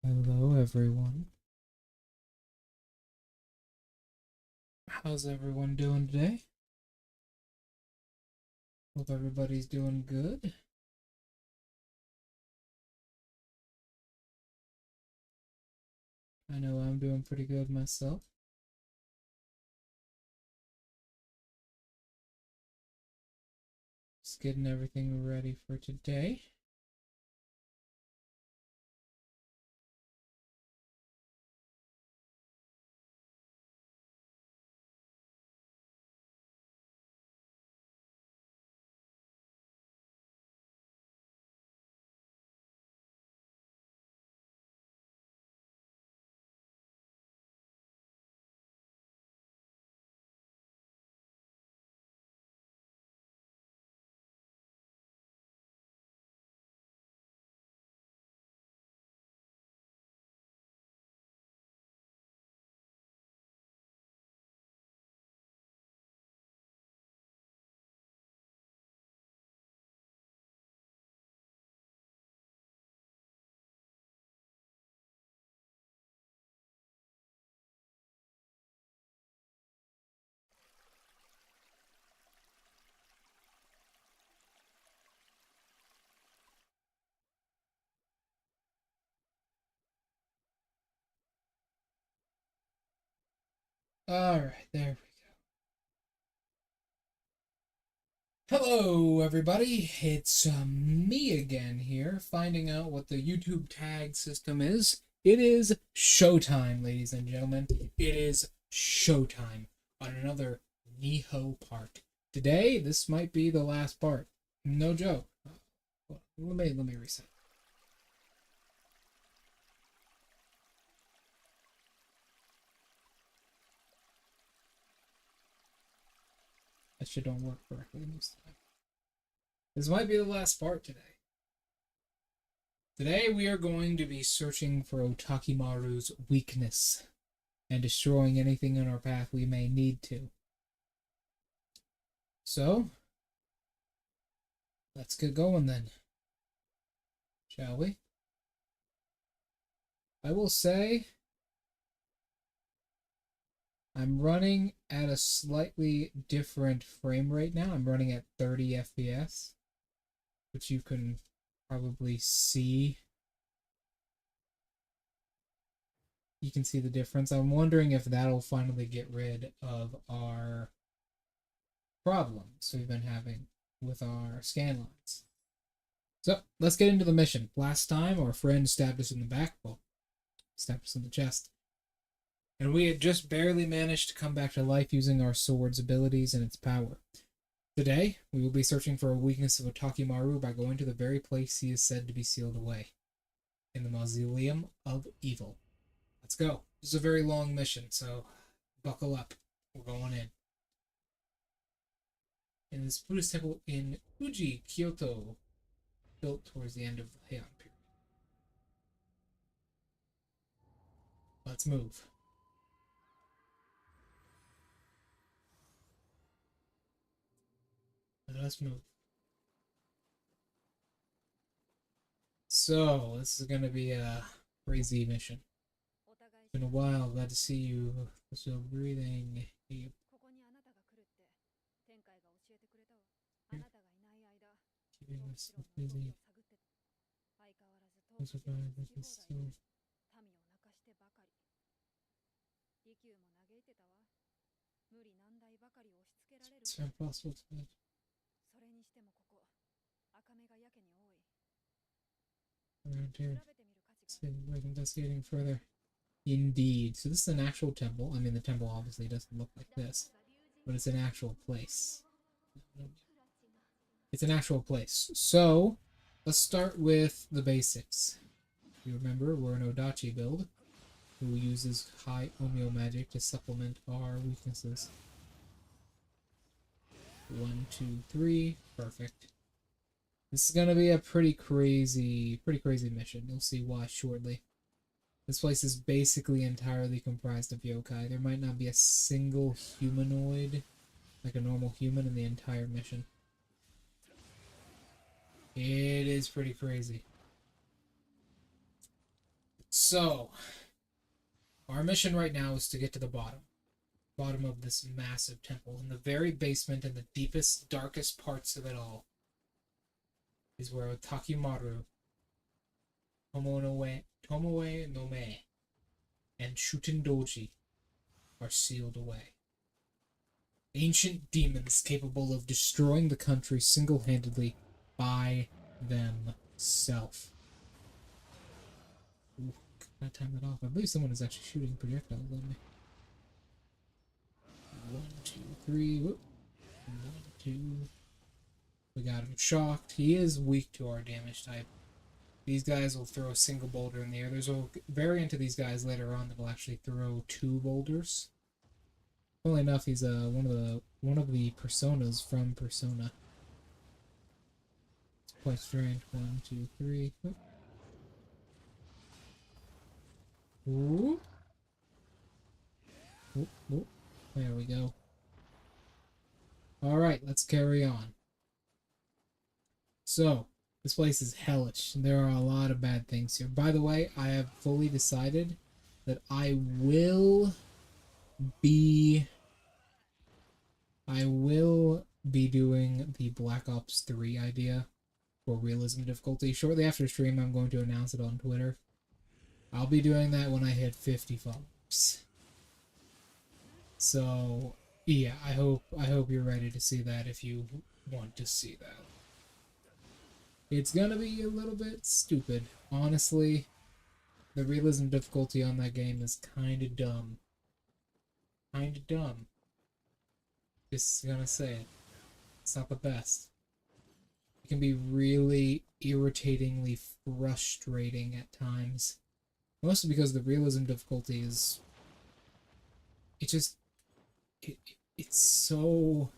Hello, everyone. How's everyone doing today? Hope everybody's doing good. I know I'm doing pretty good myself. Just getting everything ready for today. Alright, there we go. Hello, everybody. It's me again here, finding out what the YouTube tag system is. It is showtime, ladies and gentlemen. It is showtime on another Nioh part. Today, this might be the last part. No joke. Let me reset. That shit don't work correctly most of the time. This might be the last part today. Today we are going to be searching for Otakimaru's weakness and destroying anything in our path we may need to. So, let's get going then. Shall we? I will say I'm running at a slightly different frame rate now. I'm running at 30 FPS, which you can probably see. You can see the difference. I'm wondering if that'll finally get rid of our problems we've been having with our scan lines. So, let's get into the mission. Last time, our friend stabbed us in the back. Well, stabbed us in the chest. And we had just barely managed to come back to life using our sword's abilities and its power. Today, we will be searching for a weakness of Otakimaru by going to the very place he is said to be sealed away. In the Mausoleum of Evil. Let's go. This is a very long mission, so buckle up. We're going in. In this Buddhist temple in Uji, Kyoto, built towards the end of the Heian period. Let's move. Let's move. So, this is going to be a crazy mission. It's been a while. Glad to see you. Still breathing. Keeping myself busy. I'm surprised that he's still... It's impossible to imagine. Around here. See, we're investigating further. Indeed. So this is an actual temple. I mean, the temple obviously doesn't look like this, but it's an actual place. It's an actual place. So, let's start with the basics. You remember, we're an Odachi build who uses high Omeo magic to supplement our weaknesses. 1, 2, 3. Perfect. This is gonna be a pretty crazy mission. You'll see why shortly. This place is basically entirely comprised of yokai. There might not be a single humanoid, like a normal human, in the entire mission. It is pretty crazy. So, our mission right now is to get to the bottom of this massive temple. In the very basement, in the deepest, darkest parts of it all, is where Takimaru, Tomoe no Me, and Shutendoji are sealed away. Ancient demons capable of destroying the country single-handedly by themselves. Ooh, gotta time that off. I believe someone is actually shooting projectiles at me. 1, 2, 3. Whoop. 1, 2. We got him shocked. He is weak to our damage type. These guys will throw a single boulder in the air. There's a variant of these guys later on that will actually throw 2 boulders. Funnily enough, he's one of the personas from Persona. It's quite strange. 1, 2, 3. Whoop. Ooh. Ooh, ooh. There we go. Alright, let's carry on. So, this place is hellish. There are a lot of bad things here. By the way, I have fully decided that I will be doing the Black Ops 3 idea for realism difficulty. Shortly after stream, I'm going to announce it on Twitter. I'll be doing that when I hit 50 followers. So, yeah, I hope you're ready to see that if you want to see that. It's gonna be a little bit stupid. Honestly, the realism difficulty on that game is kinda dumb. Kinda dumb. Just gonna say it. It's not the best. It can be really irritatingly frustrating at times. Mostly because the realism difficulty is... It's so...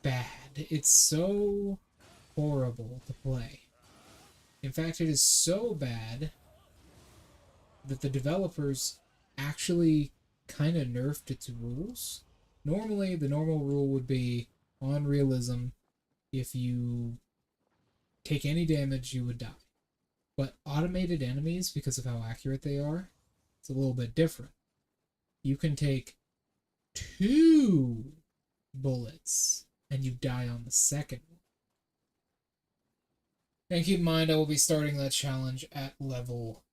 bad. It's so horrible to play. In fact, it is so bad that the developers actually kind of nerfed its rules. Normally, the normal rule would be on realism, if you take any damage, you would die. But automated enemies, because of how accurate they are, it's a little bit different. You can take 2 bullets and you die on the second one. And keep in mind, I will be starting that challenge at level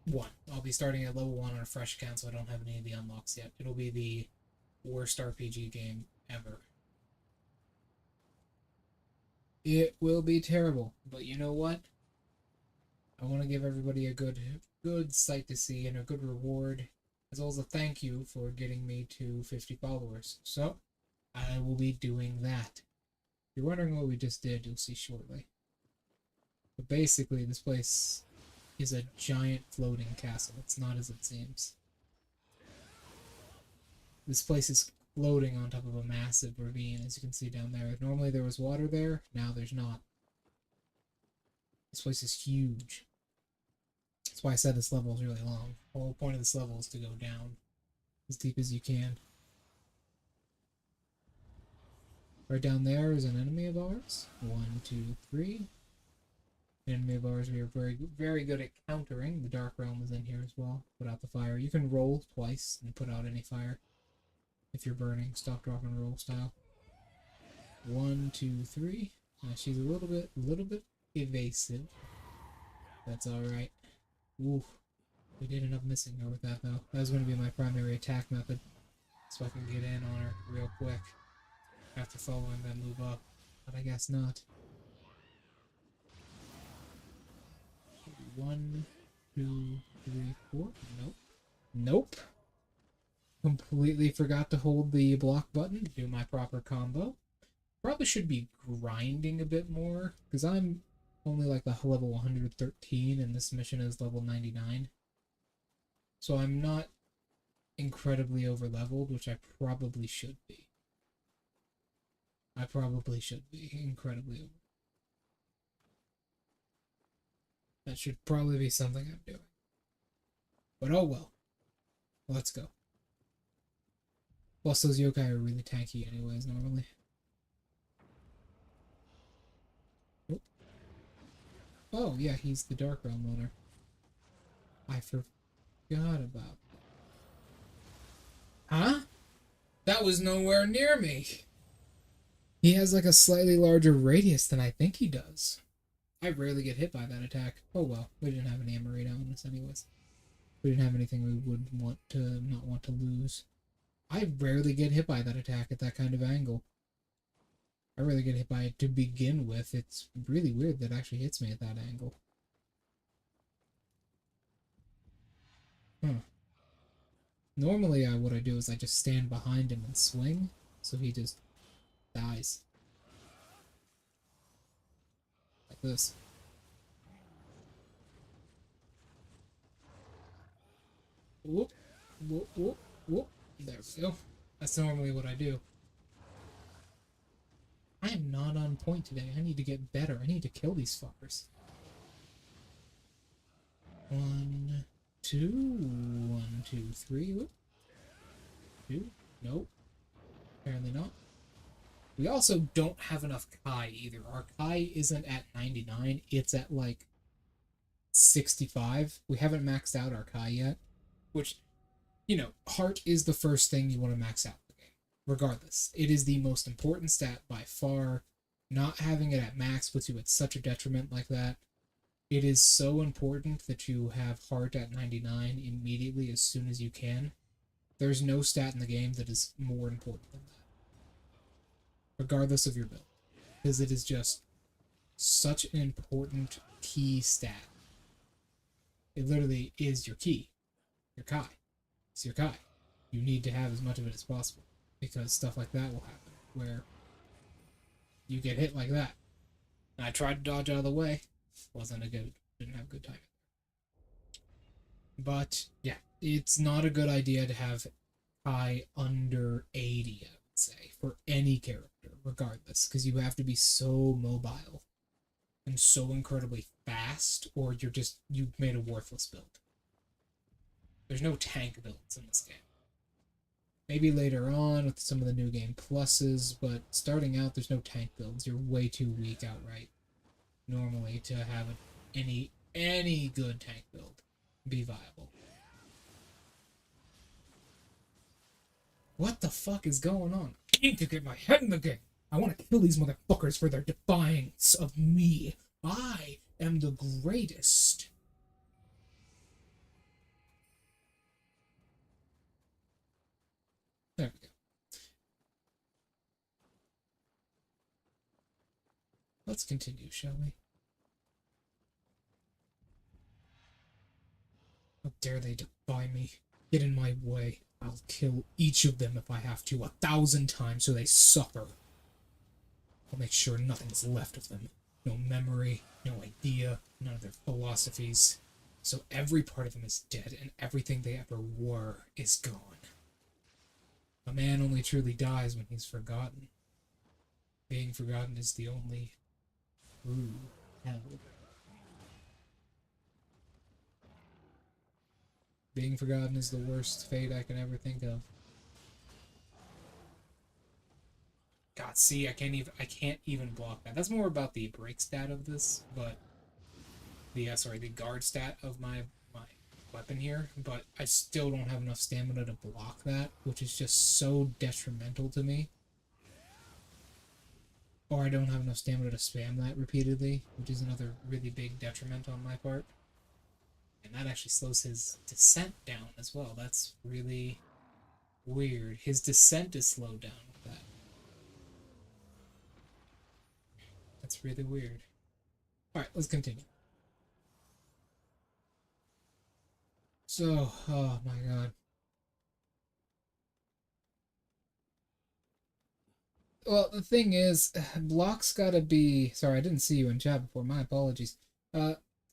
1. I'll be starting at level 1 on a fresh account, so I don't have any of the unlocks yet. It'll be the worst RPG game ever. It will be terrible, but you know what? I want to give everybody a good sight to see and a good reward, as well as a thank you for getting me to 50 followers. So, I will be doing that. If you're wondering what we just did, you'll see shortly. But basically, this place is a giant floating castle. It's not as it seems. This place is floating on top of a massive ravine, as you can see down there. Normally there was water there, now there's not. This place is huge. That's why I said this level is really long. The whole point of this level is to go down as deep as you can. Right down there is an enemy of ours. 1, 2, 3. An enemy of ours we are very good at countering. The Dark Realm is in here as well. Put out the fire. You can roll twice and put out any fire. If you're burning, stop, drop, and roll style. 1, 2, 3. She's a little bit evasive. That's alright. Ooh. We did end up missing her with that though. That was going to be my primary attack method. So I can get in on her real quick. After following that move up. But I guess not. 1, 2, 3, 4. Nope. Nope. Completely forgot to hold the block button to do my proper combo. Probably should be grinding a bit more, because I'm only like the level 113 and this mission is level 99. So I'm not incredibly over leveled, which I probably should be. I probably should be incredibly over. That should probably be something I'm doing. But oh well. Let's go. Plus those yokai are really tanky anyways, normally. Oh. Oh, yeah, he's the Dark Realm owner. I forgot about that. Huh? That was nowhere near me. He has like a slightly larger radius than I think he does. I rarely get hit by that attack. Oh well, we didn't have any Amarita on us anyways. We didn't have anything we would want to not want to lose. I rarely get hit by that attack at that kind of angle. I rarely get hit by it to begin with. It's really weird that it actually hits me at that angle. Huh. Normally, what I do is I just stand behind him and swing, so he just dies. Like this. Whoop, whoop, whoop, whoop. There we go. That's normally what I do. I am not on point today. I need to get better. I need to kill these fuckers. 1, 2, 1, 2, 3. Whoop. 2. Nope. Apparently not. We also don't have enough Kai either. Our Kai isn't at 99. It's at like 65. We haven't maxed out our Kai yet. Which, heart is the first thing you want to max out in the game. Regardless. It is the most important stat by far. Not having it at max puts you at such a detriment like that. It is so important that you have heart at 99 immediately as soon as you can. There's no stat in the game that is more important than that. Regardless of your build. Because it is just such an important key stat. It literally is your key. Your Kai. It's your Kai. You need to have as much of it as possible. Because stuff like that will happen. Where you get hit like that. And I tried to dodge out of the way. Didn't have a good timing. But, yeah. It's not a good idea to have Kai under 80, I would say. For any character, regardless. Because you have to be so mobile. And so incredibly fast. Or you've made a worthless build. There's no tank builds in this game. Maybe later on with some of the new game pluses, but starting out, there's no tank builds. You're way too weak outright. Normally, to have any good tank build be viable. What the fuck is going on? I need to get my head in the game. I want to kill these motherfuckers for their defiance of me. I am the greatest. There we go. Let's continue, shall we? How dare they defy me? Get in my way. I'll kill each of them if I have to 1,000 times so they suffer. I'll make sure nothing's left of them. No memory, no idea, none of their philosophies. So every part of them is dead and everything they ever were is gone. A man only truly dies when he's forgotten. Being forgotten is the only true hell. Being forgotten is the worst fate I can ever think of. God, see, I can't even block that. That's more about the break stat of this, but the guard stat of my weapon here, but I still don't have enough stamina to block that, which is just so detrimental to me. Or I don't have enough stamina to spam that repeatedly, which is another really big detriment on my part. And that actually slows his descent down as well. That's really weird. His descent is slowed down with that. That's really weird. Alright, let's continue. So, oh my god. Well, the thing is, blocks gotta be... Sorry, I didn't see you in chat before. My apologies.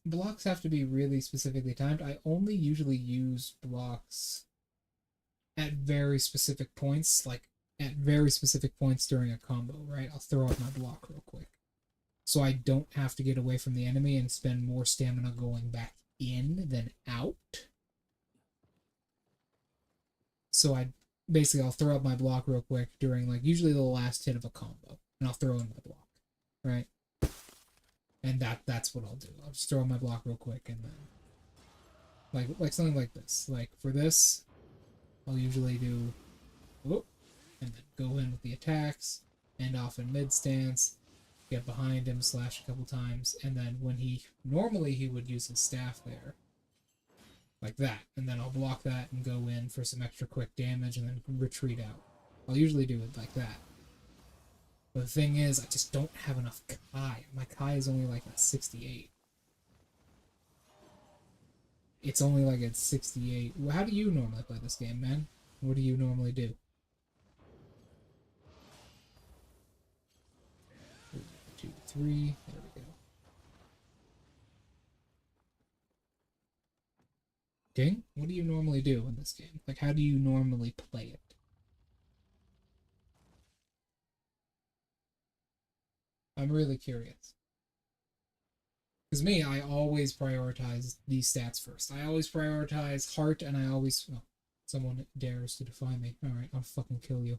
Blocks have to be really specifically timed. I only usually use blocks at very specific points, like at very specific points during a combo, right? I'll throw out my block real quick. So I don't have to get away from the enemy and spend more stamina going back in than out. So I'll throw out my block real quick during, like, usually the last hit of a combo. And I'll throw in my block, right? And that's what I'll do. I'll just throw my block real quick, and then like something like this. Like for this, I'll usually do whoop, and then go in with the attacks, end off in mid stance, get behind him, slash a couple times, and then when normally he would use his staff there, like that, and then I'll block that and go in for some extra quick damage and then retreat out. I'll usually do it like that. But the thing is, I just don't have enough Kai. My Kai is only like at 68. It's only like at 68. How do you normally play this game, man? What do you normally do? 2, 3. There we go. Ding? What do you normally do in this game? Like, how do you normally play it? I'm really curious. Because me, I always prioritize these stats first. I always prioritize heart, and I always... Oh, someone dares to defy me. Alright, I'll fucking kill you.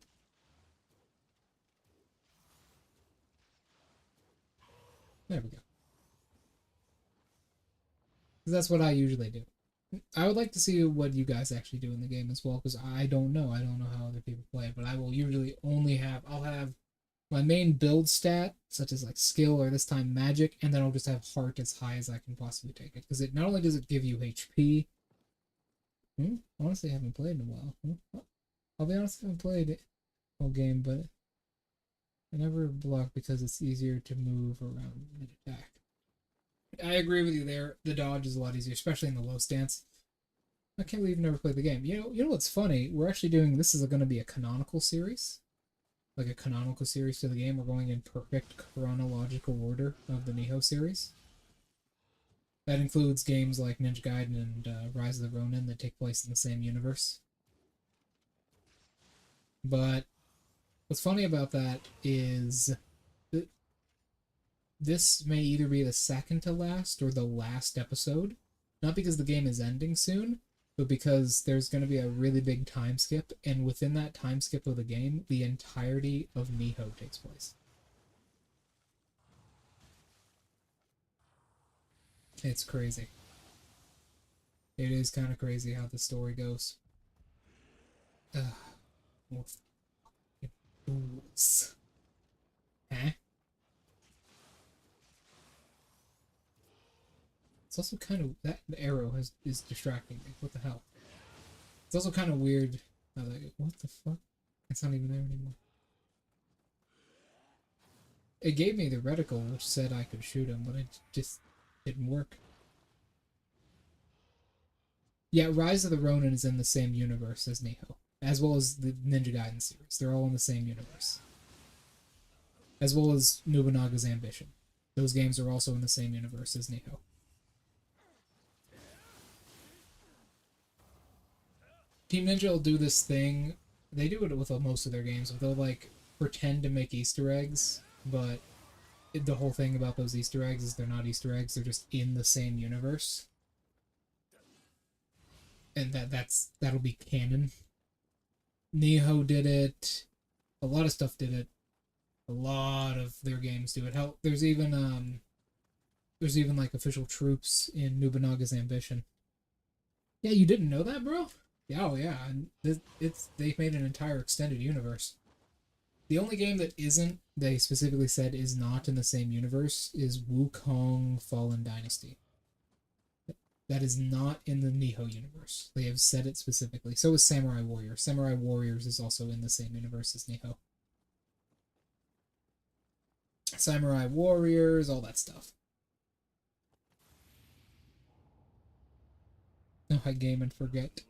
There we go. That's what I usually do. I would like to see what you guys actually do in the game as well, because I don't know. I don't know how other people play, but I will usually only have... I'll have my main build stat, such as like skill or this time magic, and then I'll just have heart as high as I can possibly take it. Because it not only does it give you HP... Honestly, I haven't played in a while. I'll be honest, I haven't played it whole game, but I never block because it's easier to move around mid attack. I agree with you there. The dodge is a lot easier, especially in the low stance. I can't believe you've never played the game. You know what's funny? We're actually doing this is going to be a canonical series, like a canonical series to the game. We're going in perfect chronological order of the Nioh series. That includes games like Ninja Gaiden and Rise of the Ronin that take place in the same universe. But what's funny about that is that this may either be the second to last or the last episode. Not because the game is ending soon, but because there's going to be a really big time skip, and within that time skip of the game, the entirety of Nioh takes place. It's crazy. It is kind of crazy how the story goes. Fools. Huh? It's also kind of... That arrow is distracting me. What the hell? It's also kind of weird. Like, what the fuck? It's not even there anymore. It gave me the reticle, which said I could shoot him, but it just didn't work. Yeah, Rise of the Ronin is in the same universe as Nioh, as well as the Ninja Gaiden series. They're all in the same universe. As well as Nobunaga's Ambition. Those games are also in the same universe as Nioh. Team Ninja will do this thing. They do it with most of their games. They'll like pretend to make Easter eggs, but the whole thing about those Easter eggs is they're not Easter eggs. They're just in the same universe, and that'll be canon. Nioh did it. A lot of stuff did it. A lot of their games do it. Hell, there's even like official troops in Nobunaga's Ambition. Yeah, you didn't know that, bro? Yeah, oh yeah, and they've made an entire extended universe. The only game that isn't, they specifically said is not in the same universe, is Wukong Fallen Dynasty. That is not in the Nioh universe. They have said it specifically. So is Samurai Warriors. Samurai Warriors is also in the same universe as Nioh. Samurai Warriors, all that stuff. No, I game and forget.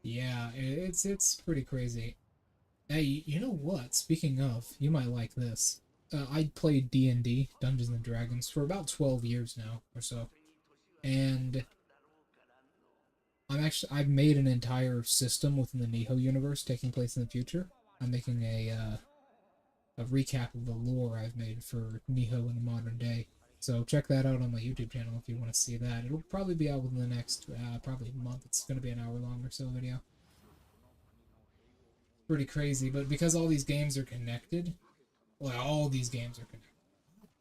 Yeah, it's pretty crazy. Hey, you know what? Speaking of, you might like this. I played D&D, Dungeons and Dragons, for about 12 years now, or so. And I've made an entire system within the Nioh universe taking place in the future. I'm making a recap of the lore I've made for Nioh in the modern day. So check that out on my YouTube channel if you want to see that. It'll probably be out within the next, probably month. It's going to be an hour-long or so video. Pretty crazy, but because all these games are connected, well, all these games are connected.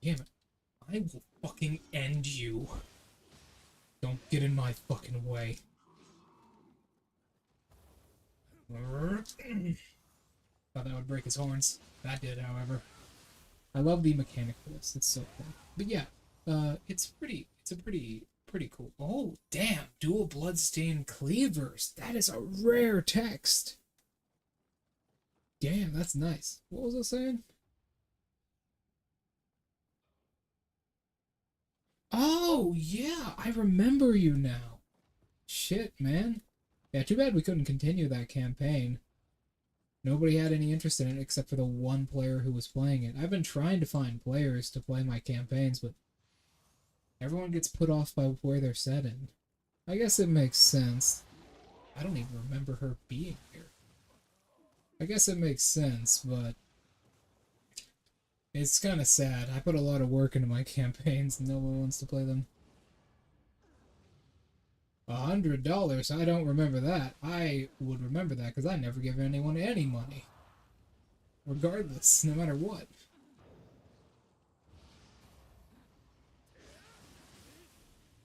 Damn it. I will fucking end you. Don't get in my fucking way. Thought that would break his horns. That did, however. I love the mechanic for this. It's so cool. But yeah, it's a pretty cool. Oh, damn. Dual bloodstained cleavers. That is a rare text. Damn, that's nice. What was I saying? Oh, yeah, I remember you now. Shit, man. Yeah, too bad we couldn't continue that campaign. Nobody had any interest in it except for the one player who was playing it. I've been trying to find players to play my campaigns, but everyone gets put off by where they're set in. I guess it makes sense. I don't even remember her being here. I guess it makes sense, but it's kind of sad. I put a lot of work into my campaigns and no one wants to play them. $100? I don't remember that. I would remember that because I never give anyone any money. Regardless, no matter what.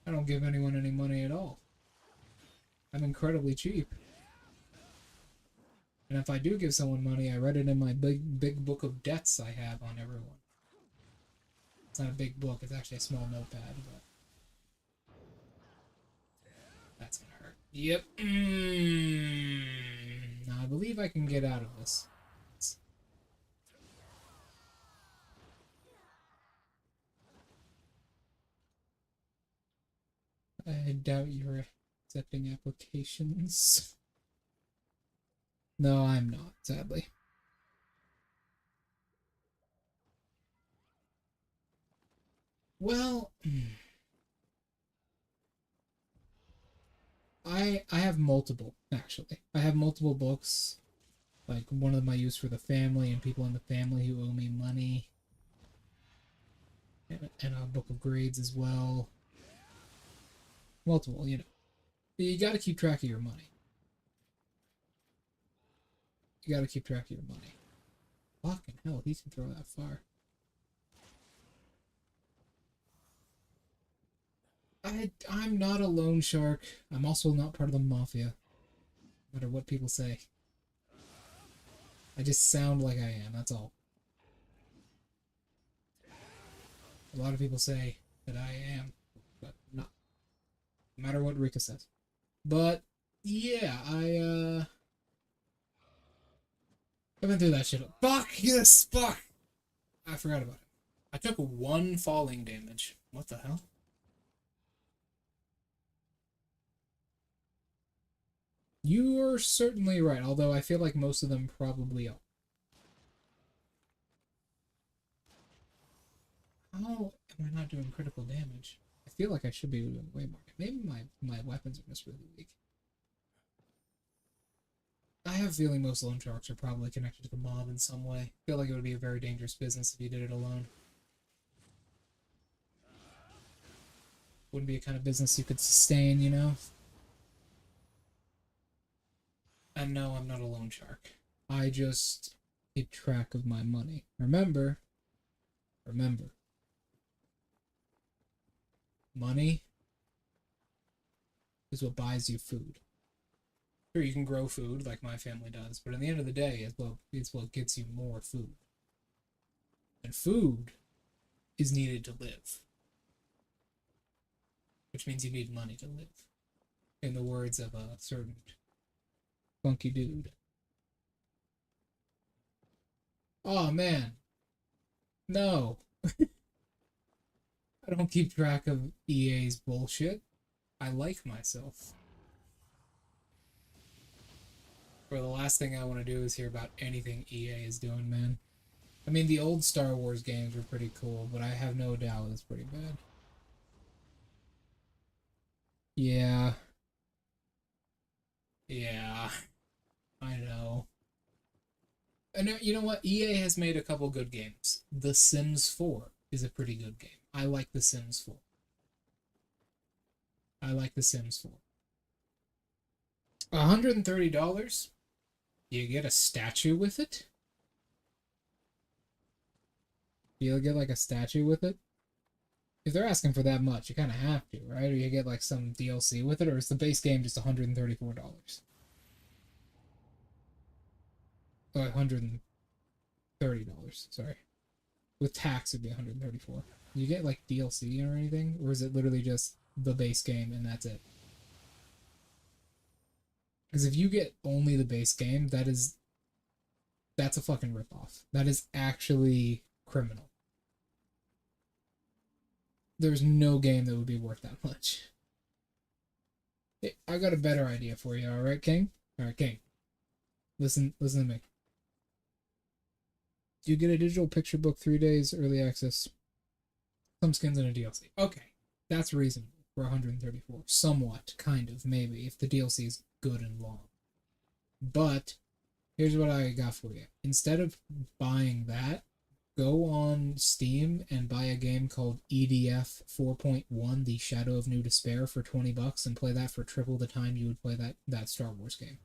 I don't give anyone any money at all. I'm incredibly cheap. And if I do give someone money, I write it in my big book of debts I have on everyone. It's not a big book, it's actually a small notepad, but that's gonna hurt. Yep. Now I believe I can get out of this. I doubt you're accepting applications. No, I'm not, sadly. Well, I have multiple, actually. I have multiple books. Like, one of them I use for the family and people in the family who owe me money. And a book of grades as well. Multiple, you know. You gotta keep track of your money. You gotta keep track of your money. Fucking hell, he can throw that far. I'm not a loan shark. I'm also not part of the mafia. No matter what people say. I just sound like I am, that's all. A lot of people say that I am, but not. No matter what Rika says. But, yeah, I've been through that shit. Fuck! Yes! Fuck! I forgot about it. I took one falling damage. What the hell? You're certainly right, although I feel like most of them probably are. How am I not doing critical damage? I feel like I should be doing way more. Maybe my weapons are just really weak. I have a feeling most loan sharks are probably connected to the mob in some way. I feel like it would be a very dangerous business if you did it alone. Wouldn't be a kind of business you could sustain, you know? And no, I'm not a loan shark. I just keep track of my money. Remember, money is what buys you food. Sure, you can grow food like my family does, but at the end of the day, it's what gets you more food. And food is needed to live, which means you need money to live. In the words of a certain funky dude. Oh man, no. I don't keep track of EA's bullshit. I like myself. Or the last thing I want to do is hear about anything EA is doing, man. I mean, the old Star Wars games were pretty cool, but I have no doubt it's pretty bad. Yeah. Yeah. I know. And you know what? EA has made a couple good games. The Sims 4 is a pretty good game. I like The Sims 4. I like The Sims 4. $130? You get a statue with it? You'll get like a statue with it. If they're asking for that much, you kind of have to, right? Or you get like some DLC with it, or is the base game just $134? Oh, $130. Sorry, with tax it'd be 134. You get like DLC or anything, or is it literally just the base game and that's it? Because if you get only the base game, that's a fucking ripoff. That is actually criminal. There's no game that would be worth that much. Hey, I got a better idea for you, alright, King? Alright, King. Listen to me. You get a digital picture book 3 days early access, some skins and a DLC. Okay, that's reasonable for 134. Somewhat, kind of, maybe, if the DLC is good and long. But here's what I got for you. Instead of buying that, go on Steam and buy a game called EDF 4.1, The Shadow of New Despair, for $20 and play that for triple the time you would play that Star Wars game.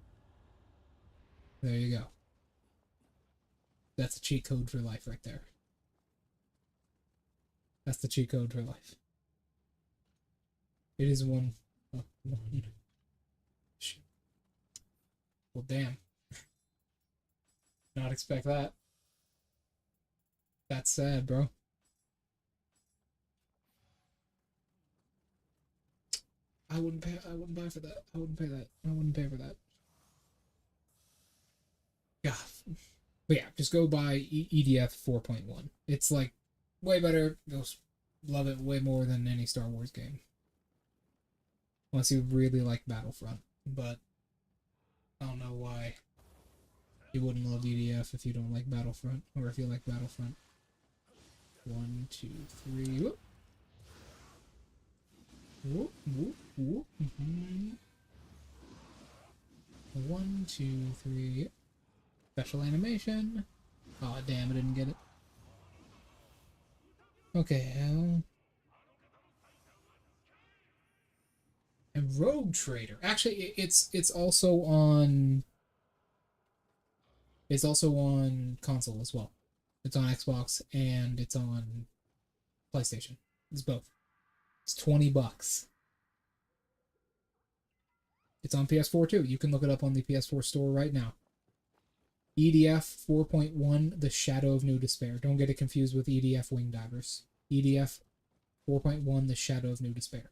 There you go. That's a cheat code for life right there. That's the cheat code for life. It is one. Oh, one. Shit. Well, damn. Not expect that. That's sad, bro. I wouldn't buy for that. I wouldn't pay that. I wouldn't pay for that. Yeah. But yeah, just go buy EDF 4.1. It's like way better. You'll love it way more than any Star Wars game. Unless you really like Battlefront. But I don't know why you wouldn't love EDF if you don't like Battlefront. Or if you like Battlefront. 1, 2, 3. Whoop. Whoop, whoop, whoop. 1, 2, 3. Special animation. Oh, damn, I didn't get it. Okay, and Rogue Trader. Actually, it's also on. It's also on console as well. It's on Xbox and it's on PlayStation. It's both. It's $20. It's on PS4 too. You can look it up on the PS4 store right now. EDF 4.1, The Shadow of New Despair. Don't get it confused with EDF Wing Divers. EDF 4.1, The Shadow of New Despair.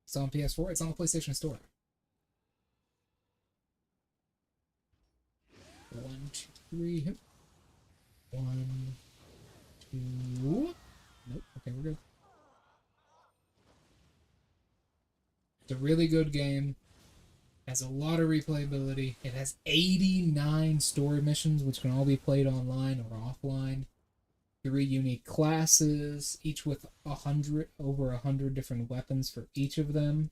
It's on PS4. It's on the PlayStation Store. 1, 2, 3. 1, 2. Nope. Okay, we're good. It's a really good game. It has a lot of replayability. It has 89 story missions, which can all be played online or offline. 3 unique classes, each with over 100 different weapons for each of them.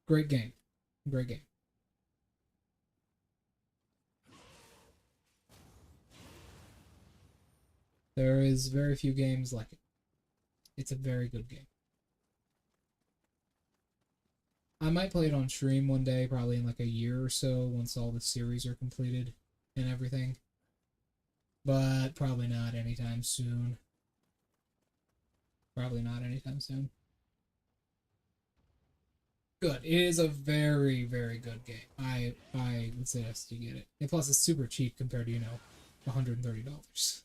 Great game. Great game. There is very few games like it. It's a very good game. I might play it on stream one day, probably in like a year or so, once all the series are completed and everything. But probably not anytime soon. Probably not anytime soon. Good. It is a very, very good game. I would suggest you get it. And plus, it's super cheap compared to, $130.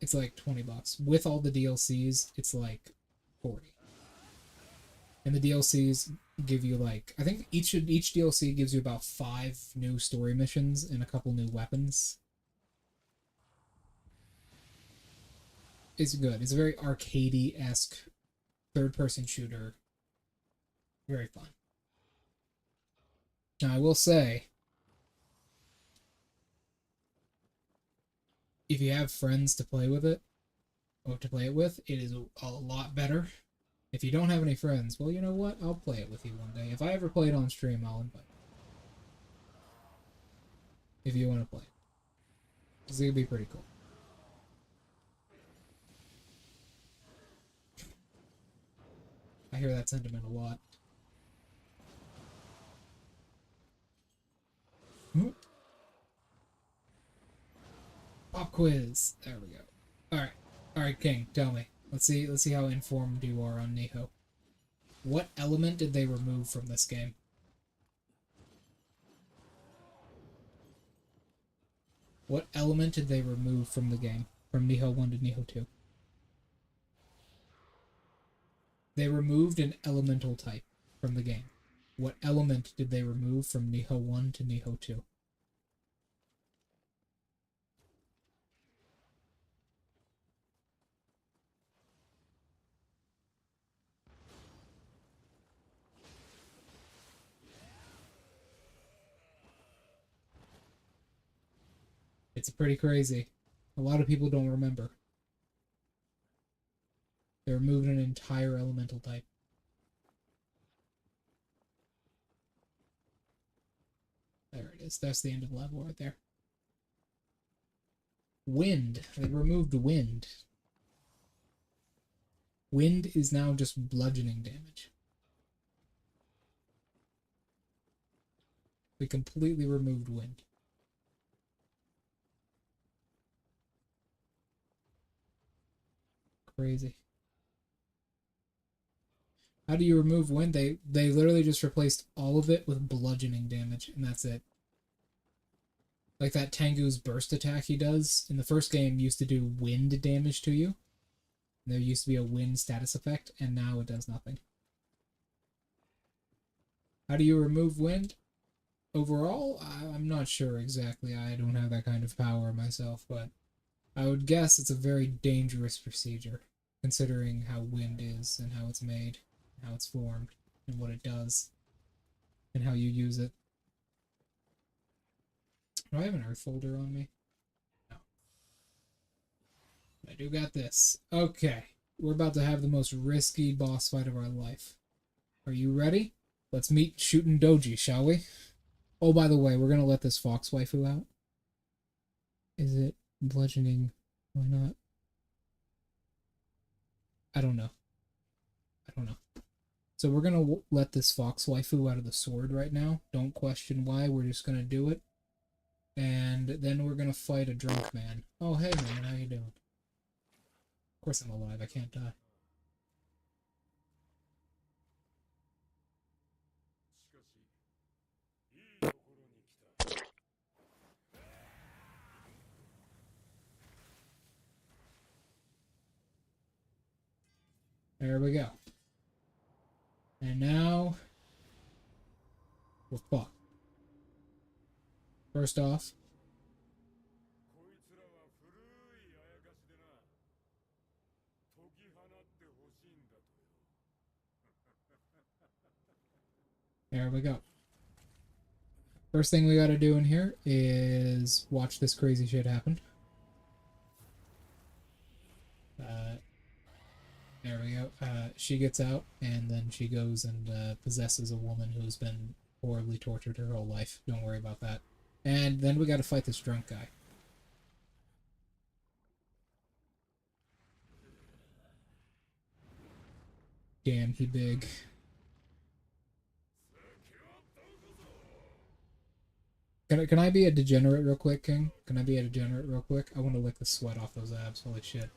It's like $20. With all the DLCs, it's like 40. And the DLCs give you like, I think each DLC gives you about 5 new story missions and a couple new weapons. It's good. It's a very arcadey-esque third-person shooter. Very fun. Now, I will say, if you have friends to play with it, or to play it with, it is a lot better. If you don't have any friends, well, you know what? I'll play it with you one day. If I ever play it on stream, I'll invite you. If you want to play it. It's going to be pretty cool. I hear that sentiment a lot. quiz. There we go. All right, King. Tell me. Let's see how informed you are on Nioh. What element did they remove from this game? What element did they remove from the game? From Nioh 1 to Nioh 2? They removed an elemental type from the game. What element did they remove from Nioh 1 to Nioh 2? It's pretty crazy. A lot of people don't remember. They removed an entire elemental type. There it is. That's the end of the level right there. Wind. They removed wind. Wind is now just bludgeoning damage. We completely removed wind. Crazy. How do you remove wind? They literally just replaced all of it with bludgeoning damage, and that's it. Like that Tengu's burst attack he does in the first game used to do wind damage to you. There used to be a wind status effect, and now it does nothing. How do you remove wind? Overall, I'm not sure exactly. I don't have that kind of power myself, but I would guess it's a very dangerous procedure, considering how wind is and how it's made, how it's formed, and what it does, and how you use it. Do I have an earth folder on me? No. I do got this. Okay. We're about to have the most risky boss fight of our life. Are you ready? Let's meet Shootin' Doji, shall we? Oh, by the way, we're gonna let this fox waifu out. Is it bludgeoning? Why not? I don't know. So we're gonna let this fox waifu out of the sword right now. Don't question why. We're just gonna do it. And then we're gonna fight a drunk man. Oh, hey man, how you doing? Of course I'm alive. I can't die. There we go. And now we're fucked. First off, there we go. First thing we gotta do in here is watch this crazy shit happen. There we go. She gets out, and then she goes and possesses a woman who's been horribly tortured her whole life. Don't worry about that. And then we gotta fight this drunk guy. Damn, he big. Can I be a degenerate real quick, King? Can I be a degenerate real quick? I want to lick the sweat off those abs. Holy shit.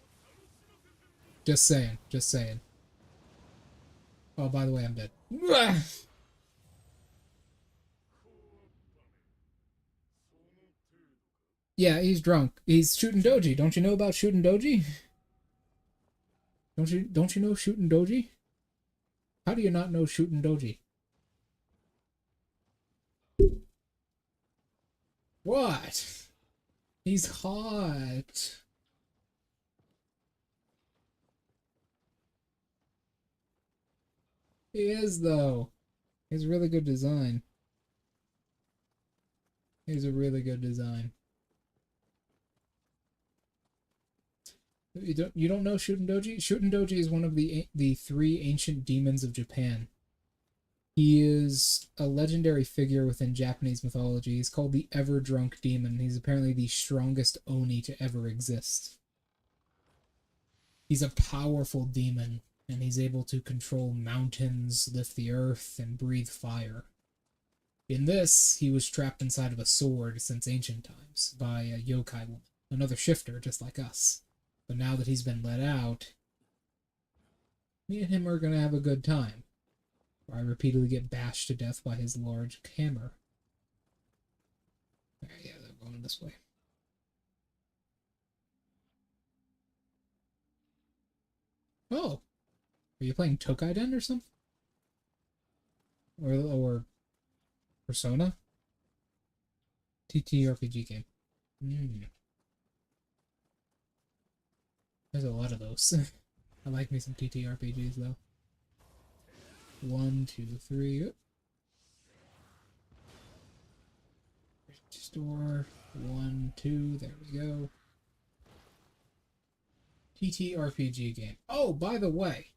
Just saying. Just saying. Oh, by the way, I'm dead. Yeah, he's drunk. He's shooting doji. Don't you know about shooting doji? Don't you know shooting doji? How do you not know shooting doji? What? He's hot. He is, though. He's a really good design. He's a really good design. You don't know Shootin' Doji? Shootin' Doji is one of the three ancient demons of Japan. He is a legendary figure within Japanese mythology. He's called the Ever Drunk Demon. He's apparently the strongest Oni to ever exist. He's a powerful demon, and he's able to control mountains, lift the earth, and breathe fire. In this, he was trapped inside of a sword since ancient times by a yokai woman. another shifter just like us. But now that he's been let out, me and him are gonna have a good time. I repeatedly get bashed to death by his large hammer. Alright, yeah, they're going this way. Oh! Are you playing Tokaiden or something? Or Persona? TTRPG game. There's a lot of those. I like me some TTRPGs though. 1, 2, 3. Restore. 1, 2. There we go. TTRPG game. Oh, by the way,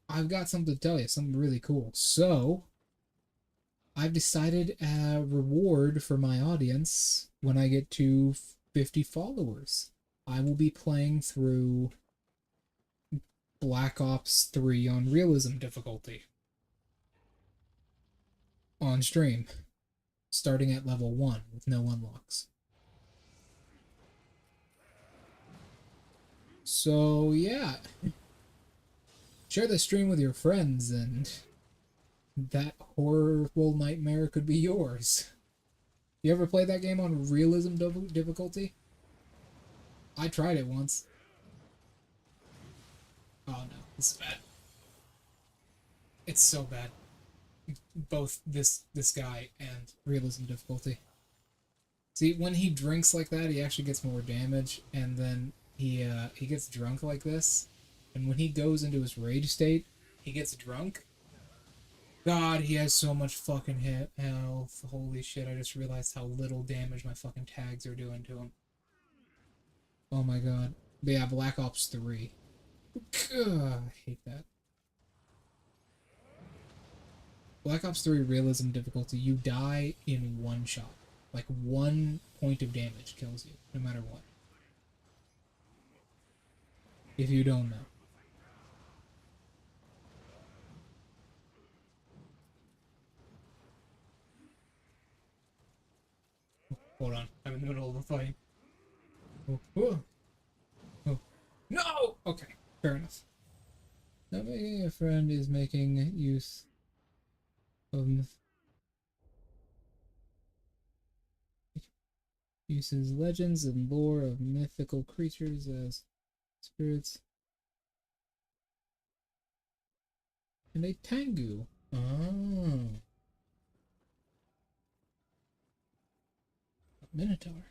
I've got something to tell you. Something really cool. So, I've decided a reward for my audience when I get to 50 followers. I will be playing through Black Ops 3 on realism difficulty on stream, starting at level 1 with no unlocks. So, yeah. Share the stream with your friends, and that horrible nightmare could be yours. You ever played that game on realism difficulty? I tried it once. Oh no, this is bad. It's so bad. Both this guy and realism difficulty. See, when he drinks like that, he actually gets more damage, and then he gets drunk like this, and when he goes into his rage state, he gets drunk. God, he has so much fucking health. Holy shit, I just realized how little damage my fucking tags are doing to him. Oh my god. But yeah, Black Ops 3. Ugh, I hate that. Black Ops 3 realism difficulty, you die in one shot. Like 1 point of damage kills you, no matter what. If you don't know. Hold on, I'm in the middle of a fight. Oh, oh, oh. No! Okay, fair enough. Not making a friend is making use of uses legends and lore of mythical creatures as spirits. And a Tengu. Oh. A Minotaur.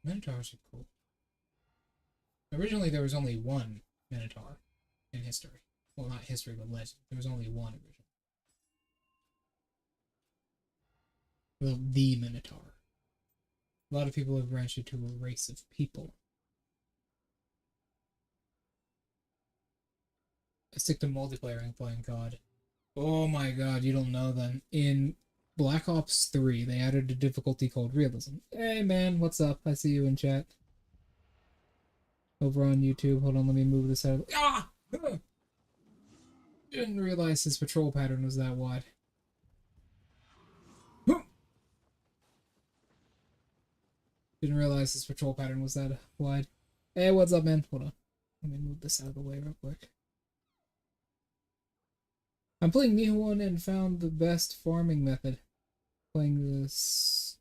Minotaurs are cool. Originally, there was only one Minotaur in history. Well, not history, but legend. There was only one originally. Well, the Minotaur. A lot of people have branched into a race of people. I stick to multiplayer and playing COD. Oh my god, you don't know then. In Black Ops 3, they added a difficulty called realism. Hey man, what's up? I see you in chat. Over on YouTube. Hold on, let me move this out. Ah! Didn't realize his patrol pattern was that wide. Didn't realize his patrol pattern was that wide. Hey, what's up, man? Hold on. Let me move this out of the way real quick. I'm playing Nioh and found the best farming method. Playing this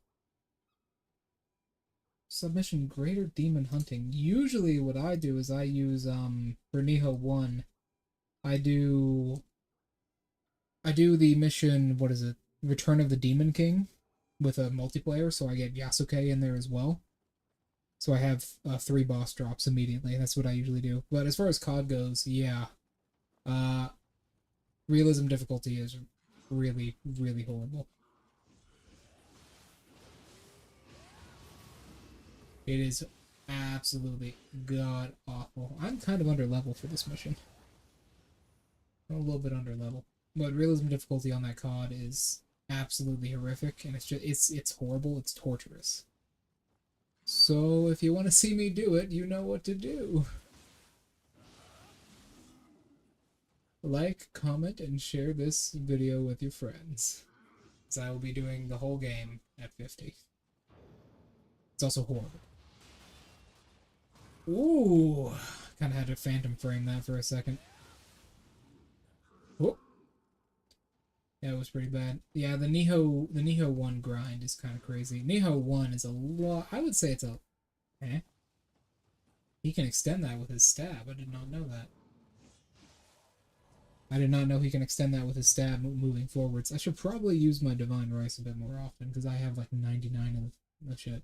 submission greater demon hunting. Usually what I do is I use for Nioh 1, I do the mission, what is it? Return of the Demon King with a multiplayer, so I get Yasuke in there as well. So I have 3 boss drops immediately. That's what I usually do. But as far as COD goes, yeah. Realism difficulty is really, really horrible. It is absolutely god awful. I'm kind of under level for this mission. I'm a little bit under level. But realism difficulty on that COD is absolutely horrific, and it's horrible, it's torturous. So if you want to see me do it, you know what to do. Like, comment, and share this video with your friends, as I will be doing the whole game at 50. It's also horrible. Ooh, kind of had to phantom frame that for a second. Whoop. Yeah, it was pretty bad. Yeah, the Nioh 1 grind is kind of crazy. Nioh 1 is a lot. I would say it's a. Eh? He can extend that with his stab. I did not know that. I did not know he can extend that with his stab moving forwards. I should probably use my Divine Rice a bit more often because I have like 99 of the shit.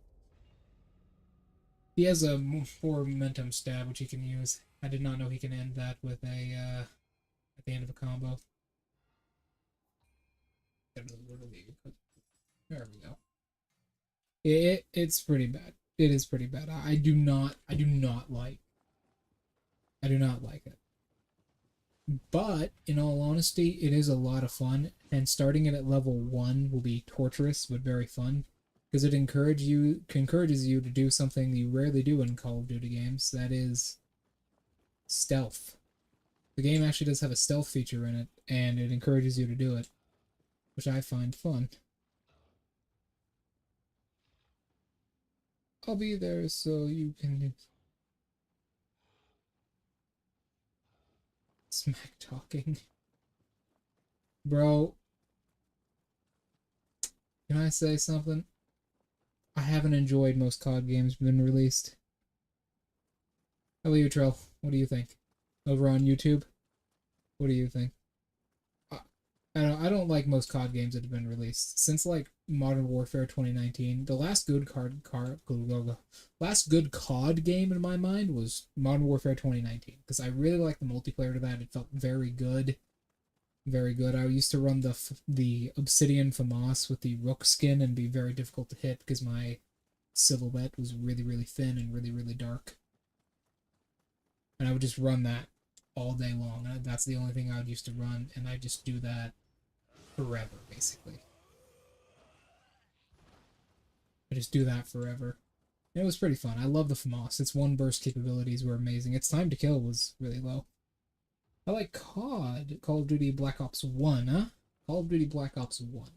He has a more momentum stab which he can use. I did not know he can end that with a at the end of a combo. There we go. It's pretty bad. It is pretty bad. I do not like it. But in all honesty, it is a lot of fun, and starting it at level 1 will be torturous but very fun because it encourages you to do something you rarely do in Call of Duty games, that is stealth. The game actually does have a stealth feature in it, and it encourages you to do it, which I find fun. I'll be there so you can smack talking. Bro, can I say something? I haven't enjoyed most COD games been released. How about you, Trell? What do you think? Over on YouTube? What do you think? I don't like most COD games that have been released since like Modern Warfare 2019. The last good COD game in my mind was Modern Warfare 2019 because I really liked the multiplayer to that. It felt very good, very good. I used to run the Obsidian FAMAS with the Rook skin and be very difficult to hit because my silhouette was really thin and really dark, and I would just run that all day long. That's the only thing I would used to run, and I just do that forever, basically. I just do that forever. And it was pretty fun. I love the FAMAS. Its one burst capabilities were amazing. Its time to kill was really low. I like COD, Call of Duty Black Ops 1, huh? Call of Duty Black Ops 1.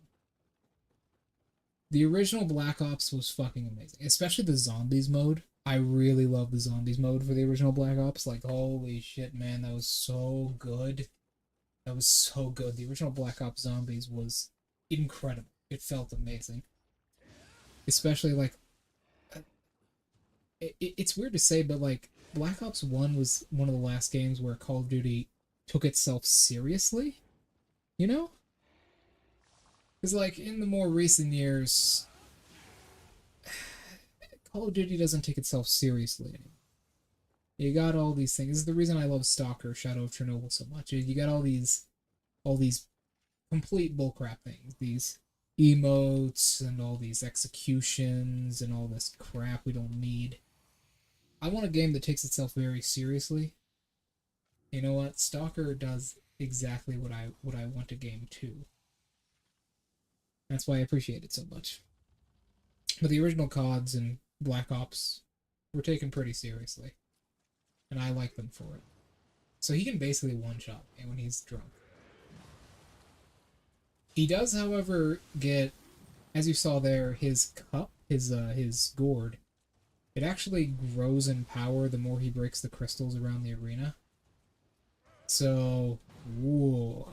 The original Black Ops was fucking amazing, especially the zombies mode. I really love the zombies mode for the original Black Ops. Like, holy shit, man, that was so good. That was so good. The original Black Ops Zombies was incredible. It felt amazing. Especially, like, it's weird to say, but, like, Black Ops 1 was one of the last games where Call of Duty took itself seriously, you know? Because, like, in the more recent years, Call of Duty doesn't take itself seriously anymore. You got all these things. This is the reason I love Stalker, Shadow of Chernobyl so much. You got all these complete bullcrap things. These emotes and all these executions and all this crap we don't need. I want a game that takes itself very seriously. You know what? Stalker does exactly what I want a game to. That's why I appreciate it so much. But the original CODs and Black Ops were taken pretty seriously. And I like them for it. So he can basically one-shot me when he's drunk. He does, however, get, as you saw there, his cup, his gourd, it actually grows in power the more he breaks the crystals around the arena. So, whoa.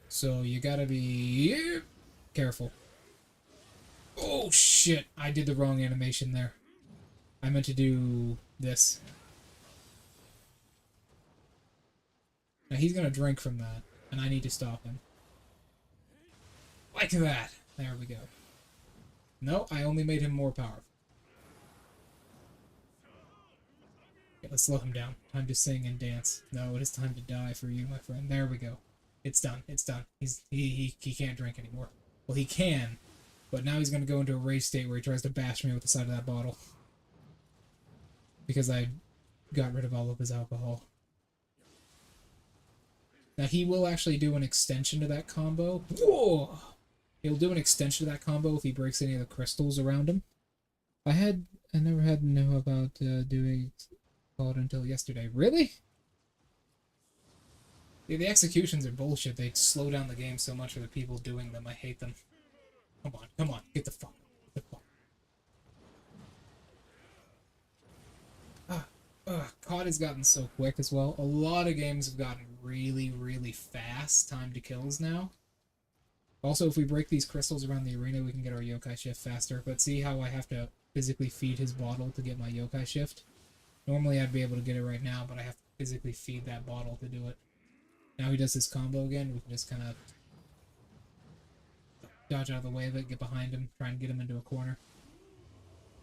So you gotta be careful. Oh shit, I did the wrong animation there. I meant to do this. Now he's gonna drink from that, and I need to stop him. Like that. There we go. No, I only made him more powerful. Okay, let's slow him down. Time to sing and dance. No, it is time to die for you, my friend. There we go. It's done. It's done. He can't drink anymore. Well, he can, but now he's gonna go into a rage state where he tries to bash me with the side of that bottle. Because I got rid of all of his alcohol. Now he will actually do an extension to that combo. Whoa! He'll do an extension to that combo if he breaks any of the crystals around him. I never had to know about doing COD until yesterday. Really? Yeah, the executions are bullshit. They slow down the game so much for the people doing them. I hate them. Come on, get the fuck. God has gotten so quick as well. A lot of games have gotten really, really fast time to kills now. Also, if we break these crystals around the arena, we can get our yokai shift faster. But see how I have to physically feed his bottle to get my yokai shift? Normally I'd be able to get it right now, but I have to physically feed that bottle to do it. Now he does his combo again. We can just kind of dodge out of the way of it, get behind him, try and get him into a corner.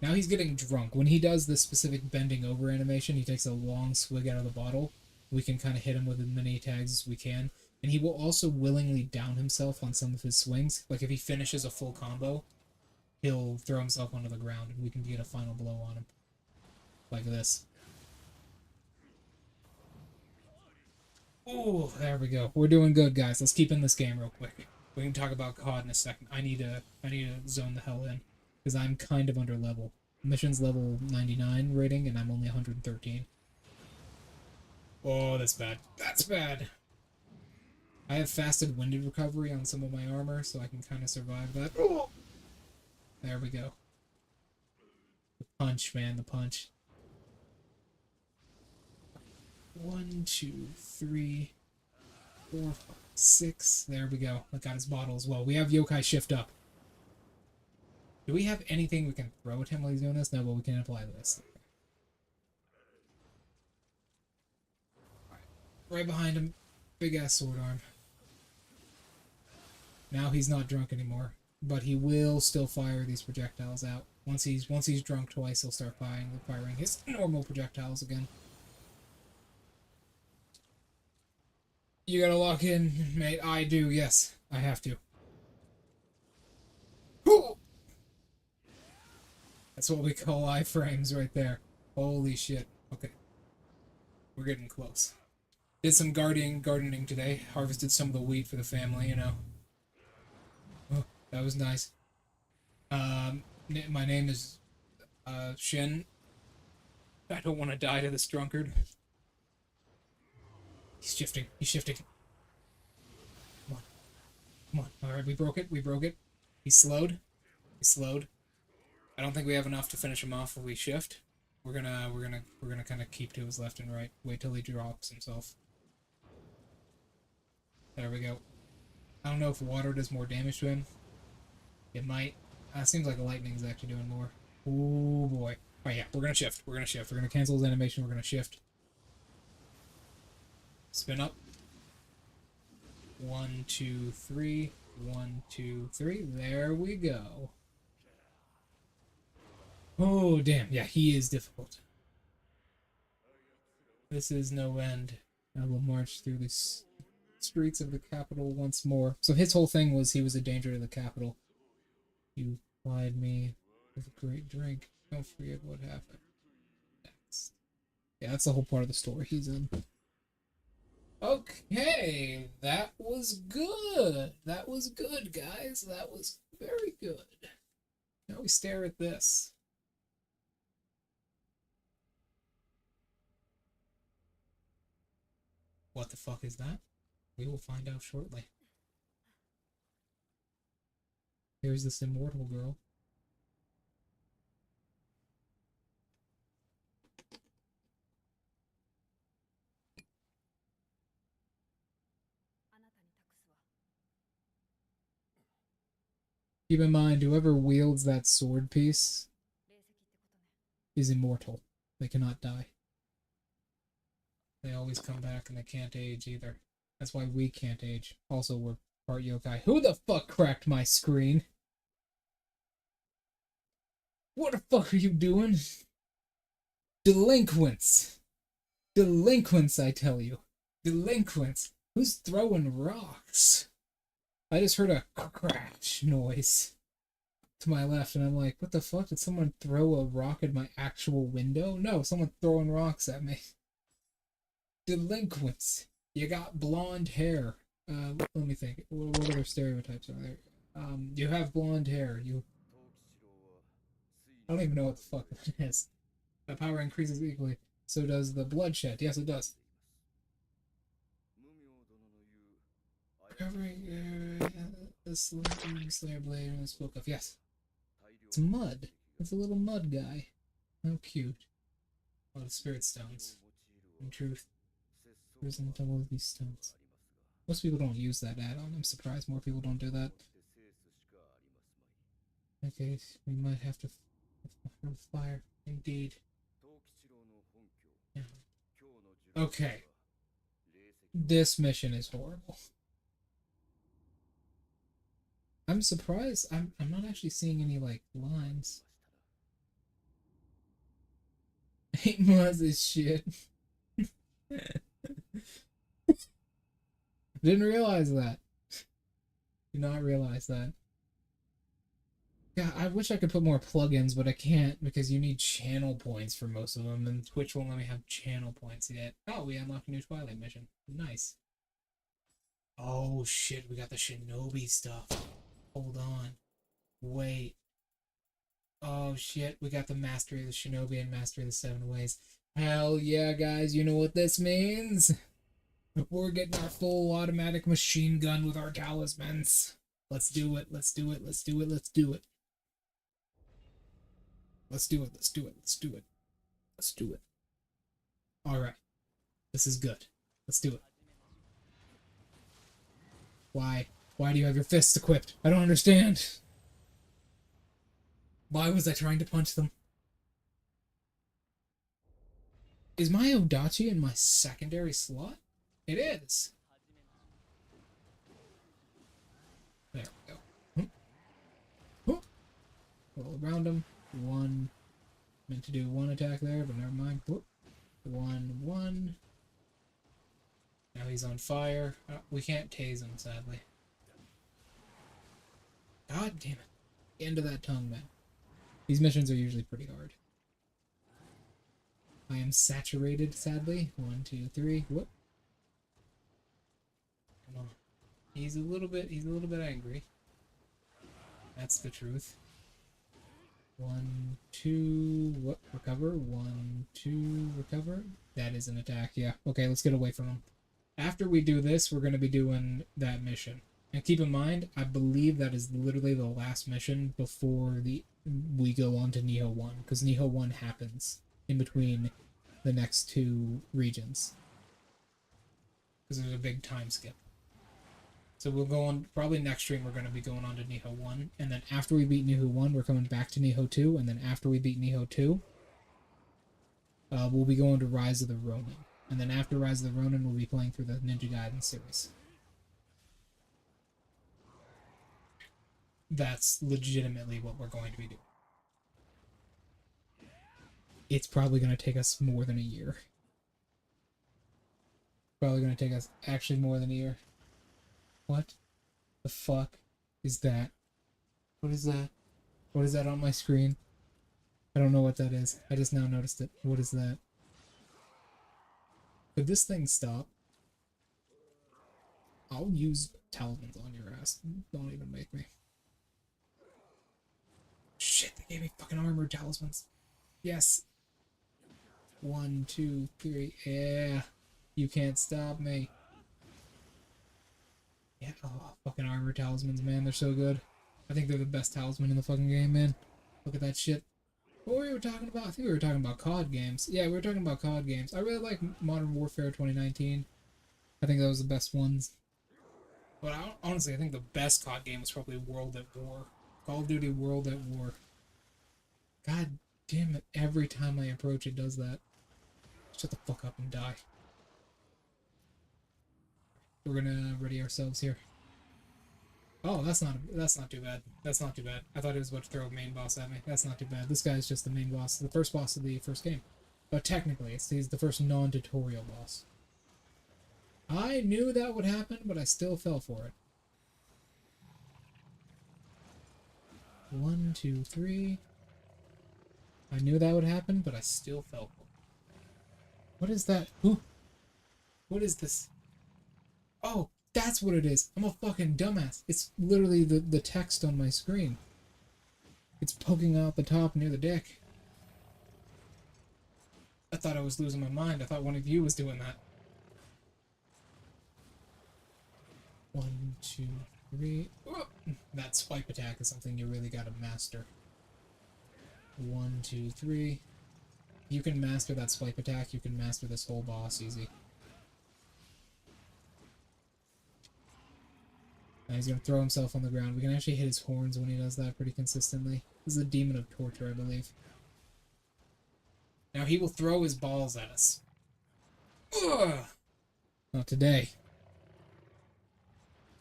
Now he's getting drunk. When he does this specific bending over animation, he takes a long swig out of the bottle. We can kind of hit him with as many tags as we can. And he will also willingly down himself on some of his swings. Like if he finishes a full combo, he'll throw himself onto the ground and we can get a final blow on him. Like this. Oh, there we go. We're doing good, guys. Let's keep in this game real quick. We can talk about COD in a second. I need to zone the hell in. Because I'm kind of under level. Mission's level 99 rating, and I'm only 113. Oh, that's bad. That's bad. I have fasted winded recovery on some of my armor, so I can kind of survive that. Oh! There we go. The punch, man, the punch. 1, 2, 3, 4, 5, 6. There we go. I got his bottle as well. We have yokai shift up. Do we have anything we can throw at him while he's doing this? No, but we can apply this. Right behind him. Big ass sword arm. Now he's not drunk anymore, but he will still fire these projectiles out. Once he's drunk twice, he'll start firing his normal projectiles again. You gotta lock in, mate. I do, yes. I have to. Ooh! That's what we call iframes right there. Holy shit. Okay. We're getting close. Did some gardening today. Harvested some of the wheat for the family, you know. Oh, that was nice. My name is Shin. I don't want to die to this drunkard. He's shifting. He's shifting. Come on. Come on. Alright, we broke it. We broke it. He's slowed. He's slowed. I don't think we have enough to finish him off if we shift. We're gonna kind of keep to his left and right. Wait till he drops himself. There we go. I don't know if water does more damage to him. It might. Seems like lightning's actually doing more. Oh boy. Oh yeah, we're gonna shift. We're gonna shift. We're gonna cancel his animation. We're gonna shift. Spin up. 1, 2, 3. 1, 2, 3. There we go. Oh, damn. Yeah, he is difficult. This is no end. I will march through the streets of the capital once more. So his whole thing was he was a danger to the capital. You plied me with a great drink. Don't forget what happened next. Yeah, that's the whole part of the story he's in. Okay, that was good. That was good, guys. That was very good. Now we stare at this. What the fuck is that? We will find out shortly. Here's this immortal girl. Keep in mind, whoever wields that sword piece is immortal. They cannot die. They always come back and they can't age either. That's why we can't age. Also, we're part yokai. Who the fuck cracked my screen? What the fuck are you doing? Delinquents. Delinquents, I tell you. Delinquents. Who's throwing rocks? I just heard a crash noise to my left, and I'm like, what the fuck? Did someone throw a rock at my actual window? No, someone throwing rocks at me. Delinquents. You got blonde hair. Let me think. What other stereotypes are there? You have blonde hair. I don't even know what the fuck that is. The power increases equally. So does the bloodshed. Yes, it does. Covering the Slayer Blade in this book of. Yes. It's mud. It's a little mud guy. How cute. A lot of spirit stones. In truth, there isn't double of these stones. Most people don't use that add-on. I'm surprised more people don't do that. Okay, we might have to fire. Indeed. Yeah. Okay. This mission is horrible. I'm surprised. I'm not actually seeing any like lines. 8 months is shit. Didn't realize that. Did not realize that. Yeah, I wish I could put more plugins, but I can't because you need channel points for most of them, and Twitch won't let me have channel points yet. Oh, we unlocked a new Twilight mission. Nice. Oh shit, we got the Shinobi stuff. Hold on. Wait. Oh shit, we got the Mastery of the Shinobi and Mastery of the Seven Ways. Hell yeah, guys, you know what this means? We're getting our full automatic machine gun with our talismans. Let's do it, let's do it, let's do it, let's do it. Let's do it, let's do it, let's do it. Let's do it. Alright. This is good. Let's do it. Why? Why do you have your fists equipped? I don't understand. Why was I trying to punch them? Is my Odachi in my secondary slot? It is. There we go. Roll around him. One. Meant to do one attack there, but never mind. One. Now he's on fire. We can't tase him, sadly. God damn it. End of that tongue, man. These missions are usually pretty hard. I am saturated, sadly. 1, 2, 3. Whoop. Come on. He's a little bit angry. That's the truth. 1, 2, what? Recover. 1, 2, recover. That is an attack, yeah. Okay, let's get away from him. After we do this, we're going to be doing that mission. And keep in mind, I believe that is literally the last mission before we go on to Nioh 1, because Nioh 1 happens in between the next two regions. Because there's a big time skip. So we'll go on, probably next stream we're going to be going on to Nioh 1, and then after we beat Nioh 1, we're coming back to Nioh 2, and then after we beat Nioh 2, we'll be going to Rise of the Ronin. And then after Rise of the Ronin, we'll be playing through the Ninja Gaiden series. That's legitimately what we're going to be doing. It's probably going to take us more than a year. Probably going to take us actually more than a year. What the fuck is that? What is that? What is that on my screen? I don't know what that is. I just now noticed it. What is that? Could this thing stop? I'll use talismans on your ass. Don't even make me. Shit, they gave me fucking armored talismans. Yes. 1, 2, 3. Yeah. You can't stop me. Yeah, oh, fucking armored talismans, man. They're so good. I think they're the best talisman in the fucking game, man. Look at that shit. What were we talking about? I think we were talking about COD games. Yeah, we were talking about COD games. I really like Modern Warfare 2019. I think that was the best ones. But honestly, I think the best COD game was probably World at War. Call of Duty World at War. God damn it, every time I approach it does that. Shut the fuck up and die. We're gonna ready ourselves here. Oh, that's not too bad. That's not too bad. I thought it was about to throw a main boss at me. That's not too bad. This guy's just the main boss, the first boss of the first game. But technically, he's the first non-tutorial boss. I knew that would happen, but I still fell for it. 1, 2, 3. I knew that would happen, but I still fell for it. What is that? Ooh. What is this? Oh, that's what it is. I'm a fucking dumbass. It's literally the text on my screen. It's poking out the top near the dick. I thought I was losing my mind. I thought one of you was doing that. 1, 2, 3. Oh, that swipe attack is something you really gotta master. 1, 2, 3. You can master that swipe attack, you can master this whole boss easy. Now he's gonna throw himself on the ground. We can actually hit his horns when he does that pretty consistently. This is a demon of torture, I believe. Now he will throw his balls at us. Ugh! Not today.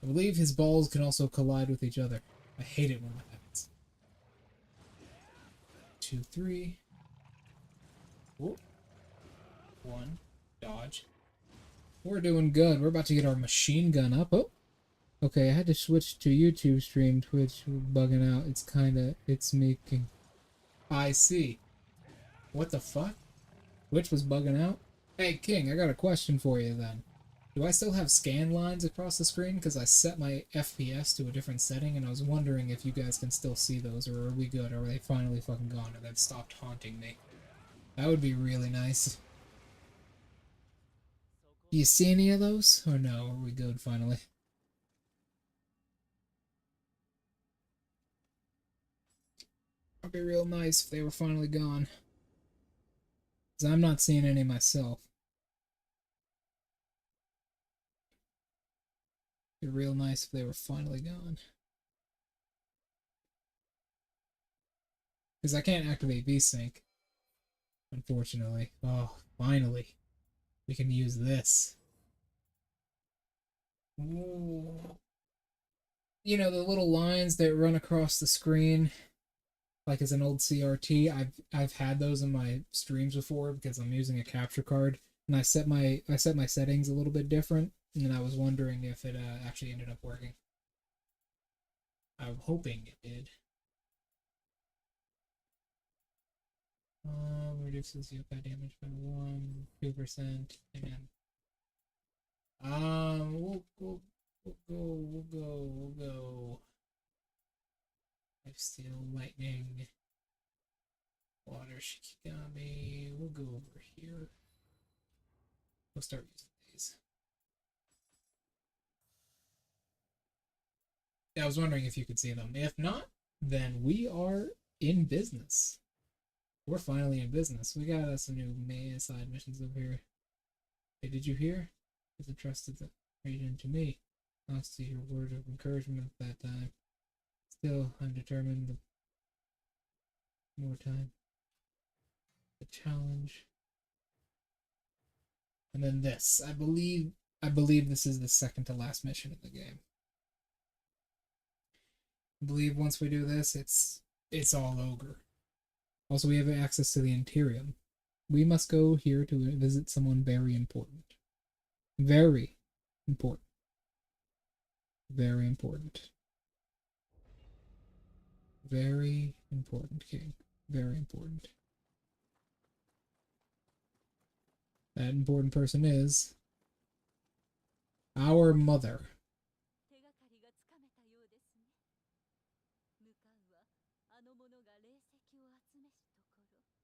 I believe his balls can also collide with each other. I hate it when that happens. 2, 3. Whoop. 1. Dodge. We're doing good. We're about to get our machine gun up. Oh! Okay, I had to switch to YouTube stream. Twitch bugging out. It's making... I see. What the fuck? Twitch was bugging out? Hey, King, I got a question for you then. Do I still have scan lines across the screen? Because I set my FPS to a different setting, and I was wondering if you guys can still see those, or are we good? Or are they finally fucking gone, or they've stopped haunting me? That would be really nice. Do you see any of those? Or no? Are we good finally? It'd be real nice if they were finally gone. Because I'm not seeing any myself. It'd be real nice if they were finally gone. Because I can't activate VSync. Unfortunately. Oh, finally. We can use this. Ooh. You know, the little lines that run across the screen, like as an old CRT. I've had those in my streams before because I'm using a capture card, and I set my settings a little bit different, and I was wondering if it actually ended up working. I'm hoping it did. Reduces yokai damage by 2%, and we'll go. Lifesteal, lightning, water shikigami. We'll go over here. We'll start using these. Yeah, I was wondering if you could see them. If not, then we are in business. We're finally in business. We got some new side missions over here. Hey, did you hear? It's entrusted the region to me. I'll see your word of encouragement at that time. Still, I'm determined the more time. The challenge. And then this. I believe this is the second to last mission in the game. I believe once we do this, it's all ogre. Also, we have access to the Interium. We must go here to visit someone very important. Very important. Very important. Very important, King. Very important. That important person is our mother.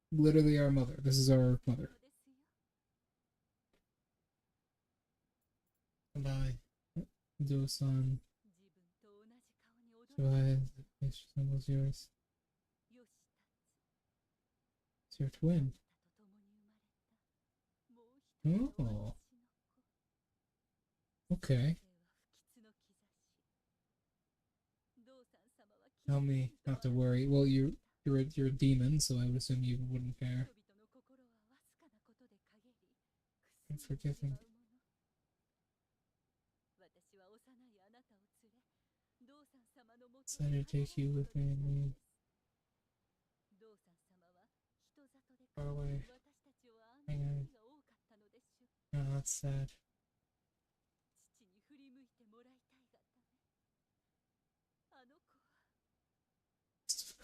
Literally our mother. This is our mother. Bye. Do-san. Try the resembles yours. It's your twin. Oh. Okay. Tell me not to worry. Well, you're a demon, so I would assume you wouldn't care. I'm forgiving. Decided to take you with me and leave. Far away. Hang on. Oh, that's sad.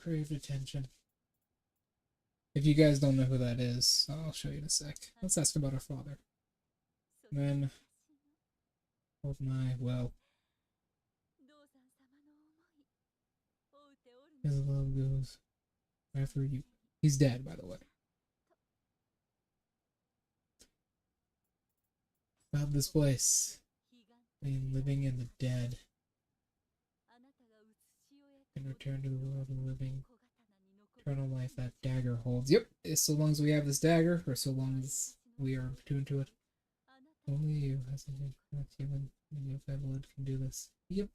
Craved attention. If you guys don't know who that is, I'll show you in a sec. Let's ask about our father. Then, hold my, well, his love goes after you. He's dead, by the way. About this place. Living in the dead. And return to the world of living Eternal life that dagger holds. Yep, so long as we have this dagger, or so long as we are attuned to it. Only you, as a human, and you have blood, can do this. Yep.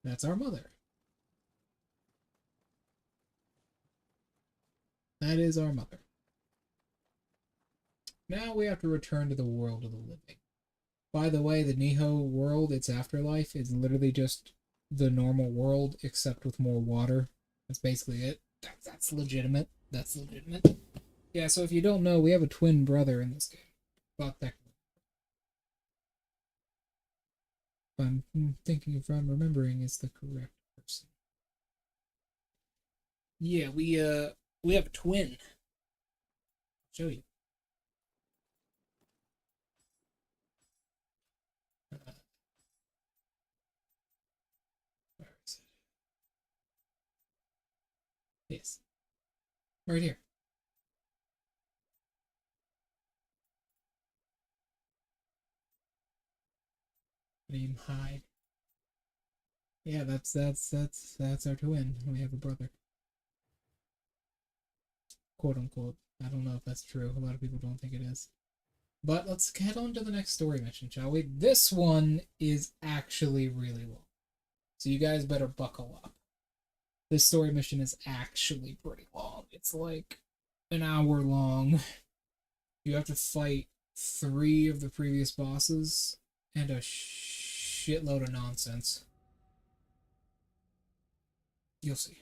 That's our mother. That is our mother. Now we have to return to the world of the living. By the way, the Nioh world, its afterlife, is literally just the normal world, except with more water. That's basically it. That's legitimate. That's legitimate. Yeah, so if you don't know, we have a twin brother in this game. Well, technically. I'm thinking if I'm remembering is the correct person. Yeah, we have a twin. I'll show you. Where is it? Yes. Right here. Name hide. Yeah, that's our twin. We have a brother. Quote unquote. I don't know if that's true. A lot of people don't think it is. But let's head on to the next story mission, shall we? This one is actually really long. So you guys better buckle up. This story mission is actually pretty long. It's like an hour long. You have to fight 3 of the previous bosses and a shitload of nonsense. You'll see.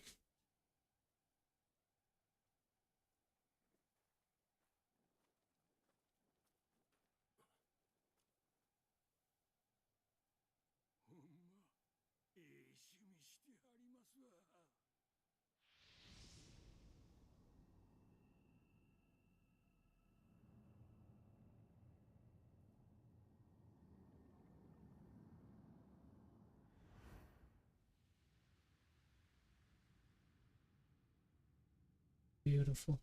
Beautiful.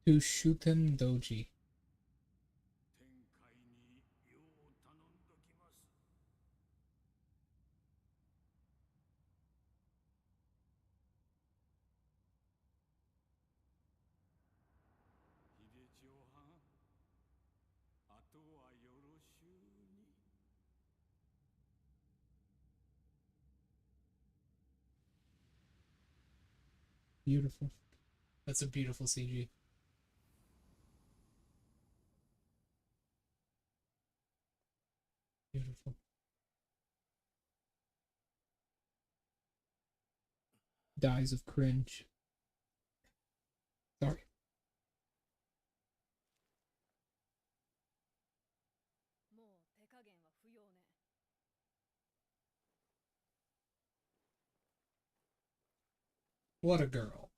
To Shuten Doji. Beautiful. That's a beautiful CG. Beautiful. Dies of cringe. Sorry. What a girl.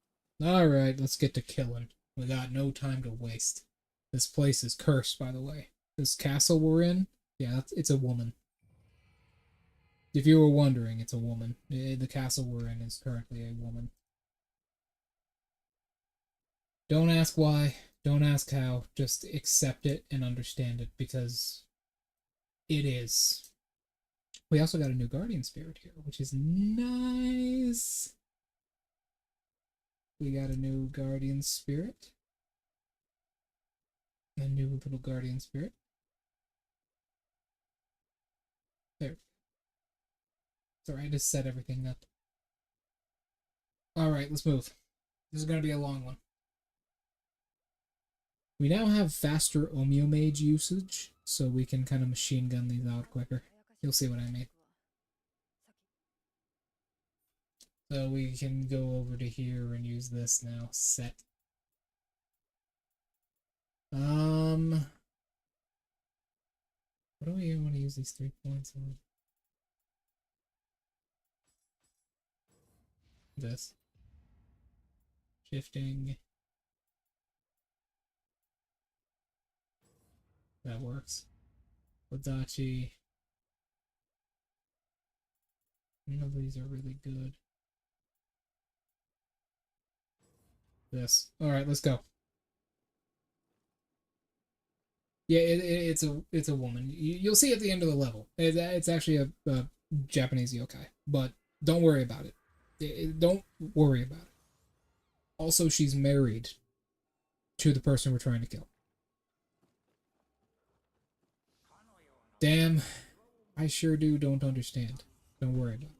Alright, let's get to killing. We got no time to waste. This place is cursed, by the way. This castle we're in, yeah, it's a woman. If you were wondering, it's a woman. The castle we're in is currently a woman. Don't ask why, don't ask how, just accept it and understand it, because it is. We also got a new guardian spirit here, which is nice. We got a new guardian spirit. A new little guardian spirit. There. Sorry, I just set everything up. Alright, let's move. This is going to be a long one. We now have faster Omeo-Mage usage, so we can kind of machine gun these out quicker. You'll see what I mean. So we can go over to here and use this now. Set. What do we want to use these 3 points on? This. Shifting. That works. Wadachi. None of these are really good. This. Alright, let's go. Yeah, it's a woman. You'll see at the end of the level. It's actually a Japanese yokai, but don't worry about it. Don't worry about it. Also, she's married to the person we're trying to kill. Damn, I sure don't understand. Don't worry about it.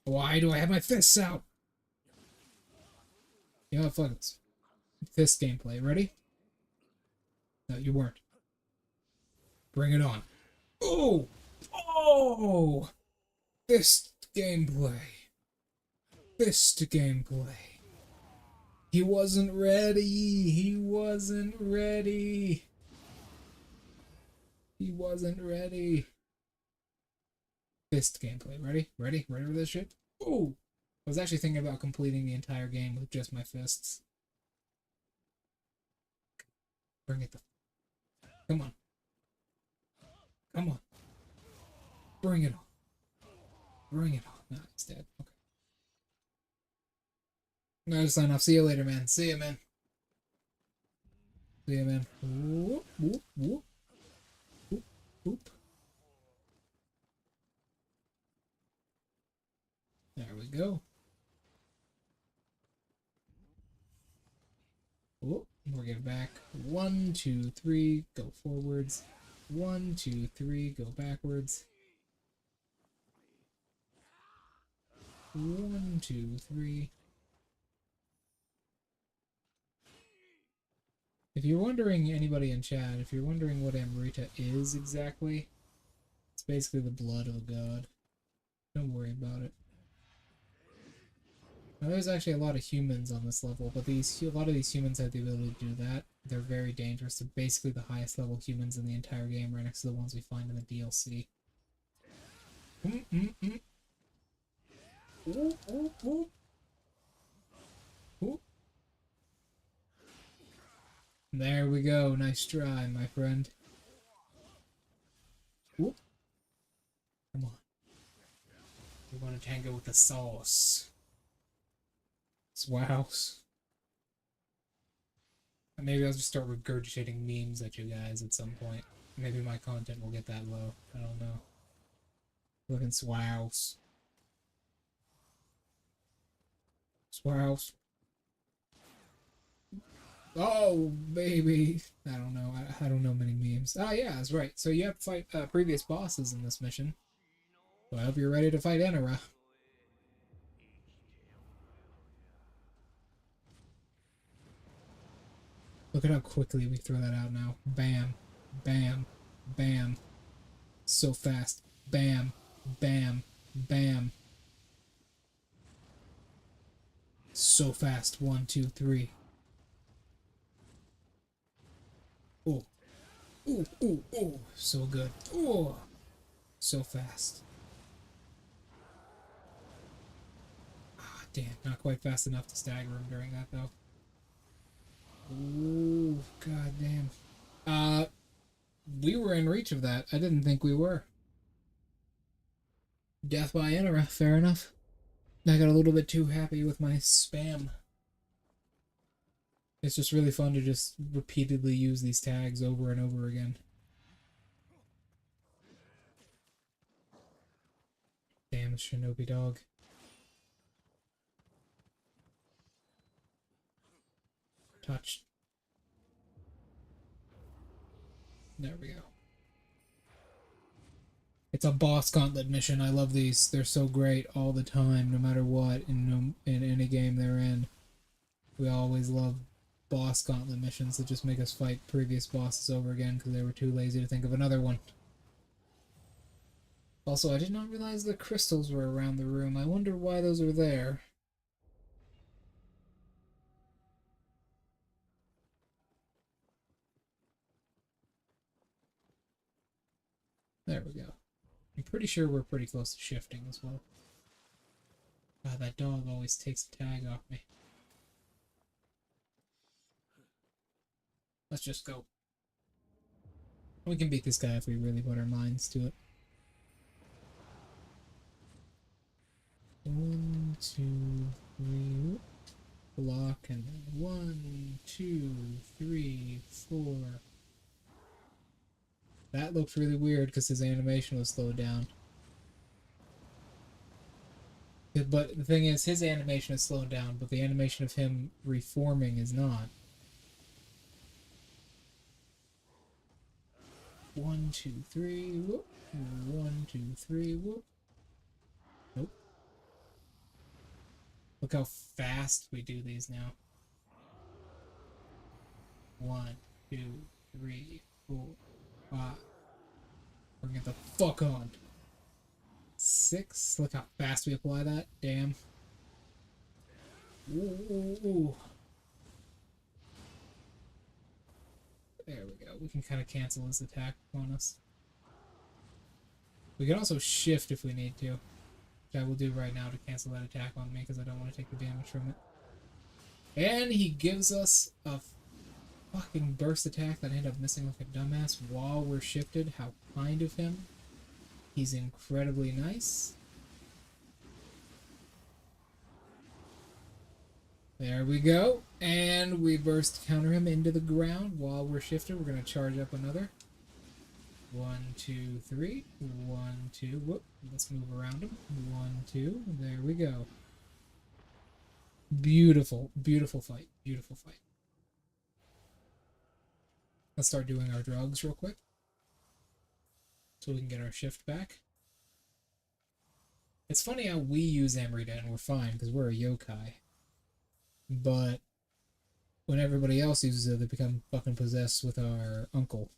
Why do I have my fists out? You know what, fuck this. Fist gameplay. Ready? No, you weren't. Bring it on. Oh! Oh! Fist gameplay. Fist gameplay. He wasn't ready. He wasn't ready. He wasn't ready. Fist gameplay. Ready? Ready? Ready for this shit? Ooh! I was actually thinking about completing the entire game with just my fists. Bring it the... Come on. Come on. Bring it on. Bring it on. Nah, it's dead. Okay. I'm gonna sign off. See you later, man. See ya, man. See ya, man. Whoop, whoop, whoop. Whoop, whoop. There we go. Oh, we'll get back. 1, 2, 3, go forwards. 1, 2, 3, go backwards. 1, 2, 3. If you're wondering, anybody in chat, if you're wondering what Amrita is exactly, it's basically the blood of a god. Don't worry about it. Now, there's actually a lot of humans on this level, but a lot of these humans have the ability to do that. They're very dangerous. They're basically the highest level humans in the entire game, right next to the ones we find in the DLC. Ooh, ooh, ooh. Ooh. There we go. Nice try, my friend. Ooh. Come on. We want to tango with the sauce. Swouse. Maybe I'll just start regurgitating memes at you guys at some point. Maybe my content will get that low. I don't know. Looking swouse. Swouse. Oh, baby. I don't know. I don't know many memes. Oh, yeah, that's right. So you have to fight previous bosses in this mission. So I hope you're ready to fight Enera. Look at how quickly we throw that out now. Bam. Bam. Bam. So fast. Bam. Bam. Bam. So fast. 1, 2, 3. Oh. Ooh, ooh, ooh. So good. Oh. So fast. Ah, damn. Not quite fast enough to stagger him during that, though. Ooh, god damn. We were in reach of that. I didn't think we were. Death by Enera, fair enough. I got a little bit too happy with my spam. It's just really fun to just repeatedly use these tags over and over again. Damn, Shinobi dog. Touched. There we go. It's a boss gauntlet mission. I love these. They're so great all the time, no matter what, in any game they're in. We always love boss gauntlet missions that just make us fight previous bosses over again because they were too lazy to think of another one. Also, I did not realize the crystals were around the room. I wonder why those are there. There we go. I'm pretty sure we're pretty close to shifting as well. God, that dog always takes the tag off me. Let's just go. We can beat this guy if we really put our minds to it. 1, 2, 3. Block, and then 1, 2, 3, 4. That looked really weird because his animation was slowed down. But the thing is, his animation is slowed down, but the animation of him reforming is not. 1, 2, 3, whoop. 1, 2, 3, whoop. Nope. Look how fast we do these now. 1, 2, 3, 4, 5. Bring it the fuck on. 6. Look how fast we apply that. Damn. Ooh, ooh, ooh. There we go. We can kind of cancel his attack on us. We can also shift if we need to, which I will do right now to cancel that attack on me because I don't want to take the damage from it. And he gives us a fucking burst attack that I end up missing like a dumbass while we're shifted. How kind of him. He's incredibly nice. There we go. And we burst counter him into the ground while we're shifted. We're going to charge up another. 1, 2, 3. 1, 2. Whoop. Let's move around him. 1, 2. There we go. Beautiful, beautiful fight. Beautiful fight. Let's start doing our drugs real quick, so we can get our shift back. It's funny how we use Amrita and we're fine because we're a yokai. But when everybody else uses it, they become fucking possessed with our uncle.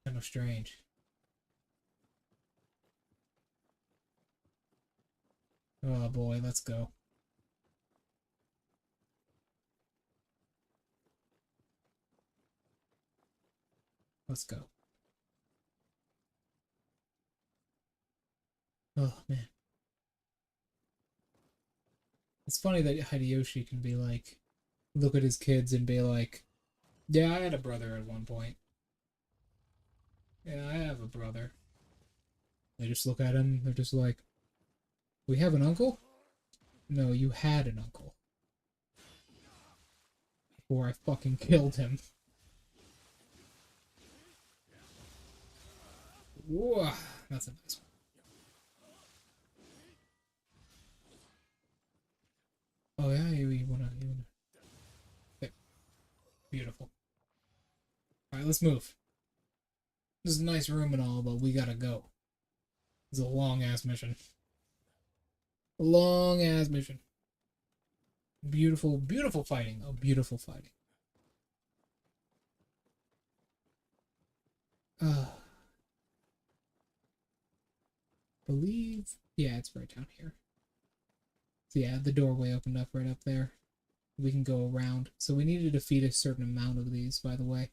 Kind of strange. Oh boy, let's go. Let's go. Oh man. It's funny that Hideyoshi can be like, look at his kids and be like, yeah, I had a brother at one point. Yeah, I have a brother. They just look at him, they're just like, we have an uncle? No, you had an uncle. Before I fucking killed him. Whoa, that's a nice one. Oh yeah, you wanna. There. Beautiful. Alright, let's move. This is a nice room and all, but we gotta go. It's a long-ass mission. Long-ass mission. Beautiful, beautiful fighting. Oh, beautiful fighting. Believe... Yeah, it's right down here. So yeah, the doorway opened up right up there. We can go around. So we need to defeat a certain amount of these, by the way.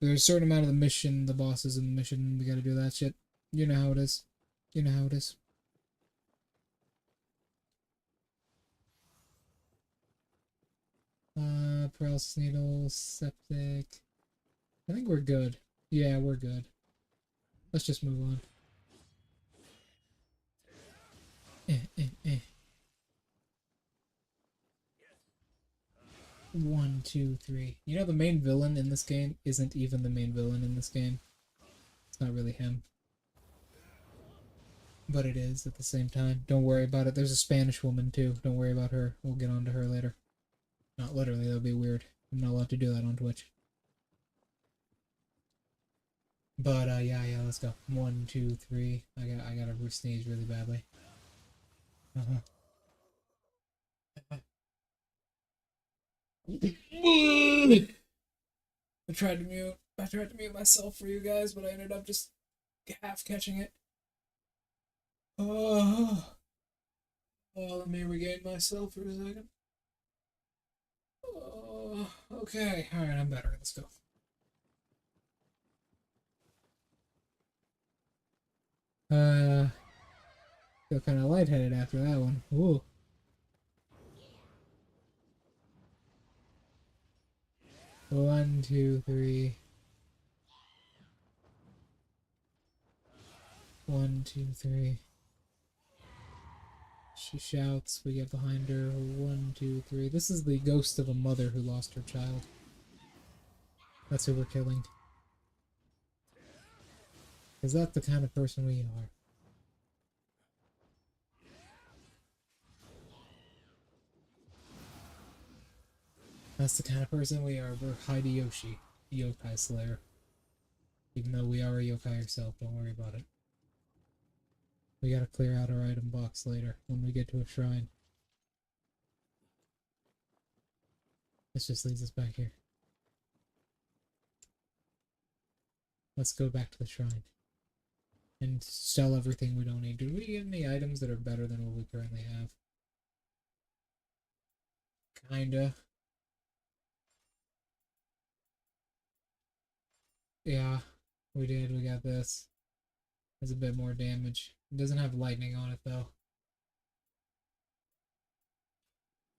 There's a certain amount of the mission, the bosses in the mission, we gotta do that shit. You know how it is. You know how it is. Paralysis needle, septic. I think we're good. Yeah, we're good. Let's just move on. 1, 2, 3. You know, the main villain in this game isn't even the main villain in this game. It's not really him. But it is at the same time. Don't worry about it. There's a Spanish woman too. Don't worry about her. We'll get on to her later. Not literally, that would be weird. I'm not allowed to do that on Twitch. But yeah, let's go. 1, 2, 3. I gotta sneeze really badly. I tried to mute. I tried to mute myself for you guys, but I ended up just half catching it. Oh, let me regain myself for a second. Okay, all right, I'm better. Let's go. Feel kind of lightheaded after that one. Ooh. One, two, three. 1, 2, 3. She shouts. We get behind her. 1, 2, 3. This is the ghost of a mother who lost her child. That's who we're killing. Because that's the kind of person we are. That's the kind of person we are. We're Hideyoshi, Yokai Slayer. Even though we are a yokai ourselves, don't worry about it. We gotta clear out our item box later when we get to a shrine. This just leads us back here. Let's go back to the shrine. And sell everything we don't need. Do we get any items that are better than what we currently have? Kinda. Yeah, we did. We got this. There's a bit more damage. It doesn't have lightning on it though.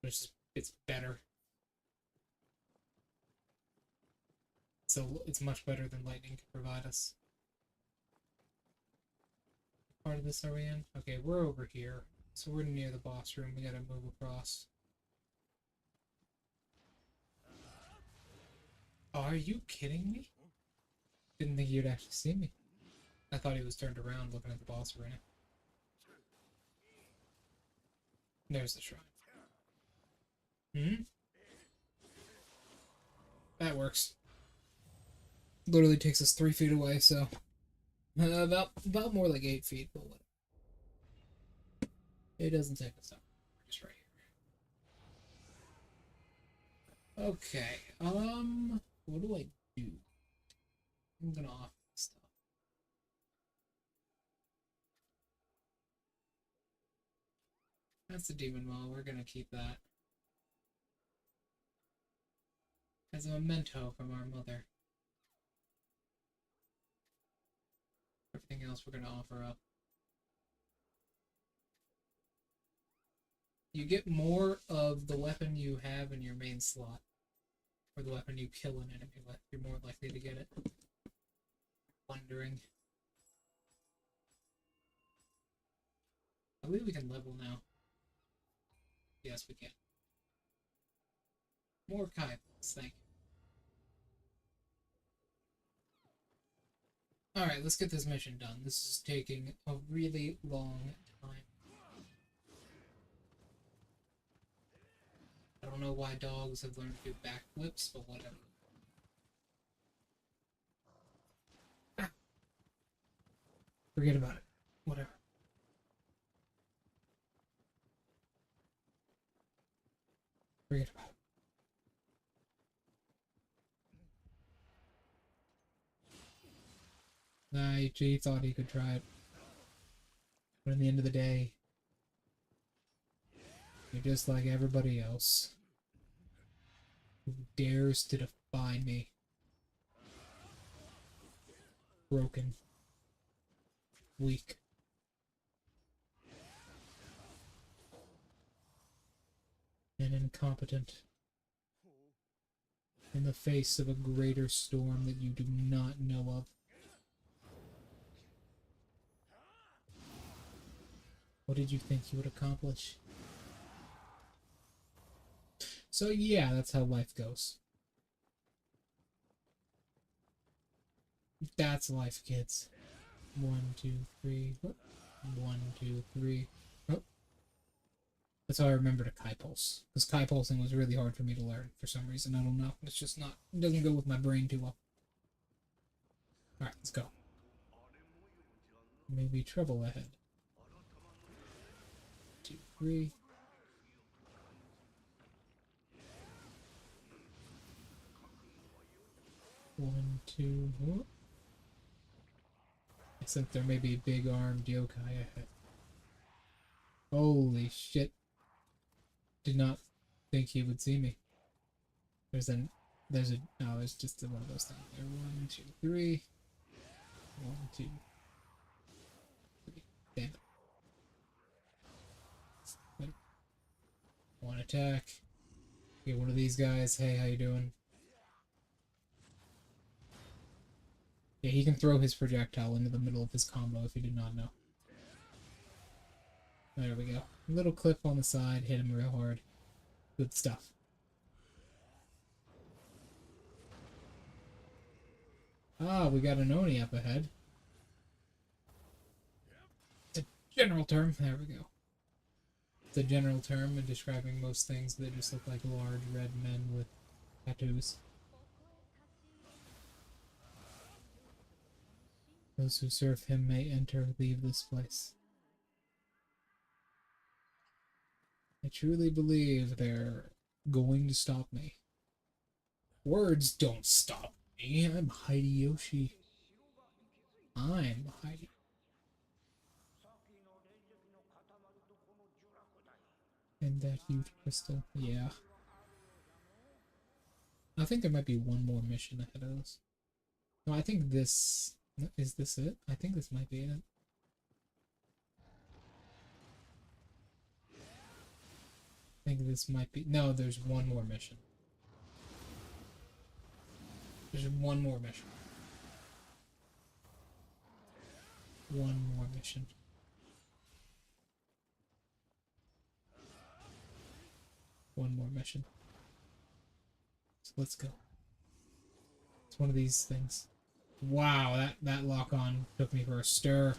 It's better. So it's much better than lightning can provide us. What part of this are we in? Okay, we're over here. So we're near the boss room. We gotta move across. Oh, are you kidding me? Didn't think you'd actually see me. I thought he was turned around looking at the boss arena. There's the shrine. That works. Literally takes us 3 feet away, so about more like 8 feet, but whatever. It doesn't take us that. We're just right here. Okay. What do I do? I'm gonna off this stuff. That's the demon maw. We're gonna keep that as a memento from our mother. Everything else we're gonna offer up. You get more of the weapon you have in your main slot, or the weapon you kill an enemy with. You're more likely to get it. Wondering. I believe we can level now. Yes, we can. More kaipas, thank you. Alright, let's get this mission done. This is taking a really long time. I don't know why dogs have learned to do backflips, but whatever. Ah. Forget about it. Whatever. Forget about it. Nah, he thought he could try it. But at the end of the day, you're just like everybody else who dares to defy me. Broken. Weak. And incompetent. In the face of a greater storm that you do not know of. What did you think you would accomplish? So yeah, that's how life goes. That's life, kids. 1, 2, 3. 1, 2, 3. Oh. That's how I remembered a Kai Pulse. Because Kai Pulsing was really hard for me to learn for some reason. I don't know. It's just not. It doesn't go with my brain too well. Alright, let's go. Maybe trouble ahead. 2, 3. One, two. Whoop. I think there may be a big armed yokai ahead. Holy shit. Did not think he would see me. There's a, no, it's just one of those things there. 1, 2, 3. 1, 2, 3. Damn it. Wait. One attack. Get one of these guys. Hey, how you doing? Yeah, he can throw his projectile into the middle of his combo if you did not know. There we go. Little clip on the side, hit him real hard. Good stuff. Ah, we got an Oni up ahead. It's a general term. There we go. It's a general term in describing most things that just look like large red men with tattoos. Those who serve him may enter or leave this place. I truly believe they're going to stop me. Words don't stop me. I'm Hideyoshi. I'm Heidi. And that huge crystal. Yeah. I think there might be one more mission ahead of us. No, I think this... Is this it? I think this might be it. I think this might be... No, there's one more mission. There's one more mission. One more mission. One more mission. So let's go. It's one of these things. Wow, that lock-on took me for a stir.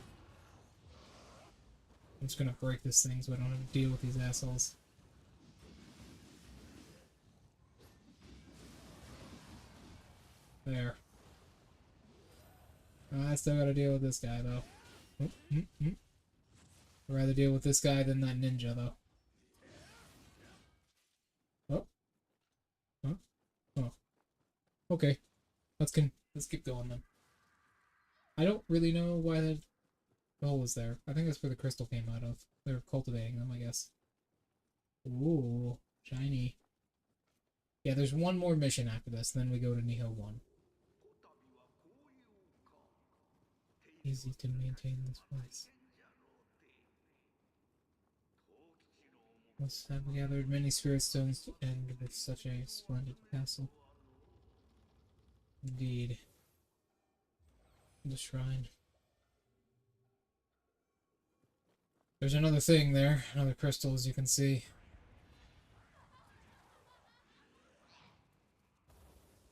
I'm just gonna break this thing so I don't have to deal with these assholes. There. I still gotta deal with this guy, though. I'd rather deal with this guy than that ninja, though. Oh. Huh? Oh. Okay. Let's keep going, then. I don't really know why that hole was there. I think that's where the crystal came out of. They're cultivating them, I guess. Ooh. Shiny. Yeah, there's one more mission after this, then we go to Nioh 1. Easy to maintain this place. Must have gathered many spirit stones to end with such a splendid castle. Indeed. The shrine. There's another thing there, another crystal, as you can see.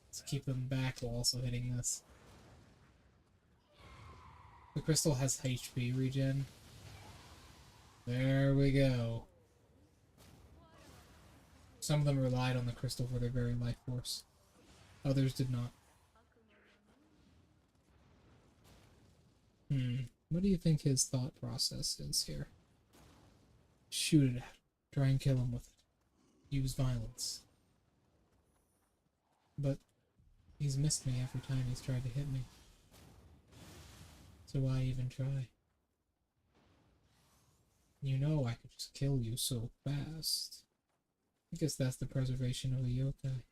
Let's keep them back while also hitting this. The crystal has HP regen. There we go. Some of them relied on the crystal for their very life force. Others did not. What do you think his thought process is here? Shoot it at him. Try and kill him with it. Use violence. But he's missed me every time he's tried to hit me. So why even try? You know I could just kill you so fast. I guess that's the preservation of a yokai.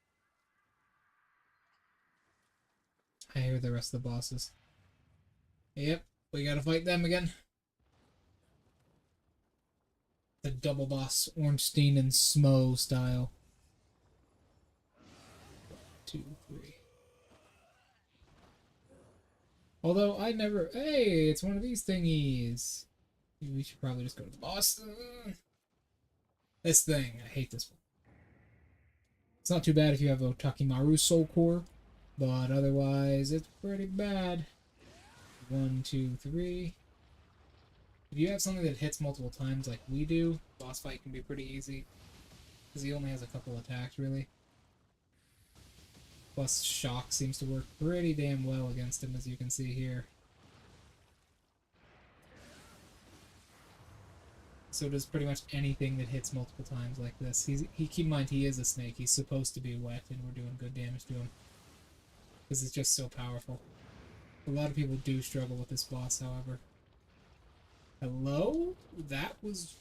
I hear the rest of the bosses. Yep, we gotta fight them again. The double boss, Ornstein and Smo style. 1, 2, 3. Although I never... Hey, it's one of these thingies. We should probably just go to the boss. This thing. I hate this one. It's not too bad if you have Otakimaru's soul core, but otherwise it's pretty bad. 1, 2, 3. If you have something that hits multiple times like we do, boss fight can be pretty easy. Because he only has a couple attacks, really. Plus, shock seems to work pretty damn well against him, as you can see here. So does pretty much anything that hits multiple times like this. Keep in mind, he is a snake. He's supposed to be wet, and we're doing good damage to him. Because it's just so powerful. A lot of people do struggle with this boss, however. Hello? That was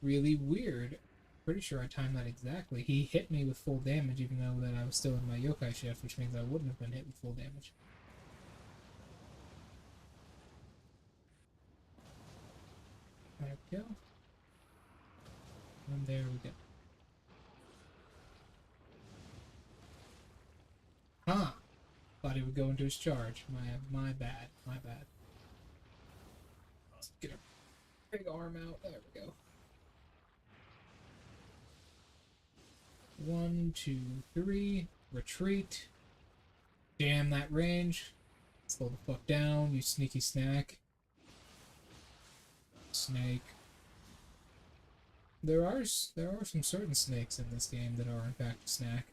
really weird. Pretty sure I timed that exactly. He hit me with full damage even though that I was still in my yokai shift, which means I wouldn't have been hit with full damage. There we go. And there we go. Huh. Thought he would go into his charge. My bad. My bad. Let's get a big arm out. There we go. 1, 2, 3. Retreat. Damn that range. Slow the fuck down, you sneaky snack. Snake. There are some certain snakes in this game that are in fact a snack.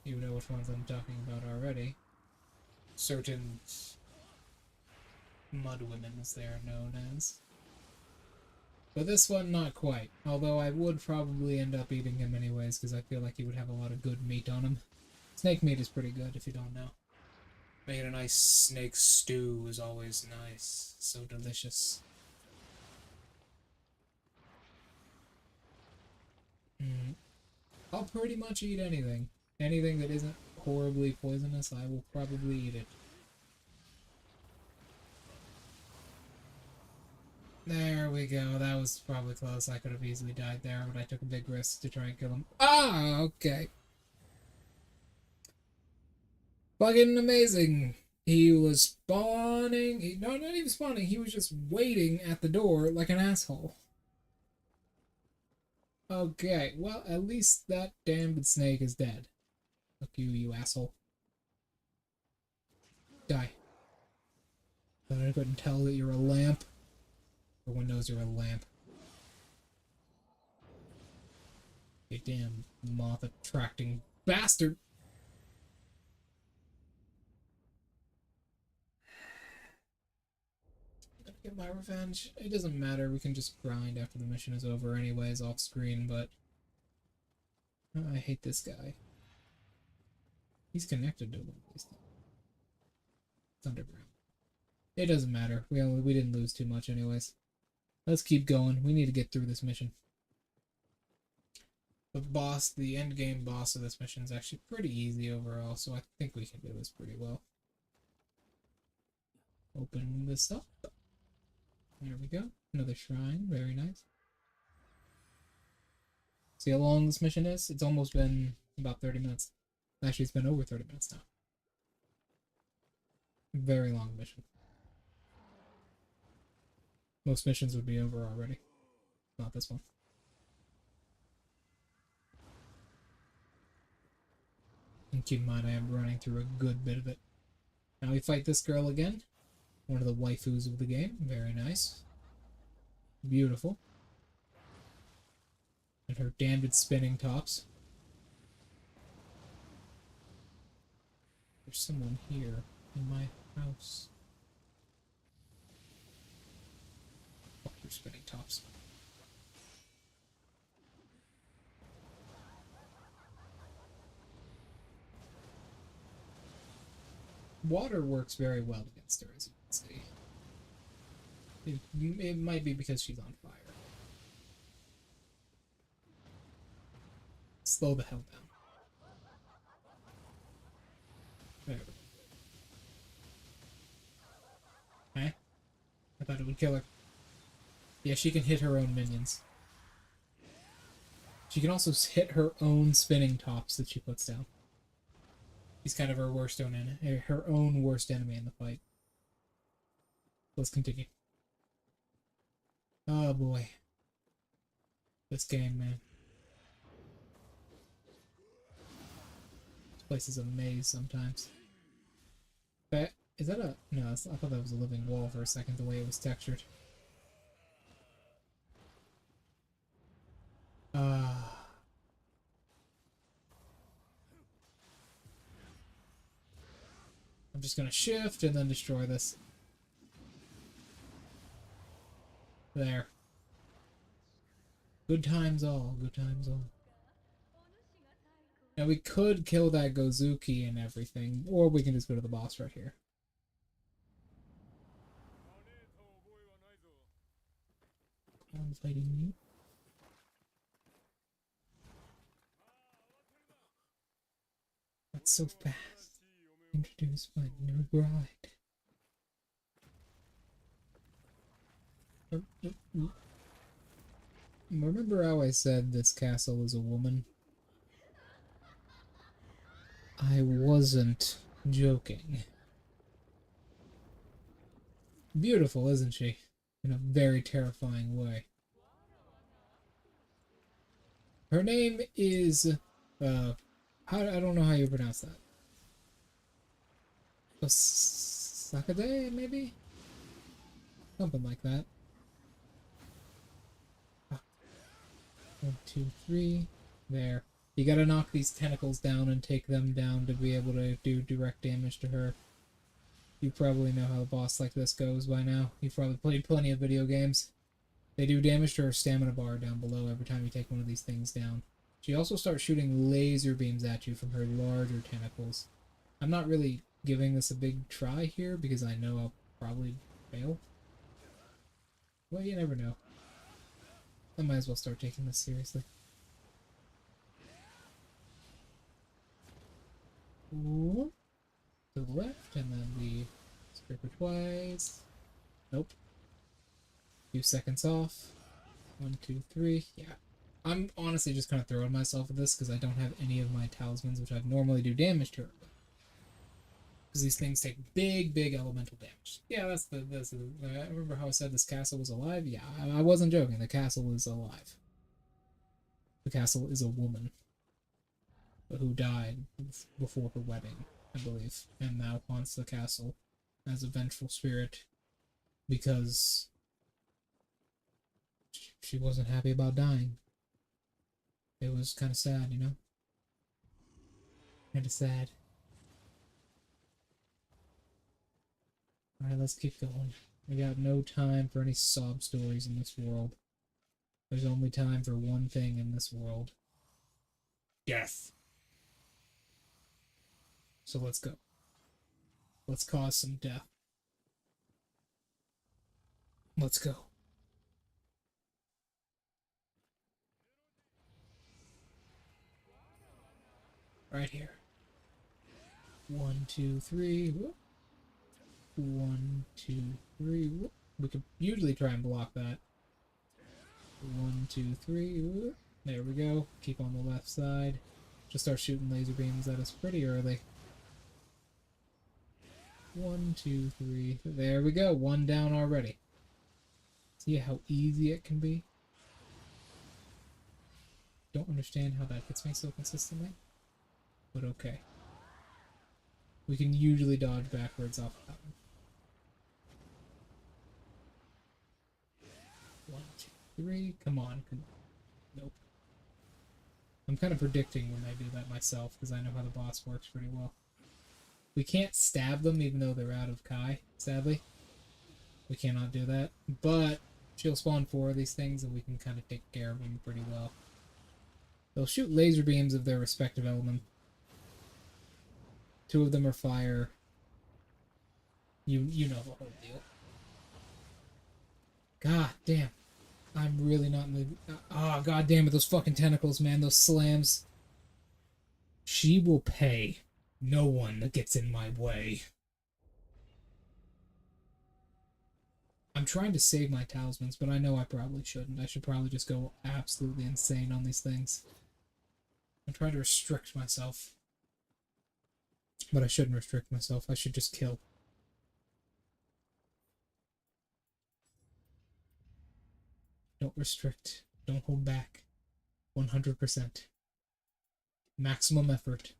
You know which ones I'm talking about already. Certain mud women, as they are known as. But this one, not quite. Although I would probably end up eating him anyways, because I feel like he would have a lot of good meat on him. Snake meat is pretty good, if you don't know. Making a nice snake stew is always nice. So delicious. I'll pretty much eat anything. Anything that isn't horribly poisonous, I will probably eat it. There we go. That was probably close. I could have easily died there, but I took a big risk to try and kill him. Ah, okay. Fucking amazing. He was spawning. No, not even spawning. He was just waiting at the door like an asshole. Okay, well, at least that damned snake is dead. Fuck you, you asshole. Die. Thought I couldn't tell that you're a lamp. Everyone knows you're a lamp. You damn moth-attracting bastard! I'm gonna get my revenge. It doesn't matter, we can just grind after the mission is over anyways, off screen, but... I hate this guy. He's connected to one of these things. It's underground. It doesn't matter. We didn't lose too much anyways. Let's keep going. We need to get through this mission. The end game boss of this mission is actually pretty easy overall, so I think we can do this pretty well. Open this up. There we go. Another shrine. Very nice. See how long this mission is? It's almost been about 30 minutes. Actually, it's been over 30 minutes now. Very long mission. Most missions would be over already. Not this one. And keep in mind, I am running through a good bit of it. Now we fight this girl again. One of the waifus of the game. Very nice. Beautiful. And her damned spinning tops. There's someone here in my house. Fuck your spinning tops. Water works very well against her, as you can see. It might be because she's on fire. Slow the hell down. There we go. Eh? I thought it would kill her. Yeah, she can hit her own minions. She can also hit her own spinning tops that she puts down. He's kind of her worst own enemy, her own worst enemy in the fight. Let's continue. Oh boy. This game, man. This place is a maze sometimes. But is that a... No, I thought that was a living wall for a second, the way it was textured. I'm just gonna shift and then destroy this. There. Good times all. Good times all. Now we could kill that Gozuki and everything, or we can just go to the boss right here. I'm fighting you. That's so fast. Introduce my new bride. Remember how I said this castle is a woman? I wasn't joking. Beautiful, isn't she? In a very terrifying way. Her name is, I don't know how you pronounce that. Sakade, maybe? Something like that. 1, 2, 3. There. You gotta knock these tentacles down and take them down to be able to do direct damage to her. You probably know how a boss like this goes by now. You've probably played plenty of video games. They do damage to her stamina bar down below every time you take one of these things down. She also starts shooting laser beams at you from her larger tentacles. I'm not really giving this a big try here because I know I'll probably fail. Well, you never know. I might as well start taking this seriously. Ooh. To the left, and then we scrape her twice. Nope. Few seconds off. 1, 2, 3. Yeah. I'm honestly just kind of throwing myself at this because I don't have any of my talismans, which I'd normally do damage to her. Because these things take big, big elemental damage. Yeah, that's the. I remember how I said this castle was alive? Yeah, I wasn't joking. The castle is alive. The castle is a woman who died before her wedding, I believe, and now haunts the castle as a vengeful spirit because she wasn't happy about dying. It was kind of sad, you know? Kind of sad. Alright, let's keep going. We got no time for any sob stories in this world. There's only time for one thing in this world. Death. So let's go. Let's cause some death. Let's go. Right here. 1, 2, 3. Whoop. 1, 2, 3. Whoop. We could usually try and block that. 1, 2, 3. Whoop. There we go. Keep on the left side. Just start shooting laser beams at us pretty early. 1, 2, 3. There we go. One down already. See how easy it can be? Don't understand how that hits me so consistently. But okay. We can usually dodge backwards off of that one. 1, 2, 3. Come on. Nope. I'm kind of predicting when I do that myself because I know how the boss works pretty well. We can't stab them even though they're out of Kai, sadly. We cannot do that. But she'll spawn 4 of these things and we can kind of take care of them pretty well. They'll shoot laser beams of their respective element. 2 of them are fire. You know the whole deal. God damn. I'm really not in the... Ah, god damn it, those fucking tentacles, man. Those slams. She will pay. No one that gets in my way. I'm trying to save my talismans, but I know I probably shouldn't. I should probably just go absolutely insane on these things. I'm trying to restrict myself. But I shouldn't restrict myself. I should just kill. Don't restrict. Don't hold back. 100%. Maximum effort.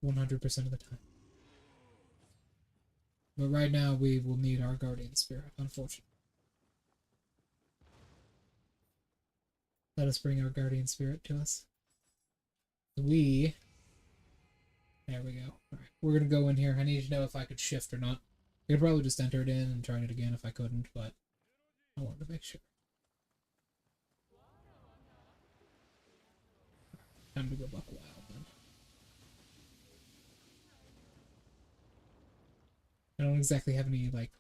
100% of the time. But right now, we will need our guardian spirit, unfortunately. Let us bring our guardian spirit to us. There we go. Alright, we're gonna go in here. I need to know if I could shift or not. I could probably just enter it in and try it again if I couldn't, but I wanted to make sure. Time to go buck wild then. I don't exactly have any, like,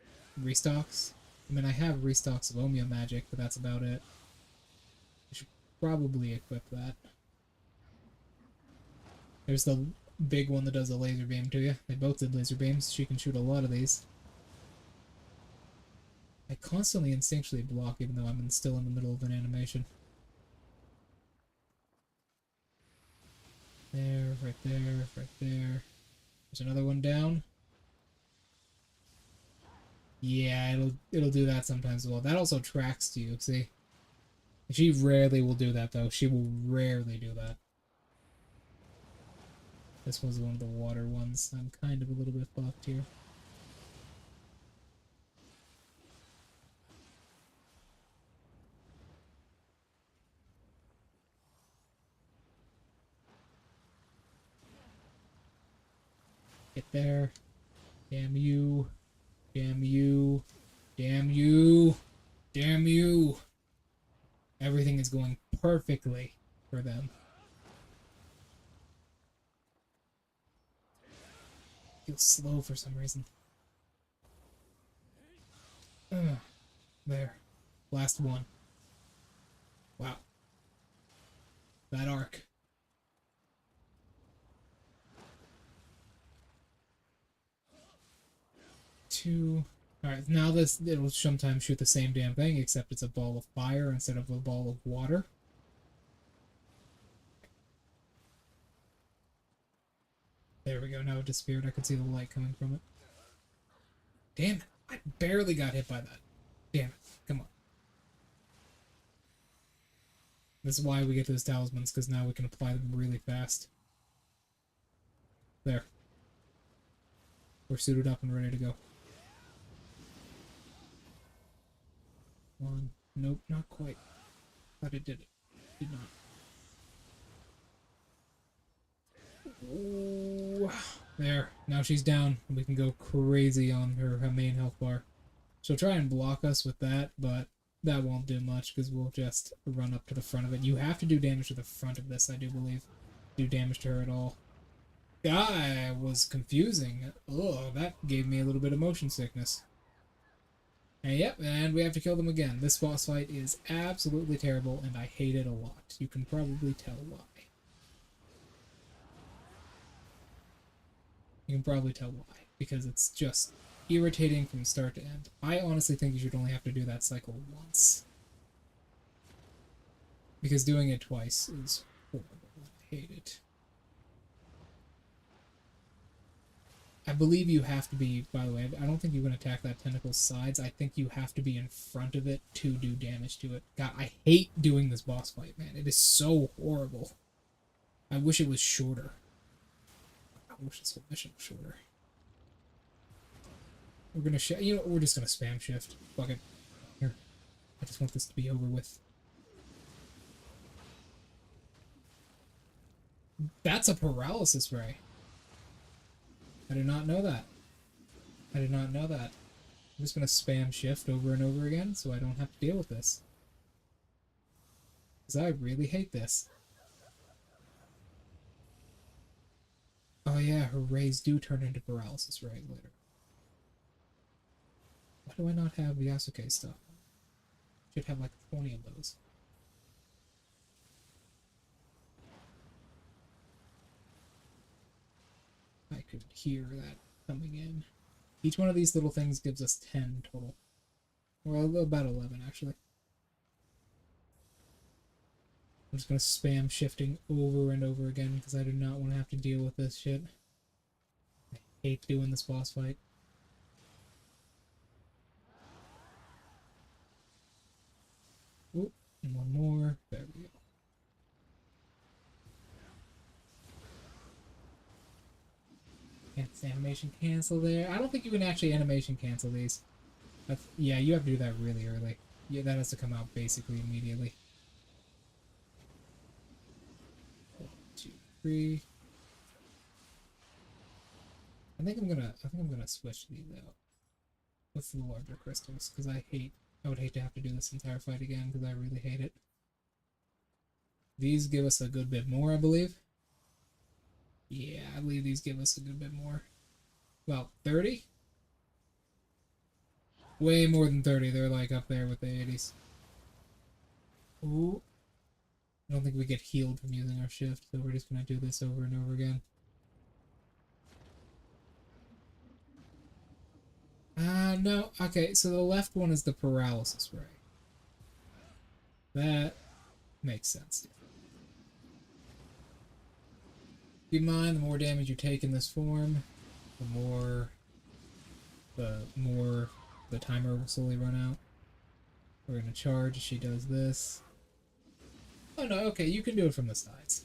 restocks. I mean, I have restocks of Omeo magic, but that's about it. I should probably equip that. There's the big one that does a laser beam to you. They both did laser beams. She can shoot a lot of these. I constantly instinctually block even though I'm still in the middle of an animation. There, right there, right there. There's another one down. Yeah, it'll do that sometimes as well. That also tracks to you, see? She rarely will do that, though. She will rarely do that. This was one of the water ones. I'm kind of a little bit fucked here. Get there. Damn you. Damn you. Damn you. Damn you. Everything is going perfectly for them. Feels slow for some reason. There. Last one. Wow. That arc. Two. Alright, now this, it'll sometimes shoot the same damn thing, except it's a ball of fire instead of a ball of water. There we go, now it disappeared. I could see the light coming from it. Damn it, I barely got hit by that. Damn it, come on. This is why we get those talismans, because now we can apply them really fast. There. We're suited up and ready to go. One. Nope, not quite. Thought it did it. Did not. Ooh. There. Now she's down. We can go crazy on her main health bar. She'll try and block us with that, but that won't do much because we'll just run up to the front of it. You have to do damage to the front of this, I do believe. Do damage to her at all. That was confusing. Oh, that gave me a little bit of motion sickness. And yep, and we have to kill them again. This boss fight is absolutely terrible, and I hate it a lot. You can probably tell why. You can probably tell why. Because it's just irritating from start to end. I honestly think you should only have to do that cycle once. Because doing it twice is horrible. I hate it. I believe you have to be, by the way, I don't think you can attack that tentacle's sides. I think you have to be in front of it to do damage to it. God, I hate doing this boss fight, man. It is so horrible. I wish it was shorter. I wish this whole mission was shorter. We're gonna you know, we're just gonna spam shift. Fuck it. Here. I just want this to be over with. That's a paralysis ray. I did not know that. I did not know that. I'm just going to spam shift over and over again so I don't have to deal with this. Because I really hate this. Oh yeah, her rays do turn into paralysis ray later. Why do I not have Yasuke stuff? Should have like 20 of those. I could hear that coming in. Each one of these little things gives us 10 total. Well, about 11, actually. I'm just going to spam shifting over and over again because I do not want to have to deal with this shit. I hate doing this boss fight. Oop, and one more. There we go. Animation cancel there. I don't think you can actually animation cancel these. Yeah, you have to do that really early. Yeah, that has to come out basically immediately. 1, 2, 3. I think I'm gonna switch these out. What's the larger crystals? Because I would hate to have to do this entire fight again because I really hate it. These give us a good bit more, I believe. Yeah, I believe these give us a good bit more. Well, 30? Way more than 30. They're like up there with the 80s. Ooh. I don't think we get healed from using our shift, so we're just going to do this over and over again. No. Okay, so the left one is the paralysis ray. That makes sense. Keep in mind, the more damage you take in this form, the more the timer will slowly run out. We're gonna charge. She does this. Oh no, okay, you can do it from the sides.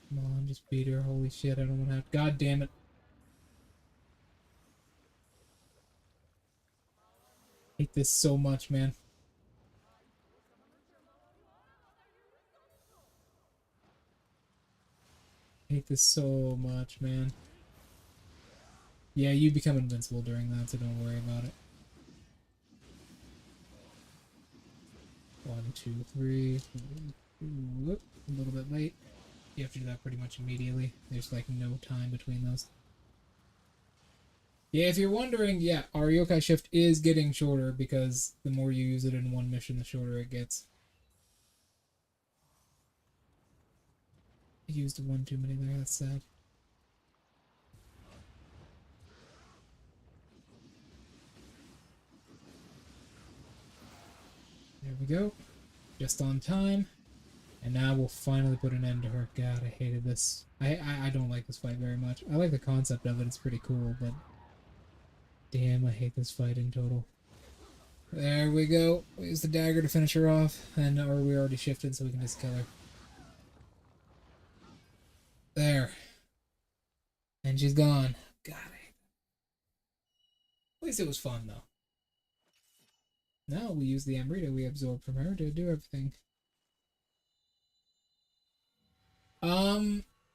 Come on, just beat her. Holy shit, I don't want to have. God damn it. I hate this so much, man. I hate this so much, man. Yeah, you become invincible during that, so don't worry about it. 1, 2, 3. Whoop, a little bit late. You have to do that pretty much immediately. There's like no time between those. Yeah, if you're wondering, yeah, our yokai shift is getting shorter because the more you use it in one mission, the shorter it gets. I used one too many there, that's sad. There we go. Just on time. And now we'll finally put an end to her. God, I hated this. I don't like this fight very much. I like the concept of it, it's pretty cool, but damn, I hate this fight in total. There we go. We use the dagger to finish her off, and or we already shifted, so we can just kill her. There. And she's gone. God, I hate that. At least it was fun, though. Now we use the Amrita we absorbed from her to do everything.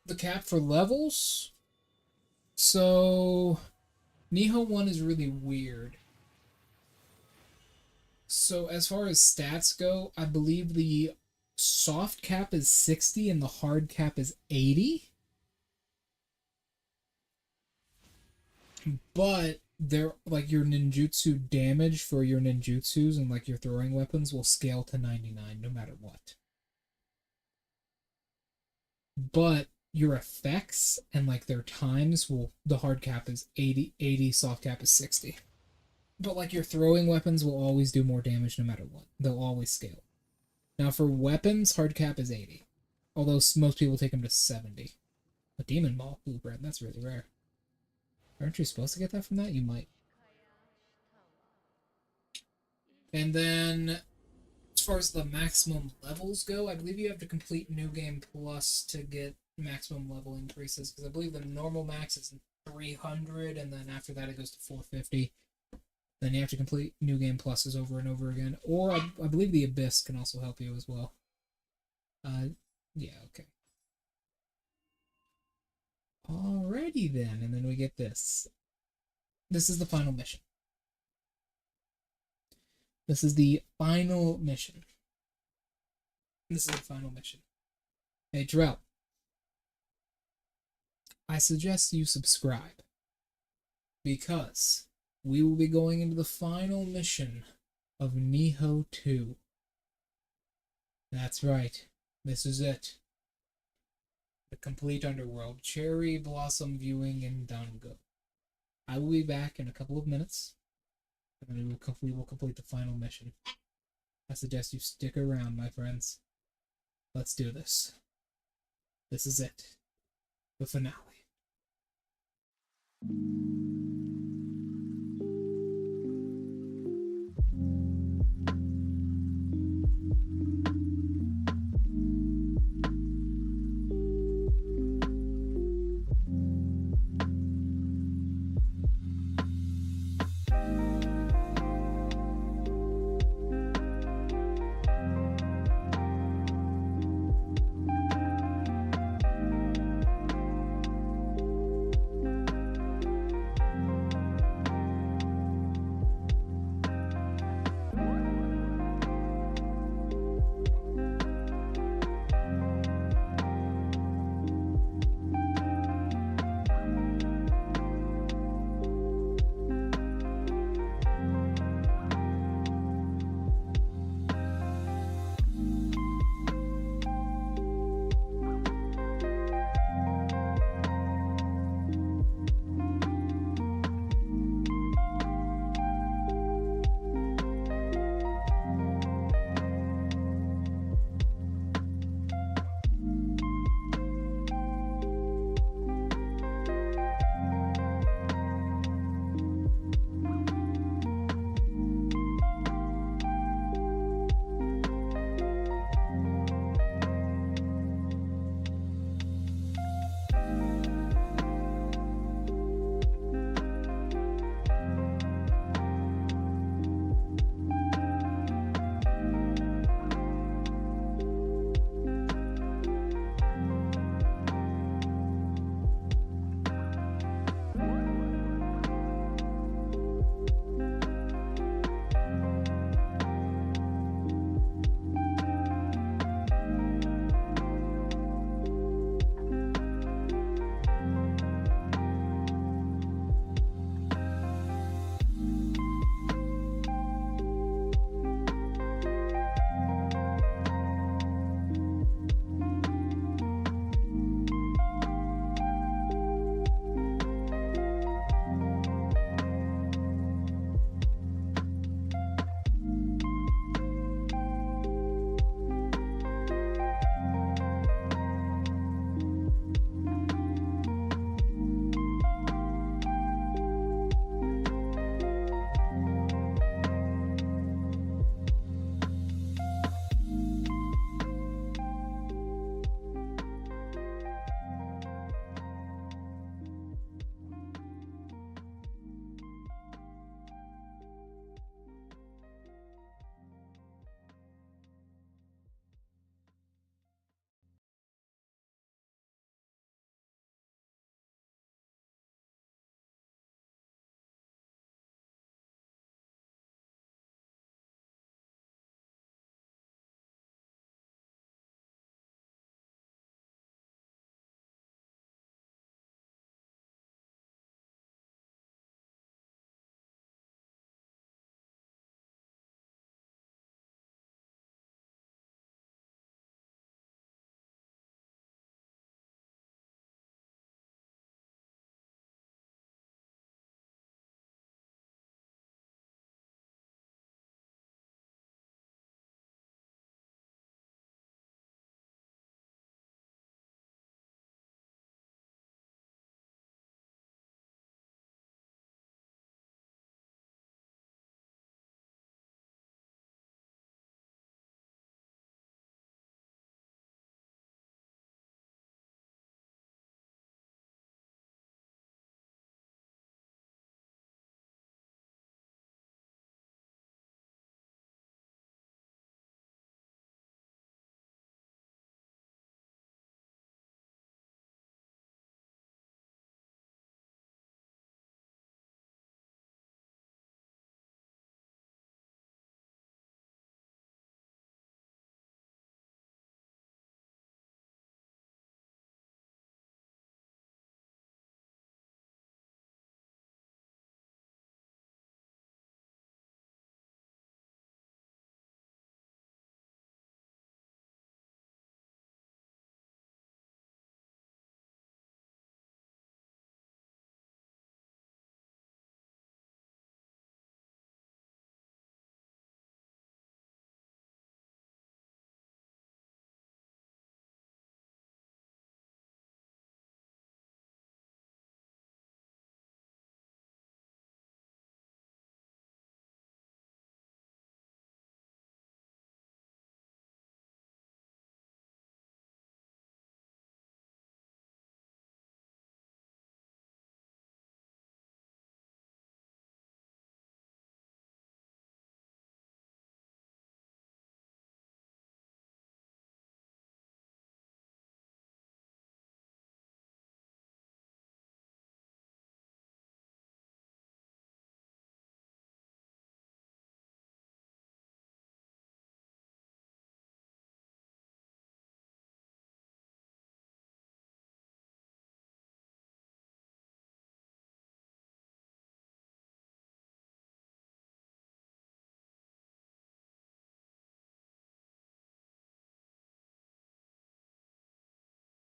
The cap for levels. So, Nioh 1 is really weird. So, as far as stats go, I believe the soft cap is 60 and the hard cap is 80. But they're like your ninjutsu damage for your ninjutsus and like your throwing weapons will scale to 99 no matter what. But your effects and like their times will, the hard cap is 80, soft cap is 60. But like your throwing weapons will always do more damage no matter what. They'll always scale. Now for weapons, hard cap is 80. Although most people take them to 70. A demon ball blueprint, that's really rare. Aren't you supposed to get that from that? You might. And then as far as the maximum levels go, I believe you have to complete New Game Plus to get maximum level increases, because I believe the normal max is 300, and then after that it goes to 450. Then you have to complete New Game Pluses over and over again. Or I believe the Abyss can also help you as well. Yeah, okay. Alrighty then, and then we get this. This is the final mission. This is the final mission. This is the final mission. Hey, Drell. I suggest you subscribe, because we will be going into the final mission of Nioh 2. That's right. This is it. The complete underworld. Cherry Blossom Viewing in Dango. I will be back in a couple of minutes, and then we will complete the final mission. I suggest you stick around, my friends. Let's do this. This is it. The finale.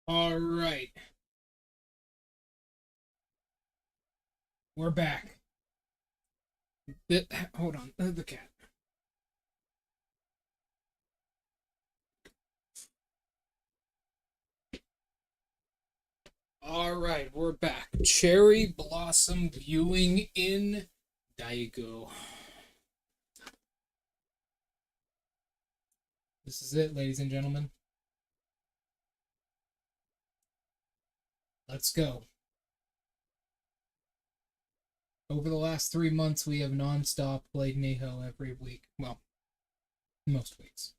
All right, we're back. Hold on, the cat. All right, we're back. Cherry blossom viewing in Daigo. This is it, ladies and gentlemen. Let's go. Over the last 3 months, we have non-stop played Nioh every week. Well, most weeks.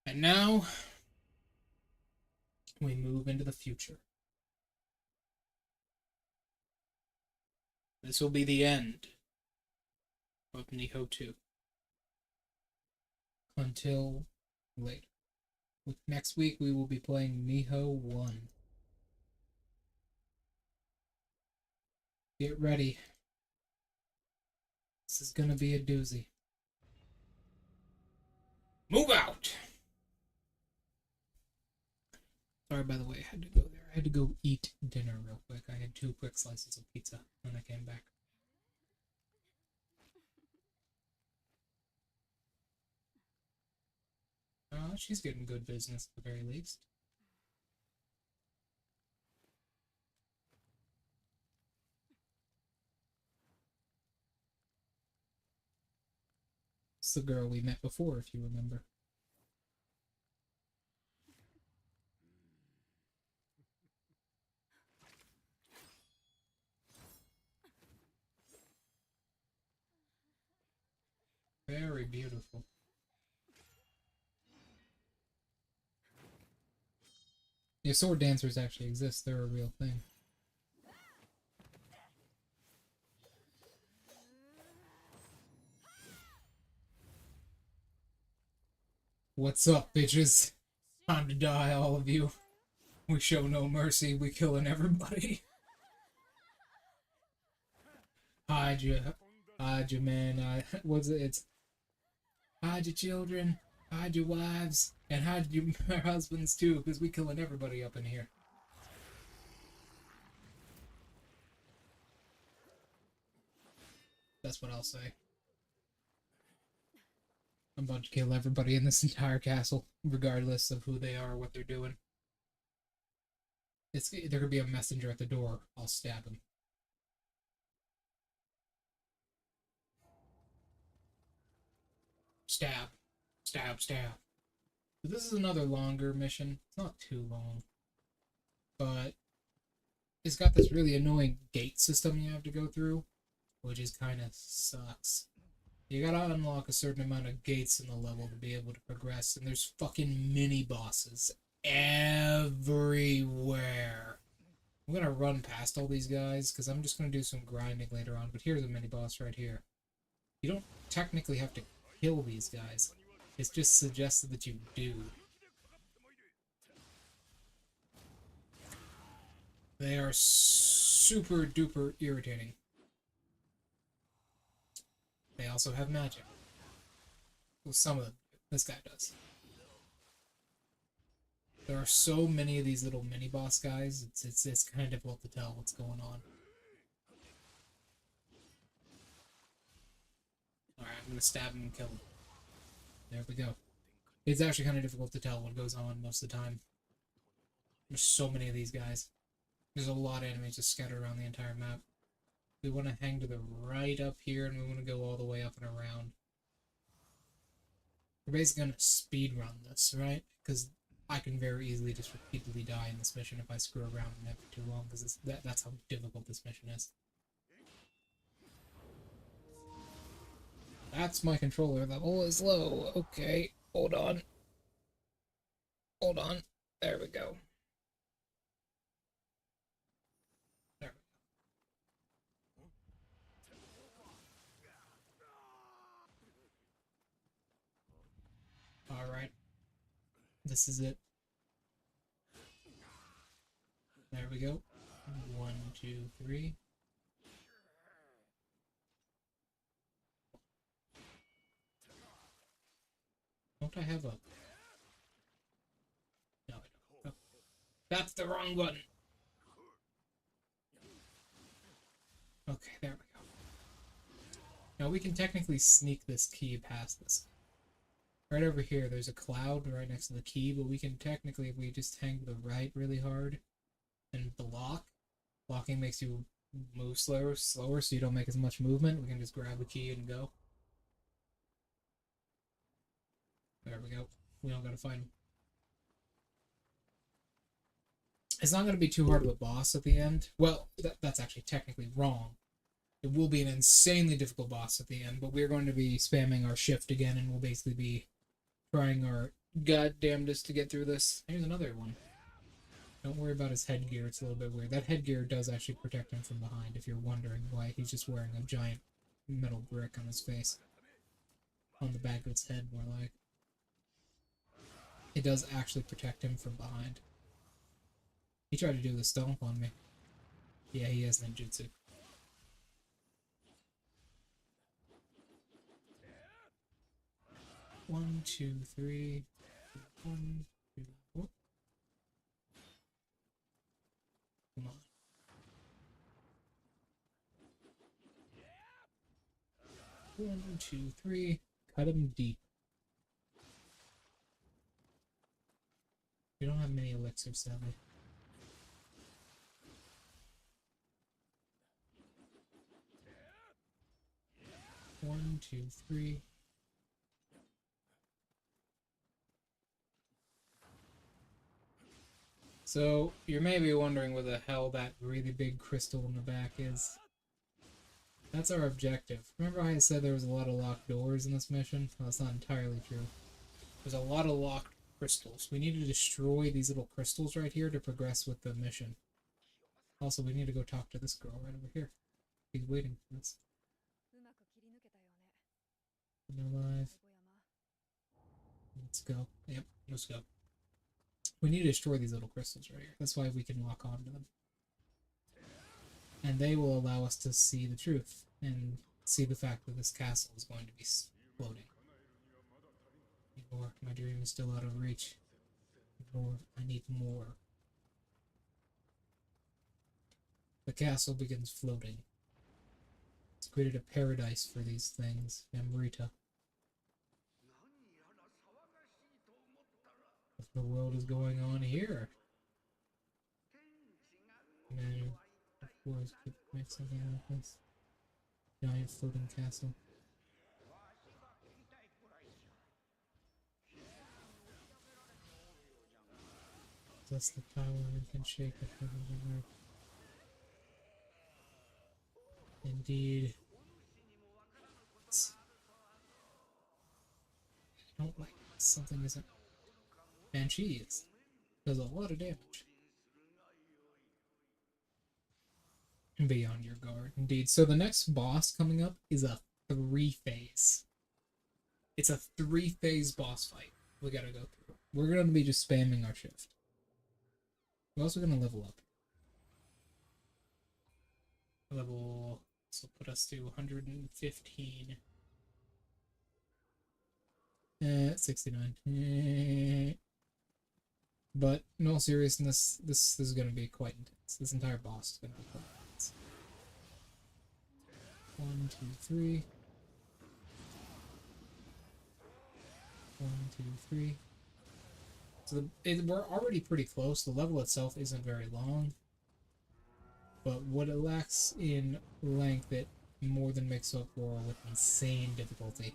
And now, we move into the future. This will be the end of Nioh 2. Until later. Next week, we will be playing Nioh 1. Get ready. This is gonna be a doozy. Move out! Sorry, by the way, I had to go there. I had to go eat dinner real quick. I had 2 quick slices of pizza when I came back. She's getting good business at the very least. It's the girl we met before, if you remember. Very beautiful. Yeah, sword dancers actually exist. They're a real thing. What's up, bitches? Time to die, all of you. We show no mercy. We killing everybody. Hide your man. What's it? It's hide your children, hide your wives, and hide your husbands too, because we killing everybody up in here. That's what I'll say. I'm about to kill everybody in this entire castle, regardless of who they are or what they're doing. There could be a messenger at the door. I'll stab him. Stab. Stab, stab. But this is another longer mission. It's not too long. But it's got this really annoying gate system you have to go through, which is kind of sucks. You gotta unlock a certain amount of gates in the level to be able to progress, and there's fucking mini bosses everywhere. I'm gonna run past all these guys because I'm just gonna do some grinding later on. But here's a mini boss right here. You don't technically have to kill these guys. It's just suggested that you do. They are super duper irritating. They also have magic. Well, some of them. This guy does. There are so many of these little mini boss guys. It's kind of difficult to tell what's going on. All right, I'm gonna stab him and kill him. There we go. It's actually kind of difficult to tell what goes on most of the time. There's so many of these guys. There's a lot of enemies just scattered around the entire map. We want to hang to the right up here, and we want to go all the way up and around. We're basically going to speed run this, right? Because I can very easily just repeatedly die in this mission if I screw around and for too long, because that's how difficult this mission is. That's my controller level is low. Okay, hold on. Hold on. There we go. There we go. Alright. This is it. There we go. 1, 2, 3. Don't I have a... No, I don't. Oh. That's the wrong button. Okay, there we go. Now we can technically sneak this key past this. Right over here, there's a cloud right next to the key, but we can technically, if we just hang the right really hard and block, blocking makes you move slower, so you don't make as much movement. We can just grab the key and go. There we go. We don't gotta fight him. It's not gonna be too hard of a boss at the end. Well, that's actually technically wrong. It will be an insanely difficult boss at the end, but we're going to be spamming our shift again, and we'll basically be trying our goddamnedest to get through this. Here's another one. Don't worry about his headgear, it's a little bit weird. That headgear does actually protect him from behind, if you're wondering why he's just wearing a giant metal brick on his face. On the back of its head, more like. It does actually protect him from behind. He tried to do the stomp on me. Yeah, he has ninjutsu. One, two, three. 1, 2, 4. Come on. 1, 2, 3. Cut him deep. We don't have many elixirs, sadly. One, two, three. So, you may be wondering what the hell that really big crystal in the back is. That's our objective. Remember how I said there was a lot of locked doors in this mission? Well, that's not entirely true. There's a lot of locked crystals. We need to destroy these little crystals right here to progress with the mission. Also, we need to go talk to this girl right over here. She's waiting for us. Alive. Let's go. Yep, let's go. We need to destroy these little crystals right here. That's why we can lock onto them. And they will allow us to see the truth and see the fact that this castle is going to be floating. More. My dream is still out of reach. More. I need more. The castle begins floating. It's created a paradise for these things. Amrita. What the world is going on here? Man, of course, could make something like this. Giant floating castle. That's the power and can shake the heavens and earth. Indeed. I don't like something isn't. And she does a lot of damage. Beyond your guard, indeed. So the next boss coming up is a 3-phase. It's a 3-phase boss fight we gotta go through. We're gonna be just spamming our shift. We're also gonna level up. Level, this will put us to 115. 69. But in all seriousness, this is gonna be quite intense. This entire boss is gonna be quite intense. 1, 2, 3. 1, 2, 3. So we're already pretty close. The level itself isn't very long, but what it lacks in length, it more than makes up for with insane difficulty.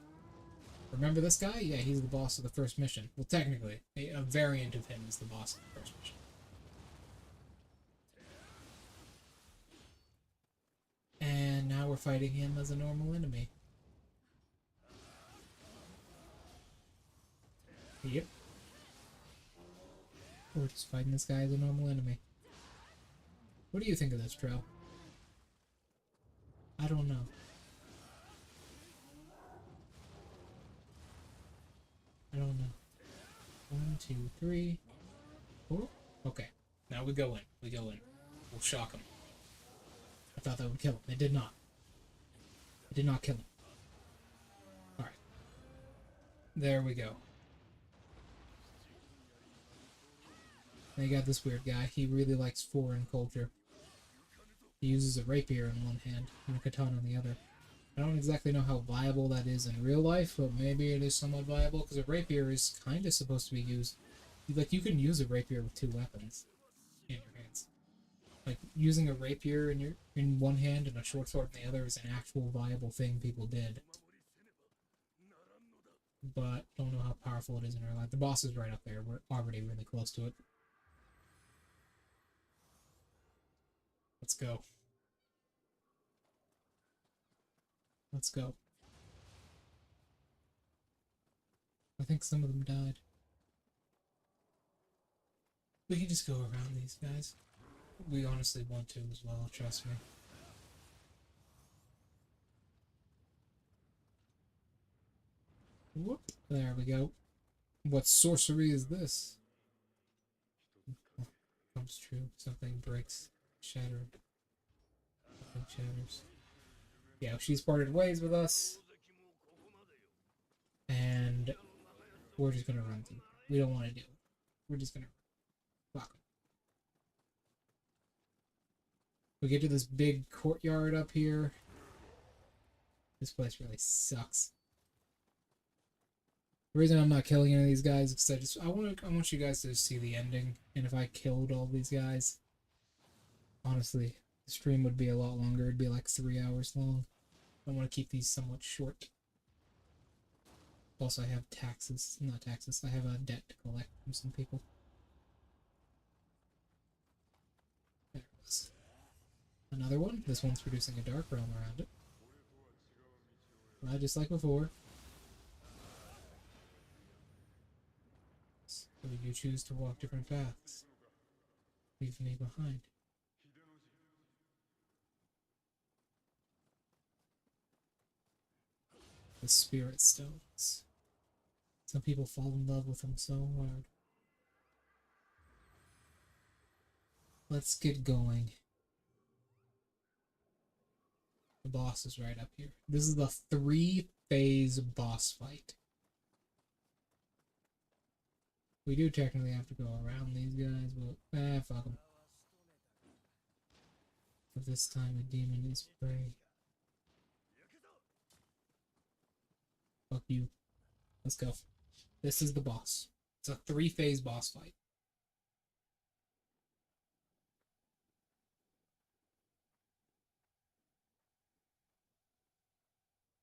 Remember this guy? Yeah, he's the boss of the first mission. Well, technically, a variant of him is the boss of the first mission. And now we're fighting him as a normal enemy. Yep. We're just fighting this guy as a normal enemy. What do you think of this, Trell? I don't know. I don't know. 1, 2, 3, 4. Okay. Now we go in. We go in. We'll shock him. I thought that would kill him. It did not. It did not kill him. Alright. There we go. They got this weird guy. He really likes foreign culture. He uses a rapier in one hand and a katana in the other. I don't exactly know how viable that is in real life, but maybe it is somewhat viable, because a rapier is kind of supposed to be used... Like, you can use a rapier with two weapons in your hands. Like, using a rapier in one hand and a short sword in the other is an actual viable thing people did. But don't know how powerful it is in real life. The boss is right up there. We're already really close to it. Let's go. Let's go. I think some of them died. We can just go around these guys. We honestly want to as well, trust me. Whoop. There we go. What sorcery is this? Comes true. Something breaks. Shattered. Something shatters. Yeah, she's parted ways with us. And we're just gonna run through. We don't want to do it. We're just gonna fuck. We get to this big courtyard up here. This place really sucks. The reason I'm not killing any of these guys is because I want you guys to see the ending. And if I killed all these guys, honestly, the stream would be a lot longer. It'd be like 3 hours long. I want to keep these somewhat short. Plus, I have taxes. Not taxes. I have a debt to collect from some people. There it is. Another one. This one's producing a dark realm around it. Just like before. So you choose to walk different paths. Leave me behind. The spirit stones. Some people fall in love with them so hard. Let's get going. The boss is right up here. This is the 3-phase boss fight. We do technically have to go around these guys, but fuck them. But this time a demon is prey. Fuck you. Let's go. This is the boss. It's a 3-phase boss fight.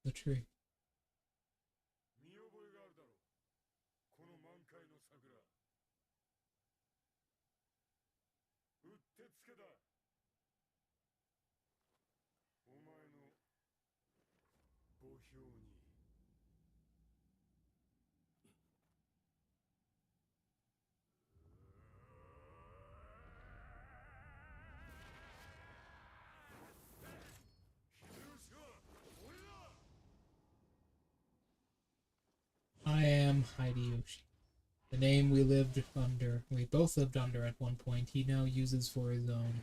The tree. I am Hideyoshi. The name we both lived under at one point, he now uses for his own.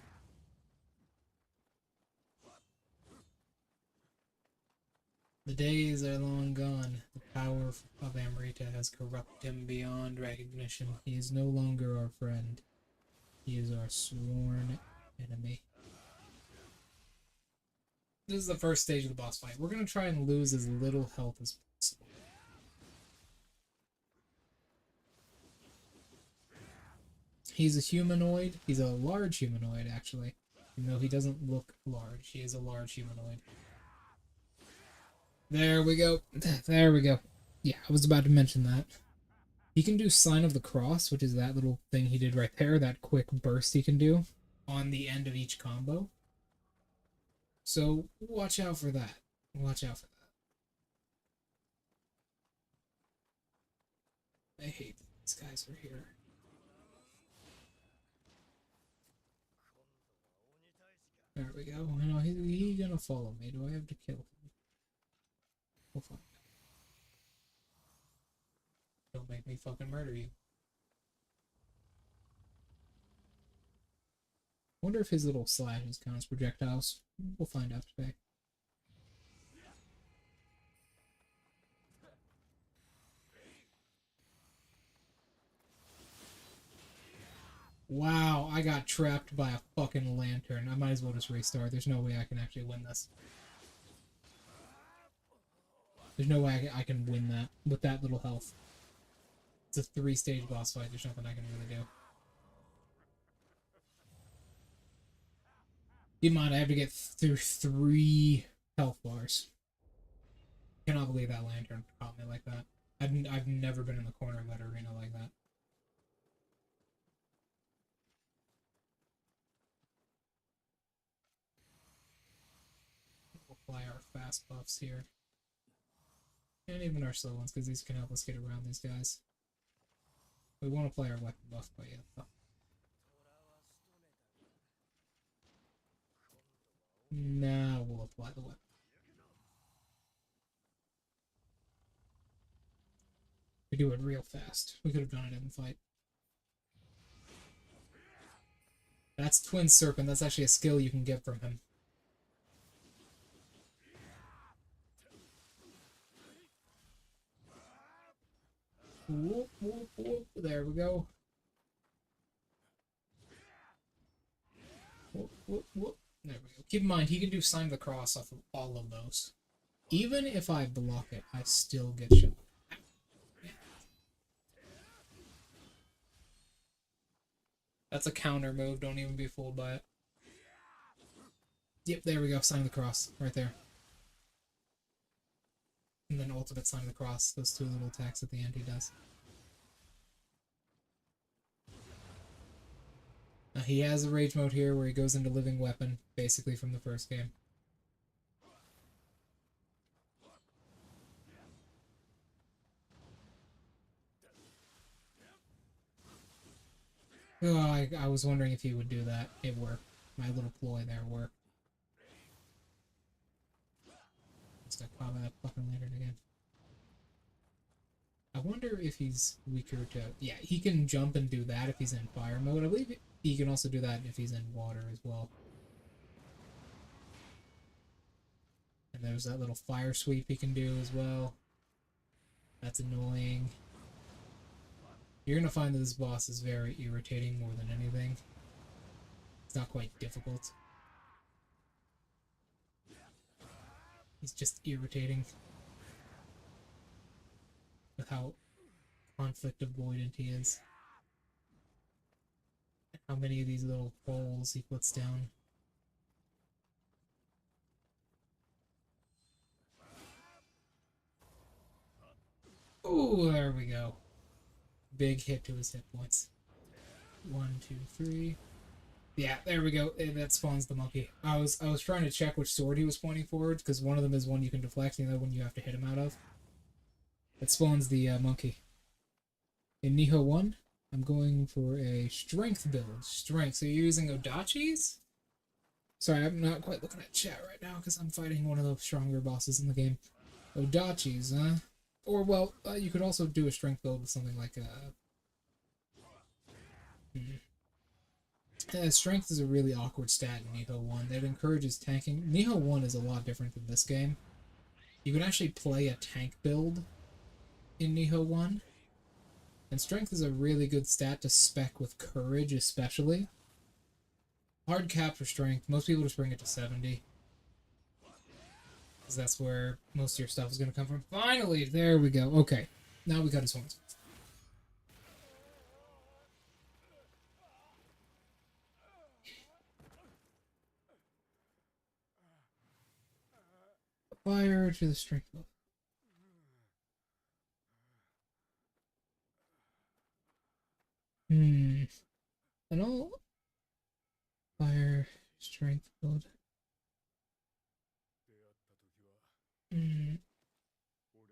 The days are long gone. The power of Amrita has corrupted him beyond recognition. He is no longer our friend. He is our sworn enemy. This is the first stage of the boss fight. We're going to try and lose as little health as possible. He's a humanoid. He's a large humanoid, actually. Even though he doesn't look large. He is a large humanoid. There we go. There we go. Yeah, I was about to mention that. He can do Sign of the Cross, which is that little thing he did right there. That quick burst he can do on the end of each combo. So, watch out for that. Watch out for that. I hate that these guys are here. There we go. I know he's gonna follow me. Do I have to kill him? We'll find out. Don't make me fucking murder you. Wonder if his little slashes count as projectiles. We'll find out today. Wow, I got trapped by a fucking lantern. I might as well just restart. There's no way I can actually win this. There's no way I can win that with that little health. It's a 3-stage boss fight. There's nothing I can really do. Keep in mind, I have to get through 3 health bars. I cannot believe that lantern caught me like that. I've never been in the corner of that arena like that. We'll apply our fast buffs here. And even our slow ones, because these can help us get around these guys. We won't apply our weapon buff quite yet, though. Now we'll apply the weapon. We do it real fast. We could have done it in the fight. That's Twin Serpent. That's actually a skill you can get from him. Whoop, whoop, whoop. There we go. Whoop, whoop, whoop. There we go. Keep in mind, he can do Sign of the Cross off of all of those. Even if I block it, I still get shot. That's a counter move. Don't even be fooled by it. Yep, there we go. Sign of the Cross. Right there. And then ultimate Sign of the Cross. Those 2 little attacks at the end he does. Now he has a rage mode here where he goes into Living Weapon, basically from the first game. Oh, I was wondering if he would do that. It worked. My little ploy there worked. Just got caught by that fucking lantern again. I wonder if he's weaker to... Yeah, he can jump and do that if he's in fire mode. I believe he can also do that if he's in water as well. And there's that little fire sweep he can do as well. That's annoying. You're gonna find that this boss is very irritating more than anything. It's not quite difficult. He's just irritating with how conflict avoidant he is. And how many of these little holes he puts down. Oh, there we go. Big hit to his hit points. 1, 2, 3. Yeah, there we go. That spawns the monkey. I was trying to check which sword he was pointing forward, because one of them is one you can deflect, and the other one you have to hit him out of. It spawns the monkey. In Nioh 1, I'm going for a strength build. Strength. So you're using Odachis? Sorry, I'm not quite looking at chat right now, because I'm fighting one of the stronger bosses in the game. Odachis, huh? Or, well, you could also do a strength build with something like strength is a really awkward stat in Nioh 1. It encourages tanking. Nioh 1 is a lot different than this game. You can actually play a tank build in Nioh 1. And strength is a really good stat to spec with courage, especially. Hard cap for strength. Most people just bring it to 70. Because that's where most of your stuff is going to come from. Finally! There we go. Okay. Now we got his horns. Fire to the strength buff. And all fire strength build.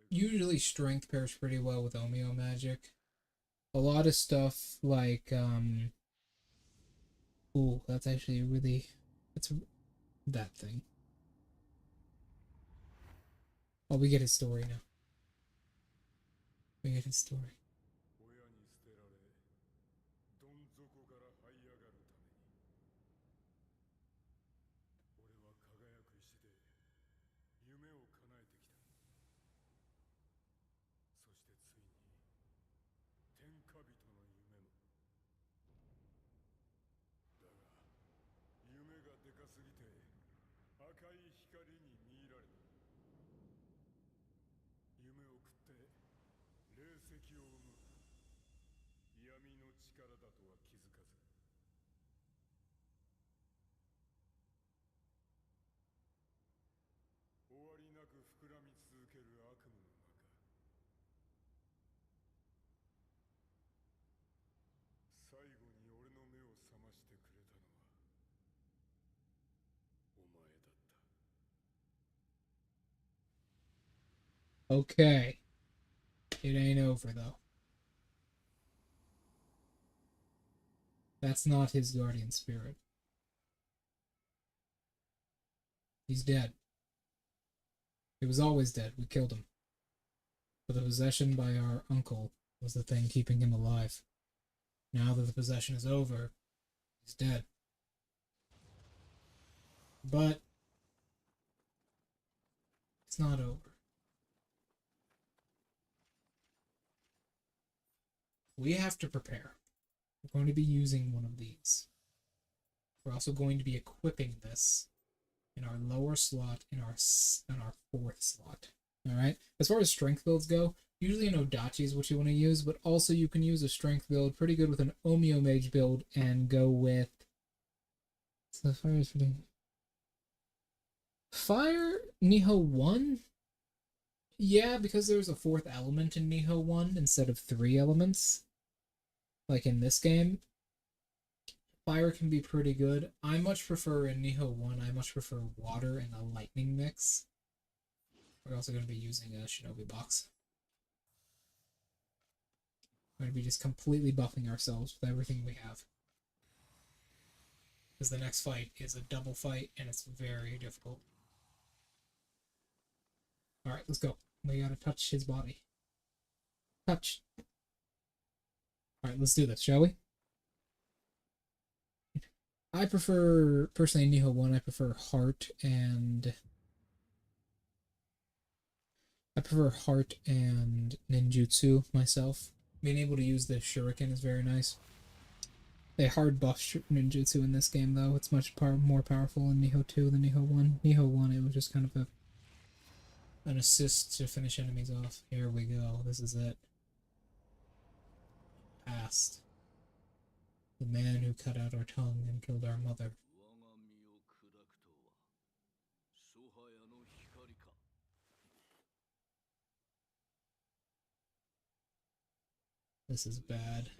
Usually strength pairs pretty well with Omeo magic. A lot of stuff like ooh, that's actually really that thing. Oh, we get his story now. We get his story. Okay. It ain't over, though. That's not his guardian spirit. He's dead. He was always dead. We killed him. But the possession by our uncle was the thing keeping him alive. Now that the possession is over, he's dead. But it's not over. We have to prepare. We're going to be using one of these. We're also going to be equipping this in our lower slot, in our fourth slot. Alright? As far as strength builds go, usually an Odachi is what you want to use, but also you can use a strength build pretty good with an Omio Mage build and go with... So fire is pretty... Fire? Nioh 1? Yeah, because there's a fourth element in Nioh 1 instead of 3 elements. Like in this game. Fire can be pretty good. I much prefer in Nioh 1, I much prefer water and a lightning mix. We're also going to be using a shinobi box. We're going to be just completely buffing ourselves with everything we have. Because the next fight is a double fight and it's very difficult. Alright, let's go. We gotta touch his body. Touch. Alright, let's do this, shall we? I prefer, personally, Nioh 1, I prefer heart and... ninjutsu myself. Being able to use the shuriken is very nice. They hard buff ninjutsu in this game, though. It's much more powerful in Nioh 2 than Nioh 1. Nioh 1, it was just kind of an assist to finish enemies off. Here we go. This is it. Past. The man who cut out our tongue and killed our mother. This is bad.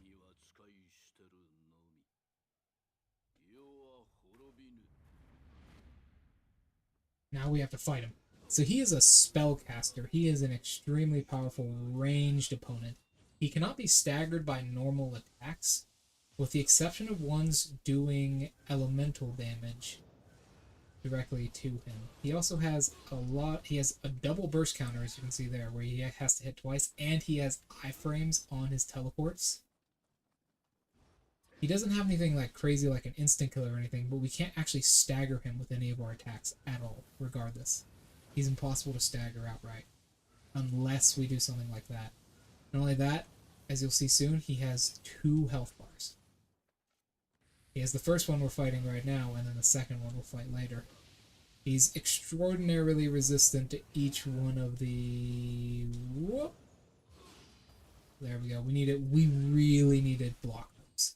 Now we have to fight him. So he is a spellcaster. He is an extremely powerful ranged opponent. He cannot be staggered by normal attacks, with the exception of ones doing elemental damage directly to him. He also has he has a double burst counter, as you can see there, where he has to hit twice, and he has iframes on his teleports. He doesn't have anything like crazy like an instant kill or anything, but we can't actually stagger him with any of our attacks at all, regardless. He's impossible to stagger outright, unless we do something like that. Not only that, as you'll see soon, he has 2 health bars. He has the first one we're fighting right now, and then the second one we'll fight later. He's extraordinarily resistant to each one of the... Whoop. There we go. We really needed block moves.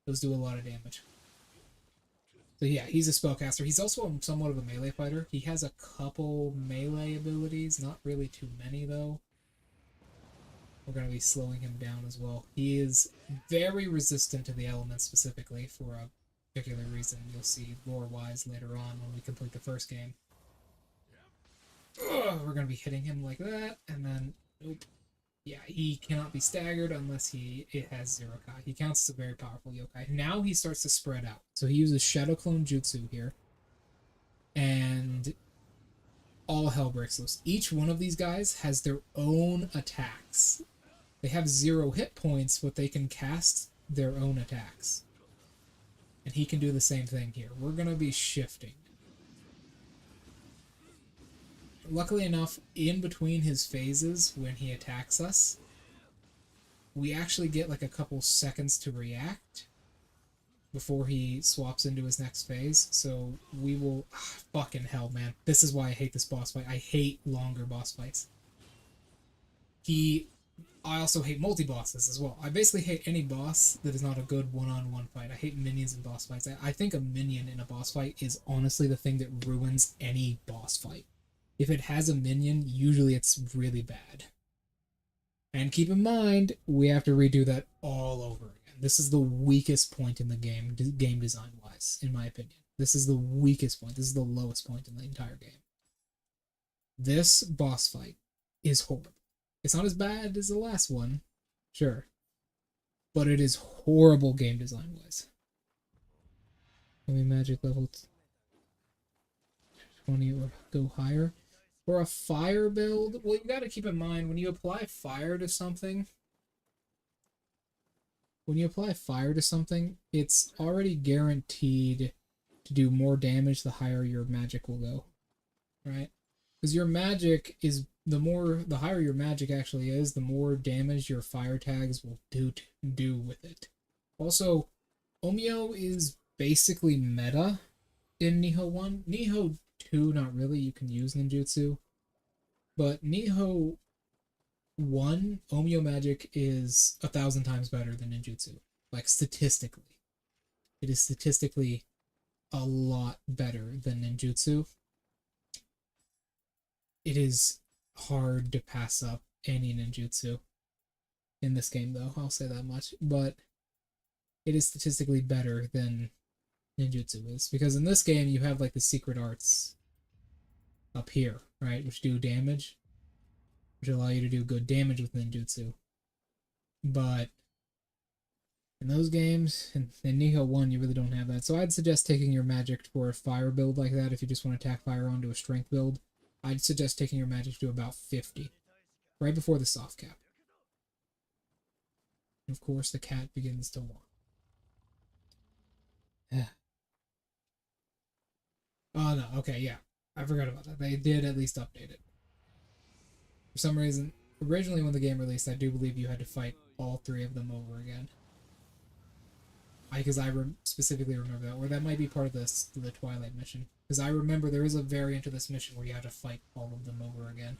Those do a lot of damage. So yeah, he's a spellcaster. He's also somewhat of a melee fighter. He has a couple melee abilities, not really too many though. We're going to be slowing him down as well. He is very resistant to the elements specifically for a particular reason you'll see lore-wise later on when we complete the first game. Ugh, we're going to be hitting him like that, and then, nope. Yeah, he cannot be staggered unless it has Zero Kai. He counts as a very powerful yokai. Now he starts to spread out. So he uses Shadow Clone Jutsu here. And all hell breaks loose. Each one of these guys has their own attacks. They have 0 hit points, but they can cast their own attacks. And he can do the same thing here. We're going to be shifting. Luckily enough, in between his phases, when he attacks us, we actually get like a couple seconds to react. before he swaps into his next phase. So we will fucking hell, man. This is why I hate this boss fight. I hate longer boss fights. I also hate multi-bosses as well. I basically hate any boss that is not a good one-on-one fight. I hate minions in boss fights. I think a minion in a boss fight is honestly the thing that ruins any boss fight. If it has a minion, usually it's really bad. And keep in mind, we have to redo that all over again. This is the weakest point in the game design-wise, in my opinion. This is the weakest point. This is the lowest point in the entire game. This boss fight is horrible. It's not as bad as the last one, sure. But it is horrible game design-wise. Maybe magic level 20 or go higher. For a fire build, well, you gotta keep in mind, when you apply fire to something, it's already guaranteed to do more damage the higher your magic will go, right? Because your magic is, the higher your magic actually is, the more damage your fire tags will do with it. Also, Omio is basically meta in Nioh 1. Nioh 2, not really, you can use ninjutsu. But Nioh 1, Omio magic is 1,000 times better than ninjutsu. Like, statistically. It is statistically a lot better than ninjutsu. It is hard to pass up any ninjutsu in this game, though, I'll say that much. But it is statistically better than ninjutsu is, because in this game you have like the secret arts up here, right, which do damage, which allow you to do good damage with ninjutsu. But in those games, in Nioh 1, you really don't have that. So I'd suggest taking your magic for a fire build like that. If you just want to tack fire onto a strength build, I'd suggest taking your magic to about 50, right before the soft cap. And of course, the cat begins to walk. Oh, no, okay, yeah. I forgot about that. They did at least update it. For some reason, originally when the game released, I do believe you had to fight all 3 of them over again. Because I specifically remember that. Or that might be part of the Twilight mission. Because I remember there is a variant of this mission where you have to fight all of them over again.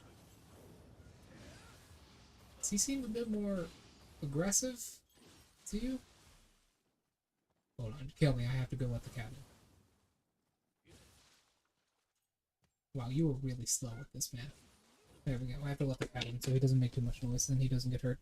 Does he seem a bit more aggressive to you? Hold on, kill me. I have to go let the cat in. Wow, you were really slow with this, man. There we go. I have to let the cat in so he doesn't make too much noise and he doesn't get hurt.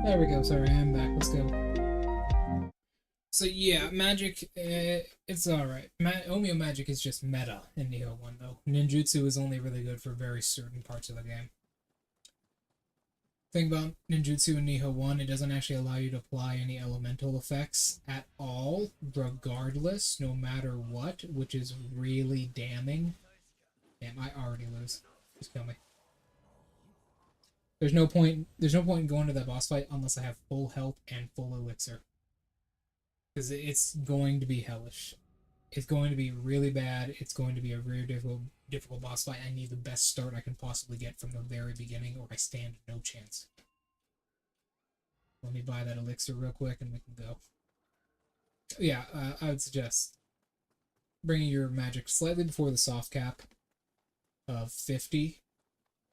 There we go. Sorry, I'm back. Let's go. So yeah, magic, it's alright. Omio magic is just meta in Nioh 1, though. Ninjutsu is only really good for very certain parts of the game. Thing about ninjutsu in Nioh 1, it doesn't actually allow you to apply any elemental effects at all, regardless, no matter what, which is really damning. Damn, I already lose. Just kill me. There's no point in going to that boss fight unless I have full health and full elixir. Because it's going to be hellish. It's going to be really bad. It's going to be a very difficult boss fight. I need the best start I can possibly get from the very beginning, or I stand no chance. Let me buy that elixir real quick and we can go. Yeah, I would suggest bringing your magic slightly before the soft cap of 50,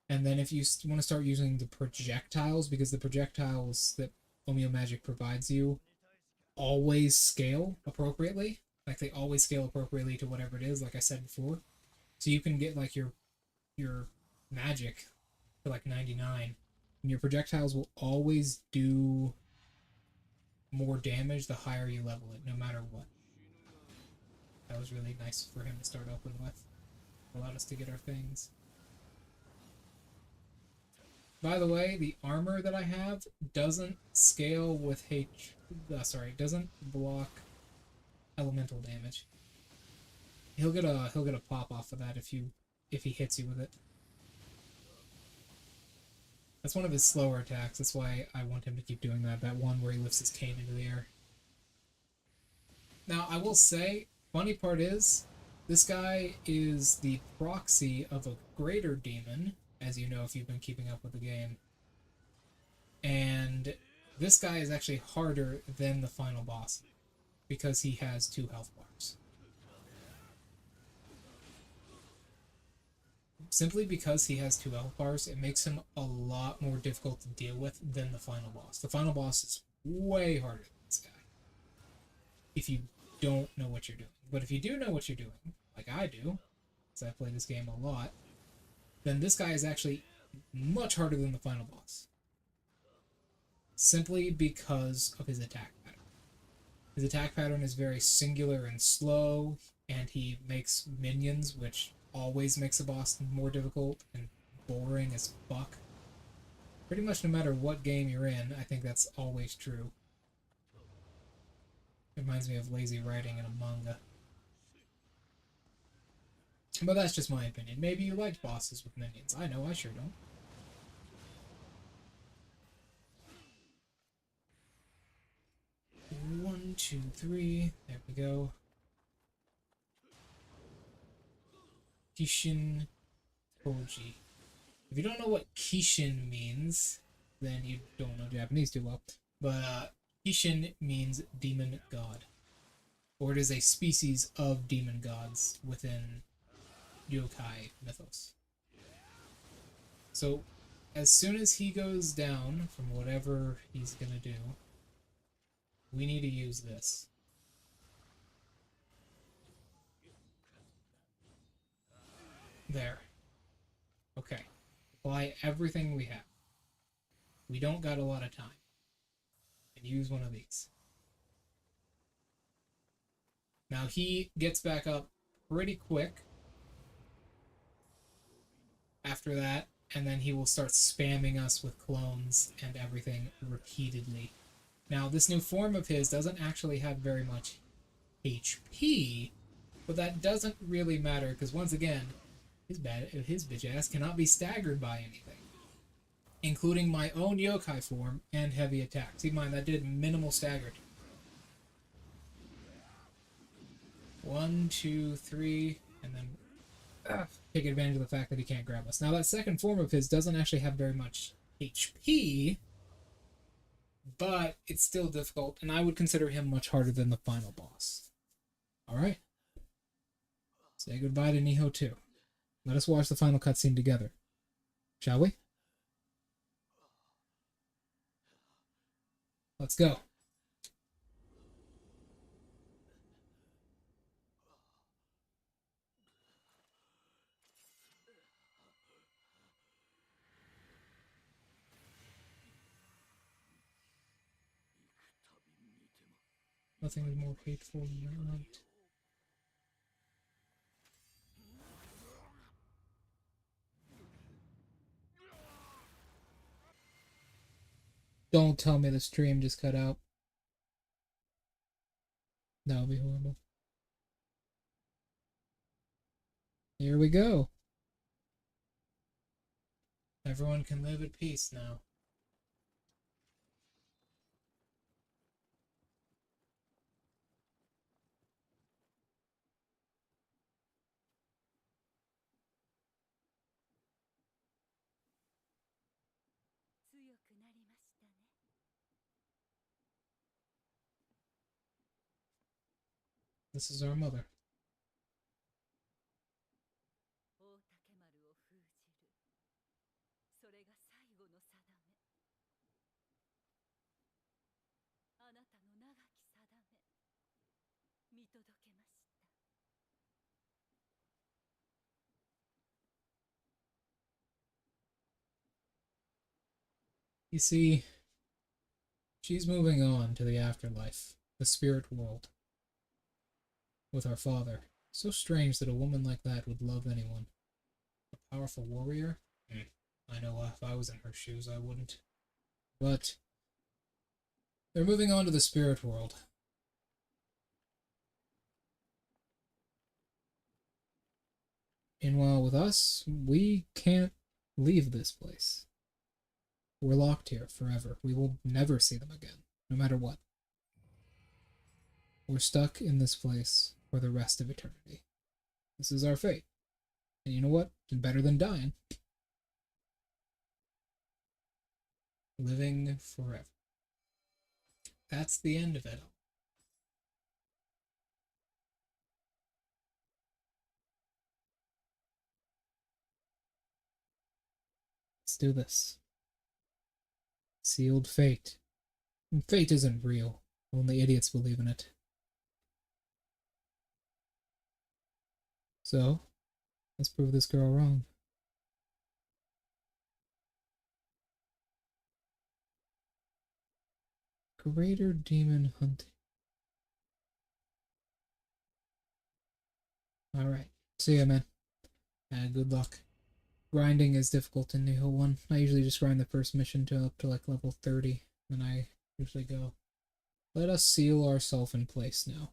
And then if you want to start using the projectiles, because the projectiles that Omeo Magic provides you always scale appropriately. Like they always scale appropriately to whatever it is, like I said before. So you can get like your magic to like 99, and your projectiles will always do more damage the higher you level it, no matter what. That was really nice for him to start open with. Allowed us to get our things. By the way, the armor that I have doesn't scale with doesn't block elemental damage. He'll get a pop off of that if he hits you with it. That's one of his slower attacks. That's why I want him to keep doing that. That one where he lifts his cane into the air. Now, I will say, funny part is, this guy is the proxy of a greater demon, as you know if you've been keeping up with the game. And this guy is actually harder than the final boss, because he has 2 health bars. Simply because he has 2 health bars, it makes him a lot more difficult to deal with than the final boss. The final boss is way harder than this guy, if you don't know what you're doing. But if you do know what you're doing, like I do, because I play this game a lot, then this guy is actually much harder than the final boss. Simply because of his attack pattern. His attack pattern is very singular and slow, and he makes minions, which always makes a boss more difficult and boring as fuck. Pretty much no matter what game you're in, I think that's always true. It reminds me of lazy writing in a manga. But that's just my opinion. Maybe you liked bosses with minions. I know I sure don't. One, two, three. There we go. Kishin Koji. If you don't know what Kishin means, then you don't know Japanese too well. But Kishin means demon god. Or it is a species of demon gods within yokai mythos. So, as soon as he goes down from whatever he's gonna do, we need to use this. There. Okay. Apply everything we have. We don't got a lot of time. And use one of these. Now he gets back up pretty quick after that, and then he will start spamming us with clones and everything repeatedly. Now, this new form of his doesn't actually have very much HP, but that doesn't really matter, because once again, his bitch ass cannot be staggered by anything, including my own yokai form and heavy attack. Keep in mind, that did minimal staggered. 1, 2, 3, and then take advantage of the fact that he can't grab us. Now, that second form of his doesn't actually have very much HP, but it's still difficult, and I would consider him much harder than the final boss. Alright. Say goodbye to Nioh 2. Let us watch the final cutscene together. Shall we? Let's go. Nothing is more hateful than that. Don't tell me the stream just cut out. That would be horrible. Here we go. Everyone can live at peace now. This is our mother. You see, she's moving on to the afterlife, the spirit world, with our father. So strange that a woman like that would love anyone. A powerful warrior? I know if I was in her shoes, I wouldn't. But they're moving on to the spirit world. Meanwhile, with us, we can't leave this place. We're locked here forever. We will never see them again, no matter what. We're stuck in this place for the rest of eternity. This is our fate. And you know what? It's better than dying. Living forever. That's the end of it all. Let's do this. Sealed fate. And fate isn't real. Only idiots believe in it. So, let's prove this girl wrong. Greater demon hunting. Alright. See ya, man. Good luck. Grinding is difficult in Nioh 1. I usually just grind the first mission to up to like level 30. Then I usually go. Let us seal ourselves in place now.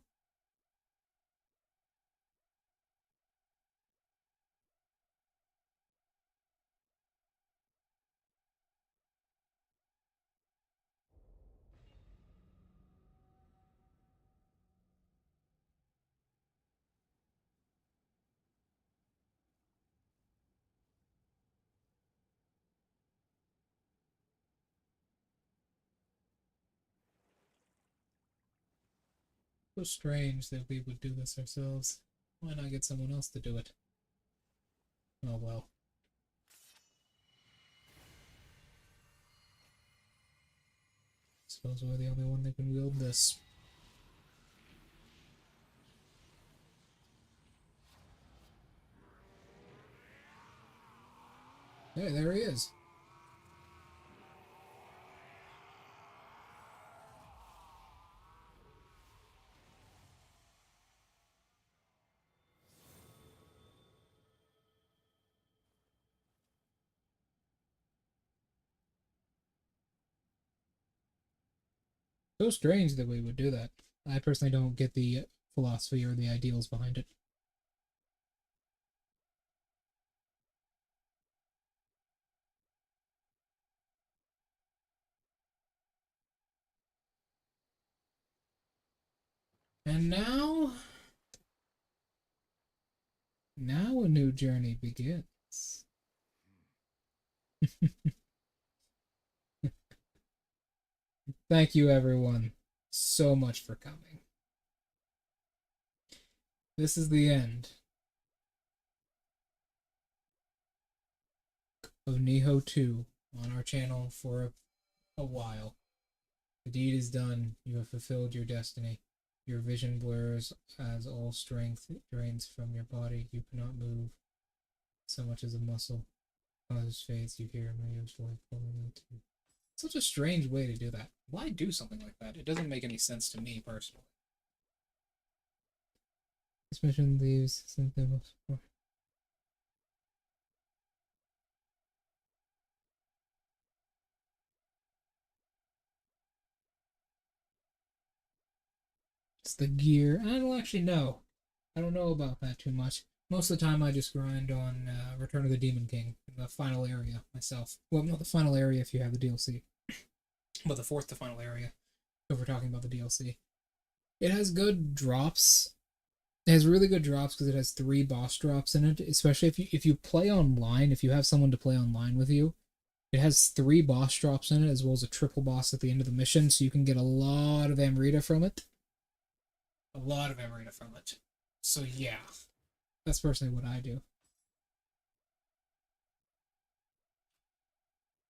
So strange that we would do this ourselves. Why not get someone else to do it? Oh well. Suppose we're the only one that can wield this. Hey, there he is. So strange that we would do that. I personally don't get the philosophy or the ideals behind it. And now a new journey begins. Thank you, everyone, so much for coming. This is the end of Nioh 2 on our channel for a while. The deed is done. You have fulfilled your destiny. Your vision blurs as all strength drains from your body. You cannot move so much as a muscle. Causes fades. You hear Mario's voice calling out to you. Such a strange way to do that. Why do something like that? It doesn't make any sense to me personally. This mission leaves something else. It's the gear. I don't actually know. I don't know about that too much. Most of the time I just grind on Return of the Demon King, the final area myself. Well, not the final area if you have the DLC, but the fourth to final area, if we're talking about the DLC. It has good drops. It has really good drops because it has 3 boss drops in it, especially if you play online, if you have someone to play online with you. It has 3 boss drops in it, as well as a triple boss at the end of the mission, so you can get a lot of Amrita from it. A lot of Amrita from it. So yeah, that's personally what I do.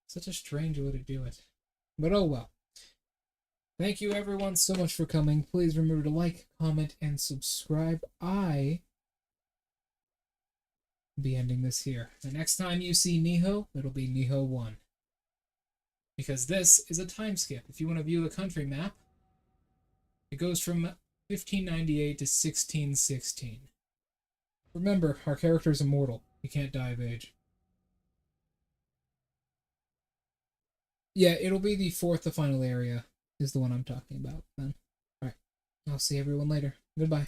Such a strange way to do it. But oh well. Thank you everyone so much for coming. Please remember to like, comment, and subscribe. I will be ending this here. The next time you see Nioh, it'll be Nioh 1. Because this is a time skip. If you want to view the country map, it goes from 1598 to 1616. Remember, our character is immortal. He can't die of age. Yeah, it'll be the fourth to final area is the one I'm talking about then. Alright, I'll see everyone later. Goodbye.